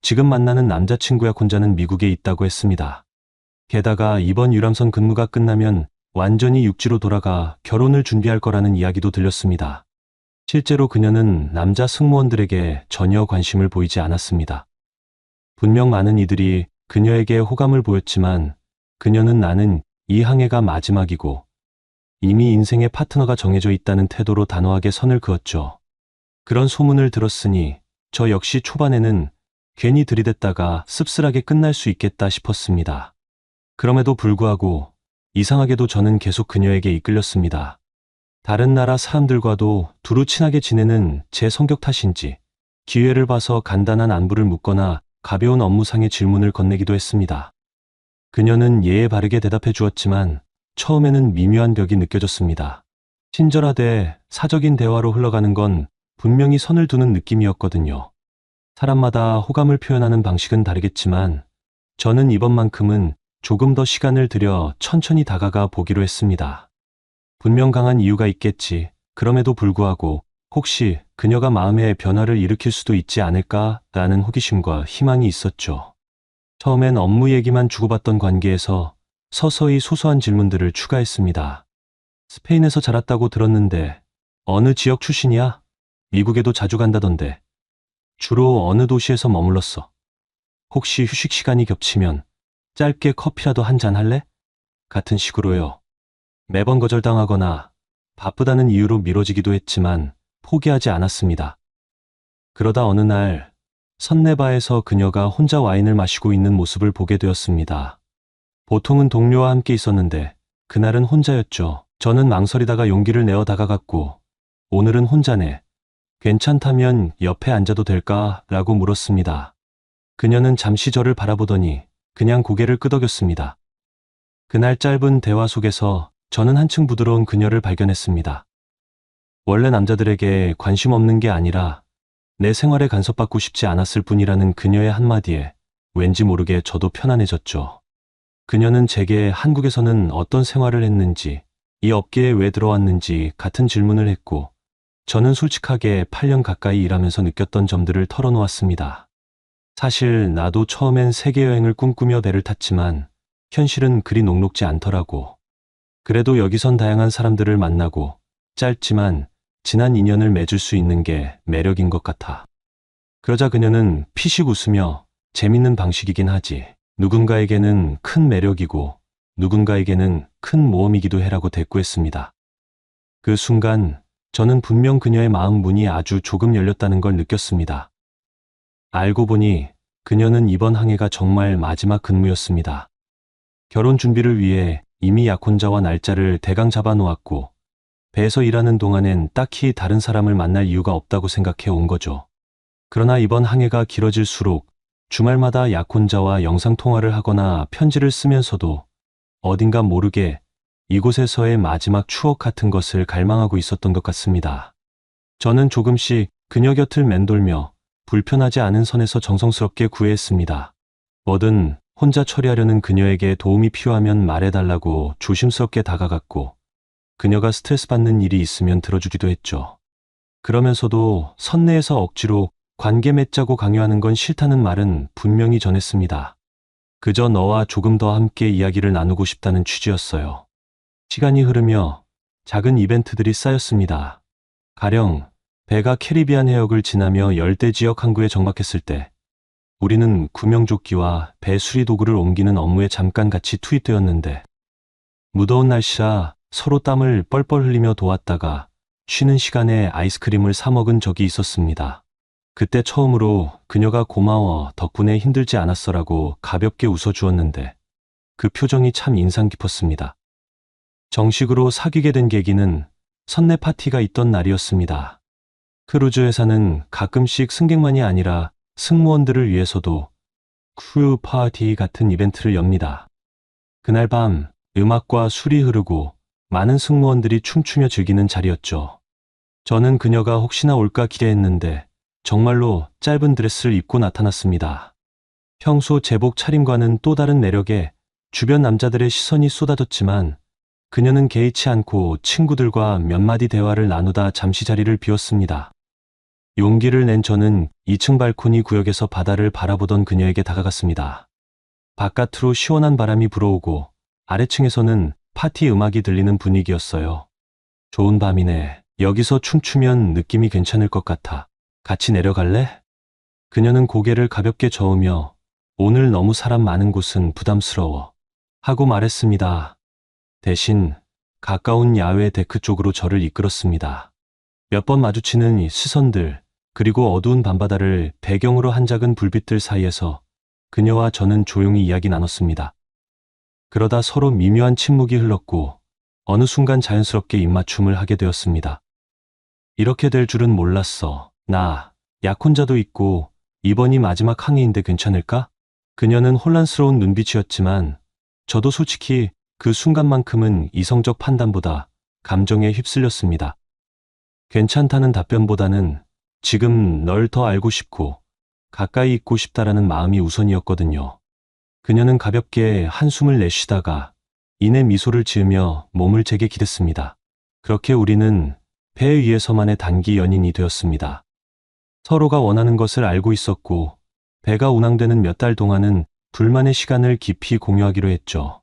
지금 만나는 남자친구 약혼자는 미국에 있다고 했습니다. 게다가 이번 유람선 근무가 끝나면 완전히 육지로 돌아가 결혼을 준비할 거라는 이야기도 들렸습니다. 실제로 그녀는 남자 승무원들에게 전혀 관심을 보이지 않았습니다. 분명 많은 이들이 그녀에게 호감을 보였지만 그녀는 나는 이 항해가 마지막이고 이미 인생의 파트너가 정해져 있다는 태도로 단호하게 선을 그었죠. 그런 소문을 들었으니 저 역시 초반에는 괜히 들이댔다가 씁쓸하게 끝날 수 있겠다 싶었습니다. 그럼에도 불구하고 이상하게도 저는 계속 그녀에게 이끌렸습니다. 다른 나라 사람들과도 두루 친하게 지내는 제 성격 탓인지 기회를 봐서 간단한 안부를 묻거나 가벼운 업무상의 질문을 건네기도 했습니다. 그녀는 예에 바르게 대답해 주었지만 처음에는 미묘한 벽이 느껴졌습니다. 친절하되 사적인 대화로 흘러가는 건 분명히 선을 두는 느낌이었거든요. 사람마다 호감을 표현하는 방식은 다르겠지만 저는 이번만큼은 조금 더 시간을 들여 천천히 다가가 보기로 했습니다. 분명 강한 이유가 있겠지. 그럼에도 불구하고 혹시 그녀가 마음의 변화를 일으킬 수도 있지 않을까라는 호기심과 희망이 있었죠. 처음엔 업무 얘기만 주고받던 관계에서 서서히 소소한 질문들을 추가했습니다. 스페인에서 자랐다고 들었는데 어느 지역 출신이야? 미국에도 자주 간다던데. 주로 어느 도시에서 머물렀어? 혹시 휴식 시간이 겹치면 짧게 커피라도 한 잔 할래? 같은 식으로요. 매번 거절당하거나 바쁘다는 이유로 미뤄지기도 했지만 포기하지 않았습니다. 그러다 어느 날 선내바에서 그녀가 혼자 와인을 마시고 있는 모습을 보게 되었습니다. 보통은 동료와 함께 있었는데 그날은 혼자였죠. 저는 망설이다가 용기를 내어 다가갔고 오늘은 혼자네. 괜찮다면 옆에 앉아도 될까? 라고 물었습니다. 그녀는 잠시 저를 바라보더니 그냥 고개를 끄덕였습니다. 그날 짧은 대화 속에서 저는 한층 부드러운 그녀를 발견했습니다. 원래 남자들에게 관심 없는 게 아니라 내 생활에 간섭받고 싶지 않았을 뿐이라는 그녀의 한마디에 왠지 모르게 저도 편안해졌죠. 그녀는 제게 한국에서는 어떤 생활을 했는지, 이 업계에 왜 들어왔는지 같은 질문을 했고 저는 솔직하게 8년 가까이 일하면서 느꼈던 점들을 털어놓았습니다. 사실 나도 처음엔 세계여행을 꿈꾸며 배를 탔지만 현실은 그리 녹록지 않더라고. 그래도 여기선 다양한 사람들을 만나고 짧지만 진한 인연을 맺을 수 있는 게 매력인 것 같아. 그러자 그녀는 피식 웃으며 재밌는 방식이긴 하지. 누군가에게는 큰 매력이고 누군가에게는 큰 모험이기도 해라고 대꾸했습니다. 그 순간 저는 분명 그녀의 마음 문이 아주 조금 열렸다는 걸 느꼈습니다. 알고 보니 그녀는 이번 항해가 정말 마지막 근무였습니다. 결혼 준비를 위해 이미 약혼자와 날짜를 대강 잡아놓았고 배에서 일하는 동안엔 딱히 다른 사람을 만날 이유가 없다고 생각해 온 거죠. 그러나 이번 항해가 길어질수록 주말마다 약혼자와 영상통화를 하거나 편지를 쓰면서도 어딘가 모르게 이곳에서의 마지막 추억 같은 것을 갈망하고 있었던 것 같습니다. 저는 조금씩 그녀 곁을 맴돌며 불편하지 않은 선에서 정성스럽게 구애했습니다. 뭐든 혼자 처리하려는 그녀에게 도움이 필요하면 말해달라고 조심스럽게 다가갔고 그녀가 스트레스 받는 일이 있으면 들어주기도 했죠. 그러면서도 선내에서 억지로 관계 맺자고 강요하는 건 싫다는 말은 분명히 전했습니다. 그저 너와 조금 더 함께 이야기를 나누고 싶다는 취지였어요. 시간이 흐르며 작은 이벤트들이 쌓였습니다. 가령 배가 캐리비안 해역을 지나며 열대 지역 항구에 정박했을 때 우리는 구명조끼와 배 수리 도구를 옮기는 업무에 잠깐 같이 투입되었는데 무더운 날씨라 서로 땀을 뻘뻘 흘리며 도왔다가 쉬는 시간에 아이스크림을 사 먹은 적이 있었습니다. 그때 처음으로 그녀가 고마워 덕분에 힘들지 않았어라고 가볍게 웃어주었는데 그 표정이 참 인상 깊었습니다. 정식으로 사귀게 된 계기는 선내 파티가 있던 날이었습니다. 크루즈 회사는 가끔씩 승객만이 아니라 승무원들을 위해서도 크루 파티 같은 이벤트를 엽니다. 그날 밤 음악과 술이 흐르고 많은 승무원들이 춤추며 즐기는 자리였죠. 저는 그녀가 혹시나 올까 기대했는데 정말로 짧은 드레스를 입고 나타났습니다. 평소 제복 차림과는 또 다른 매력에 주변 남자들의 시선이 쏟아졌지만 그녀는 개의치 않고 친구들과 몇 마디 대화를 나누다 잠시 자리를 비웠습니다. 용기를 낸 저는 2층 발코니 구역에서 바다를 바라보던 그녀에게 다가갔습니다. 바깥으로 시원한 바람이 불어오고 아래층에서는 파티 음악이 들리는 분위기였어요. 좋은 밤이네. 여기서 춤추면 느낌이 괜찮을 것 같아. 같이 내려갈래? 그녀는 고개를 가볍게 저으며 오늘 너무 사람 많은 곳은 부담스러워 하고 말했습니다. 대신 가까운 야외 데크 쪽으로 저를 이끌었습니다. 몇 번 마주치는 이 시선들, 그리고 어두운 밤바다를 배경으로 한 작은 불빛들 사이에서 그녀와 저는 조용히 이야기 나눴습니다. 그러다 서로 미묘한 침묵이 흘렀고 어느 순간 자연스럽게 입맞춤을 하게 되었습니다. 이렇게 될 줄은 몰랐어. 나 약혼자도 있고 이번이 마지막 항해인데 괜찮을까? 그녀는 혼란스러운 눈빛이었지만 저도 솔직히 그 순간만큼은 이성적 판단보다 감정에 휩쓸렸습니다. 괜찮다는 답변보다는 지금 널 더 알고 싶고 가까이 있고 싶다라는 마음이 우선이었거든요. 그녀는 가볍게 한숨을 내쉬다가 이내 미소를 지으며 몸을 제게 기댔습니다. 그렇게 우리는 배 위에서만의 단기 연인이 되었습니다. 서로가 원하는 것을 알고 있었고 배가 운항되는 몇 달 동안은 둘만의 시간을 깊이 공유하기로 했죠.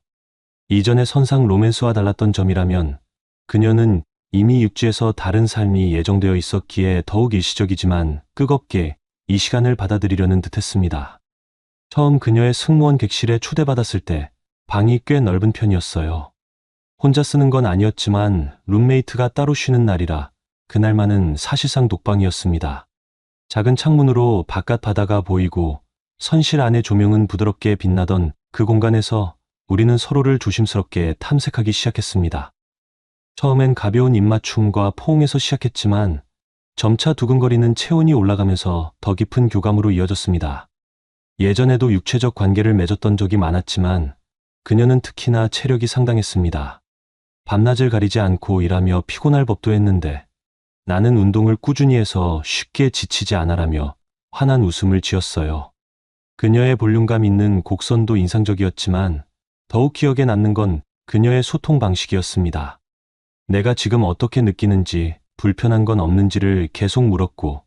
이전의 선상 로맨스와 달랐던 점이라면 그녀는 이미 육지에서 다른 삶이 예정되어 있었기에 더욱 일시적이지만 뜨겁게 이 시간을 받아들이려는 듯했습니다. 처음 그녀의 승무원 객실에 초대받았을 때 방이 꽤 넓은 편이었어요. 혼자 쓰는 건 아니었지만 룸메이트가 따로 쉬는 날이라 그날만은 사실상 독방이었습니다. 작은 창문으로 바깥 바다가 보이고 선실 안의 조명은 부드럽게 빛나던 그 공간에서 우리는 서로를 조심스럽게 탐색하기 시작했습니다. 처음엔 가벼운 입맞춤과 포옹에서 시작했지만 점차 두근거리는 체온이 올라가면서 더 깊은 교감으로 이어졌습니다. 예전에도 육체적 관계를 맺었던 적이 많았지만 그녀는 특히나 체력이 상당했습니다. 밤낮을 가리지 않고 일하며 피곤할 법도 했는데 나는 운동을 꾸준히 해서 쉽게 지치지 않아라며 환한 웃음을 지었어요. 그녀의 볼륨감 있는 곡선도 인상적이었지만 더욱 기억에 남는 건 그녀의 소통 방식이었습니다. 내가 지금 어떻게 느끼는지 불편한 건 없는지를 계속 물었고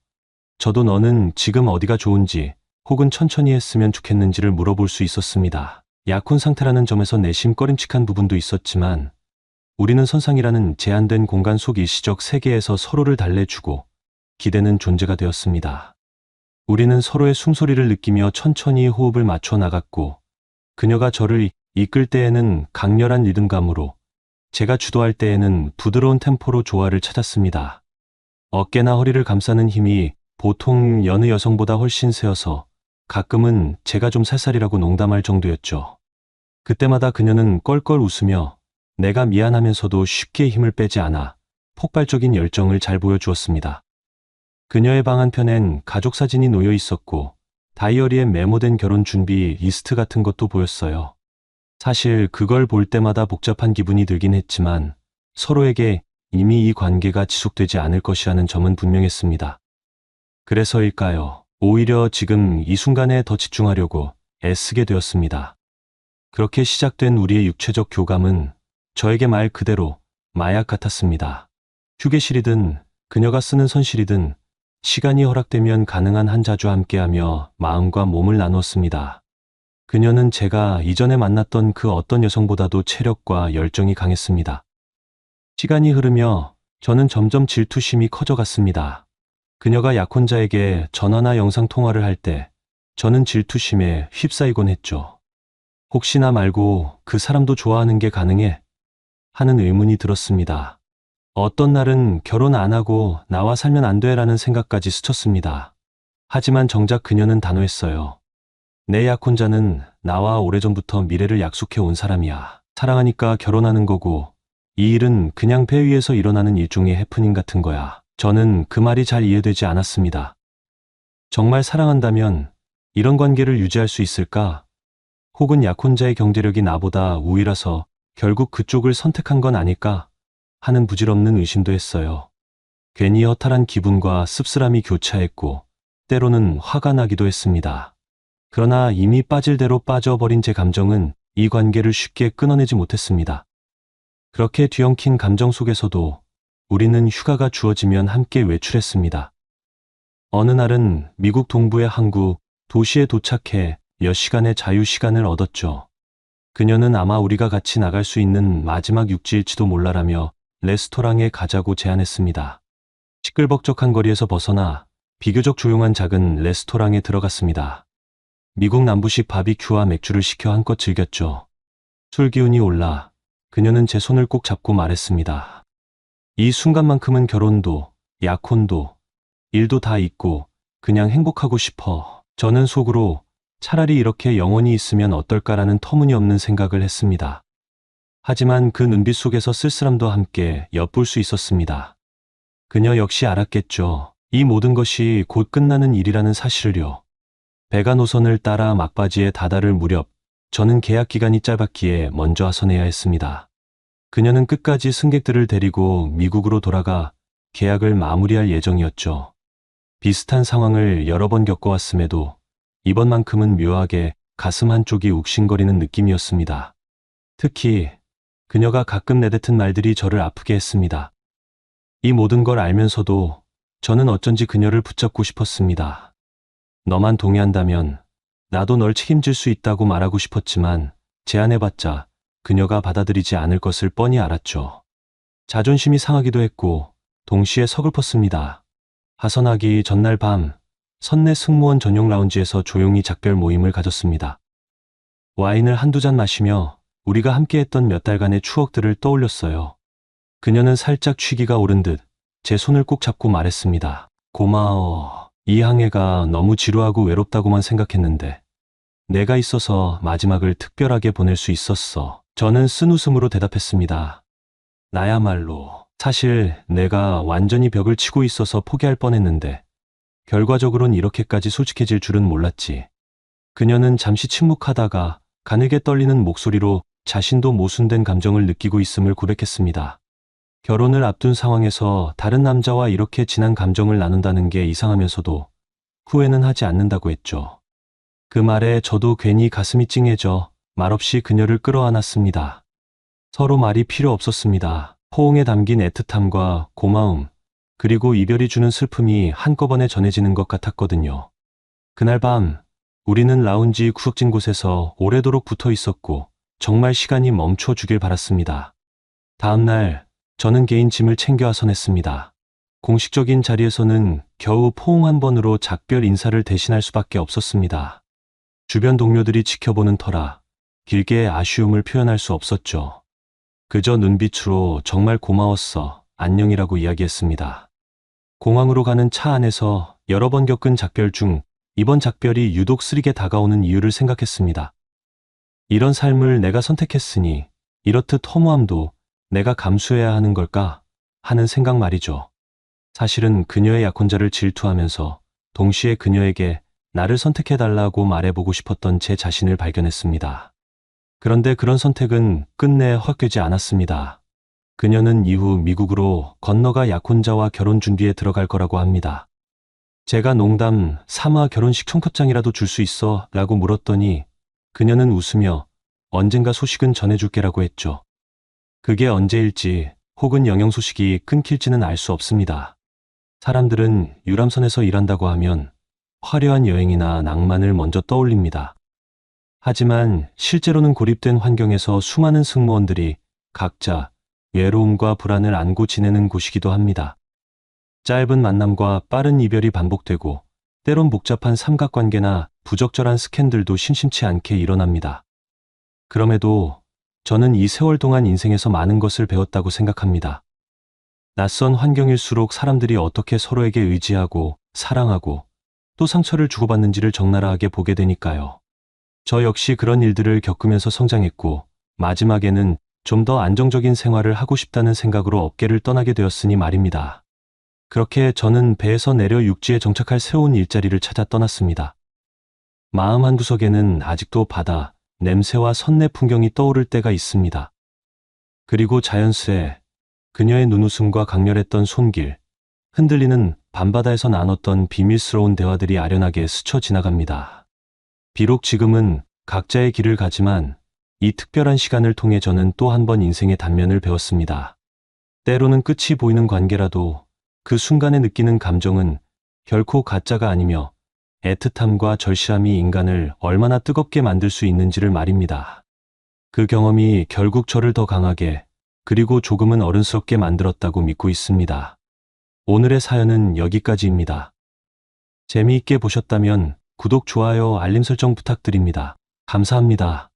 저도 너는 지금 어디가 좋은지 혹은 천천히 했으면 좋겠는지를 물어볼 수 있었습니다. 약혼 상태라는 점에서 내심 꺼림칙한 부분도 있었지만 우리는 선상이라는 제한된 공간 속 일시적 세계에서 서로를 달래주고 기대는 존재가 되었습니다. 우리는 서로의 숨소리를 느끼며 천천히 호흡을 맞춰 나갔고, 그녀가 저를 이끌 때에는 강렬한 리듬감으로, 제가 주도할 때에는 부드러운 템포로 조화를 찾았습니다. 어깨나 허리를 감싸는 힘이 보통 여느 여성보다 훨씬 세어서 가끔은 제가 좀 살살이라고 농담할 정도였죠. 그때마다 그녀는 껄껄 웃으며 내가 미안하면서도 쉽게 힘을 빼지 않아 폭발적인 열정을 잘 보여주었습니다. 그녀의 방 한편엔 가족 사진이 놓여 있었고 다이어리에 메모된 결혼 준비 리스트 같은 것도 보였어요. 사실 그걸 볼 때마다 복잡한 기분이 들긴 했지만 서로에게 이미 이 관계가 지속되지 않을 것이라는 점은 분명했습니다. 그래서일까요? 오히려 지금 이 순간에 더 집중하려고 애쓰게 되었습니다. 그렇게 시작된 우리의 육체적 교감은 저에게 말 그대로 마약 같았습니다. 휴게실이든 그녀가 쓰는 선실이든 시간이 허락되면 가능한 한 자주 함께하며 마음과 몸을 나누었습니다. 그녀는 제가 이전에 만났던 그 어떤 여성보다도 체력과 열정이 강했습니다. 시간이 흐르며 저는 점점 질투심이 커져갔습니다. 그녀가 약혼자에게 전화나 영상 통화를 할 때 저는 질투심에 휩싸이곤 했죠. 혹시나 말고 그 사람도 좋아하는 게 가능해? 하는 의문이 들었습니다. 어떤 날은 결혼 안 하고 나와 살면 안 돼라는 생각까지 스쳤습니다. 하지만 정작 그녀는 단호했어요. 내 약혼자는 나와 오래전부터 미래를 약속해 온 사람이야. 사랑하니까 결혼하는 거고 이 일은 그냥 배 위에서 일어나는 일종의 해프닝 같은 거야. 저는 그 말이 잘 이해되지 않았습니다. 정말 사랑한다면 이런 관계를 유지할 수 있을까? 혹은 약혼자의 경제력이 나보다 우위라서 결국 그쪽을 선택한 건 아닐까? 하는 부질없는 의심도 했어요. 괜히 허탈한 기분과 씁쓸함이 교차했고 때로는 화가 나기도 했습니다. 그러나 이미 빠질 대로 빠져버린 제 감정은 이 관계를 쉽게 끊어내지 못했습니다. 그렇게 뒤엉킨 감정 속에서도 우리는 휴가가 주어지면 함께 외출했습니다. 어느 날은 미국 동부의 항구 도시에 도착해 몇 시간의 자유 시간을 얻었죠. 그녀는 아마 우리가 같이 나갈 수 있는 마지막 육지일지도 몰라라며 레스토랑에 가자고 제안했습니다. 시끌벅적한 거리에서 벗어나 비교적 조용한 작은 레스토랑에 들어갔습니다. 미국 남부식 바비큐와 맥주를 시켜 한껏 즐겼죠. 술 기운이 올라 그녀는 제 손을 꼭 잡고 말했습니다. 이 순간만큼은 결혼도, 약혼도, 일도 다 잊고 그냥 행복하고 싶어. 저는 속으로 차라리 이렇게 영원히 있으면 어떨까라는 터무니없는 생각을 했습니다. 하지만 그 눈빛 속에서 쓸쓸함도 함께 엿볼 수 있었습니다. 그녀 역시 알았겠죠. 이 모든 것이 곧 끝나는 일이라는 사실을요. 배가 노선을 따라 막바지에 다다를 무렵 저는 계약 기간이 짧았기에 먼저 하선해야 했습니다. 그녀는 끝까지 승객들을 데리고 미국으로 돌아가 계약을 마무리할 예정이었죠. 비슷한 상황을 여러 번 겪어왔음에도 이번만큼은 묘하게 가슴 한쪽이 욱신거리는 느낌이었습니다. 특히 그녀가 가끔 내뱉은 말들이 저를 아프게 했습니다. 이 모든 걸 알면서도 저는 어쩐지 그녀를 붙잡고 싶었습니다. 너만 동의한다면 나도 널 책임질 수 있다고 말하고 싶었지만 제안해봤자 그녀가 받아들이지 않을 것을 뻔히 알았죠. 자존심이 상하기도 했고 동시에 서글펐습니다. 하선하기 전날 밤 선내 승무원 전용 라운지에서 조용히 작별 모임을 가졌습니다. 와인을 한두 잔 마시며 우리가 함께했던 몇 달간의 추억들을 떠올렸어요. 그녀는 살짝 취기가 오른 듯 제 손을 꼭 잡고 말했습니다. 고마워. 이 항해가 너무 지루하고 외롭다고만 생각했는데 내가 있어서 마지막을 특별하게 보낼 수 있었어. 저는 쓴 웃음으로 대답했습니다. 나야말로. 사실 내가 완전히 벽을 치고 있어서 포기할 뻔했는데 결과적으론 이렇게까지 솔직해질 줄은 몰랐지. 그녀는 잠시 침묵하다가 가늘게 떨리는 목소리로 자신도 모순된 감정을 느끼고 있음을 고백했습니다. 결혼을 앞둔 상황에서 다른 남자와 이렇게 진한 감정을 나눈다는 게 이상하면서도 후회는 하지 않는다고 했죠. 그 말에 저도 괜히 가슴이 찡해져 말없이 그녀를 끌어안았습니다. 서로 말이 필요 없었습니다. 포옹에 담긴 애틋함과 고마움, 그리고 이별이 주는 슬픔이 한꺼번에 전해지는 것 같았거든요. 그날 밤 우리는 라운지 구석진 곳에서 오래도록 붙어 있었고 정말 시간이 멈춰 주길 바랐습니다. 다음 날 저는 개인 짐을 챙겨 하선했습니다. 공식적인 자리에서는 겨우 포옹 한 번으로 작별 인사를 대신할 수밖에 없었습니다. 주변 동료들이 지켜보는 터라 길게 아쉬움을 표현할 수 없었죠. 그저 눈빛으로 정말 고마웠어, 안녕이라고 이야기했습니다. 공항으로 가는 차 안에서 여러 번 겪은 작별 중 이번 작별이 유독 쓰리게 다가오는 이유를 생각했습니다. 이런 삶을 내가 선택했으니 이렇듯 허무함도 내가 감수해야 하는 걸까 하는 생각 말이죠. 사실은 그녀의 약혼자를 질투하면서 동시에 그녀에게 나를 선택해달라고 말해보고 싶었던 제 자신을 발견했습니다. 그런데 그런 선택은 끝내 헛되지 않았습니다. 그녀는 이후 미국으로 건너가 약혼자와 결혼 준비에 들어갈 거라고 합니다. 제가 농담 삼아 결혼식 청첩장이라도 줄 수 있어? 라고 물었더니 그녀는 웃으며 언젠가 소식은 전해줄게라고 했죠. 그게 언제일지 혹은 영영 소식이 끊길지는 알 수 없습니다. 사람들은 유람선에서 일한다고 하면 화려한 여행이나 낭만을 먼저 떠올립니다. 하지만 실제로는 고립된 환경에서 수많은 승무원들이 각자 외로움과 불안을 안고 지내는 곳이기도 합니다. 짧은 만남과 빠른 이별이 반복되고 때론 복잡한 삼각관계나 부적절한 스캔들도 심심치 않게 일어납니다. 그럼에도 저는 이 세월 동안 인생에서 많은 것을 배웠다고 생각합니다. 낯선 환경일수록 사람들이 어떻게 서로에게 의지하고 사랑하고 또 상처를 주고받는지를 적나라하게 보게 되니까요. 저 역시 그런 일들을 겪으면서 성장했고 마지막에는 좀 더 안정적인 생활을 하고 싶다는 생각으로 업계를 떠나게 되었으니 말입니다. 그렇게 저는 배에서 내려 육지에 정착할 새로운 일자리를 찾아 떠났습니다. 마음 한구석에는 아직도 바다, 냄새와 선내 풍경이 떠오를 때가 있습니다. 그리고 자연스레 그녀의 눈웃음과 강렬했던 손길, 흔들리는 밤바다에서 나눴던 비밀스러운 대화들이 아련하게 스쳐 지나갑니다. 비록 지금은 각자의 길을 가지만 이 특별한 시간을 통해 저는 또 한 번 인생의 단면을 배웠습니다. 때로는 끝이 보이는 관계라도 그 순간에 느끼는 감정은 결코 가짜가 아니며 애틋함과 절실함이 인간을 얼마나 뜨겁게 만들 수 있는지를 말입니다. 그 경험이 결국 저를 더 강하게 그리고 조금은 어른스럽게 만들었다고 믿고 있습니다. 오늘의 사연은 여기까지입니다. 재미있게 보셨다면 구독, 좋아요, 알림 설정 부탁드립니다. 감사합니다.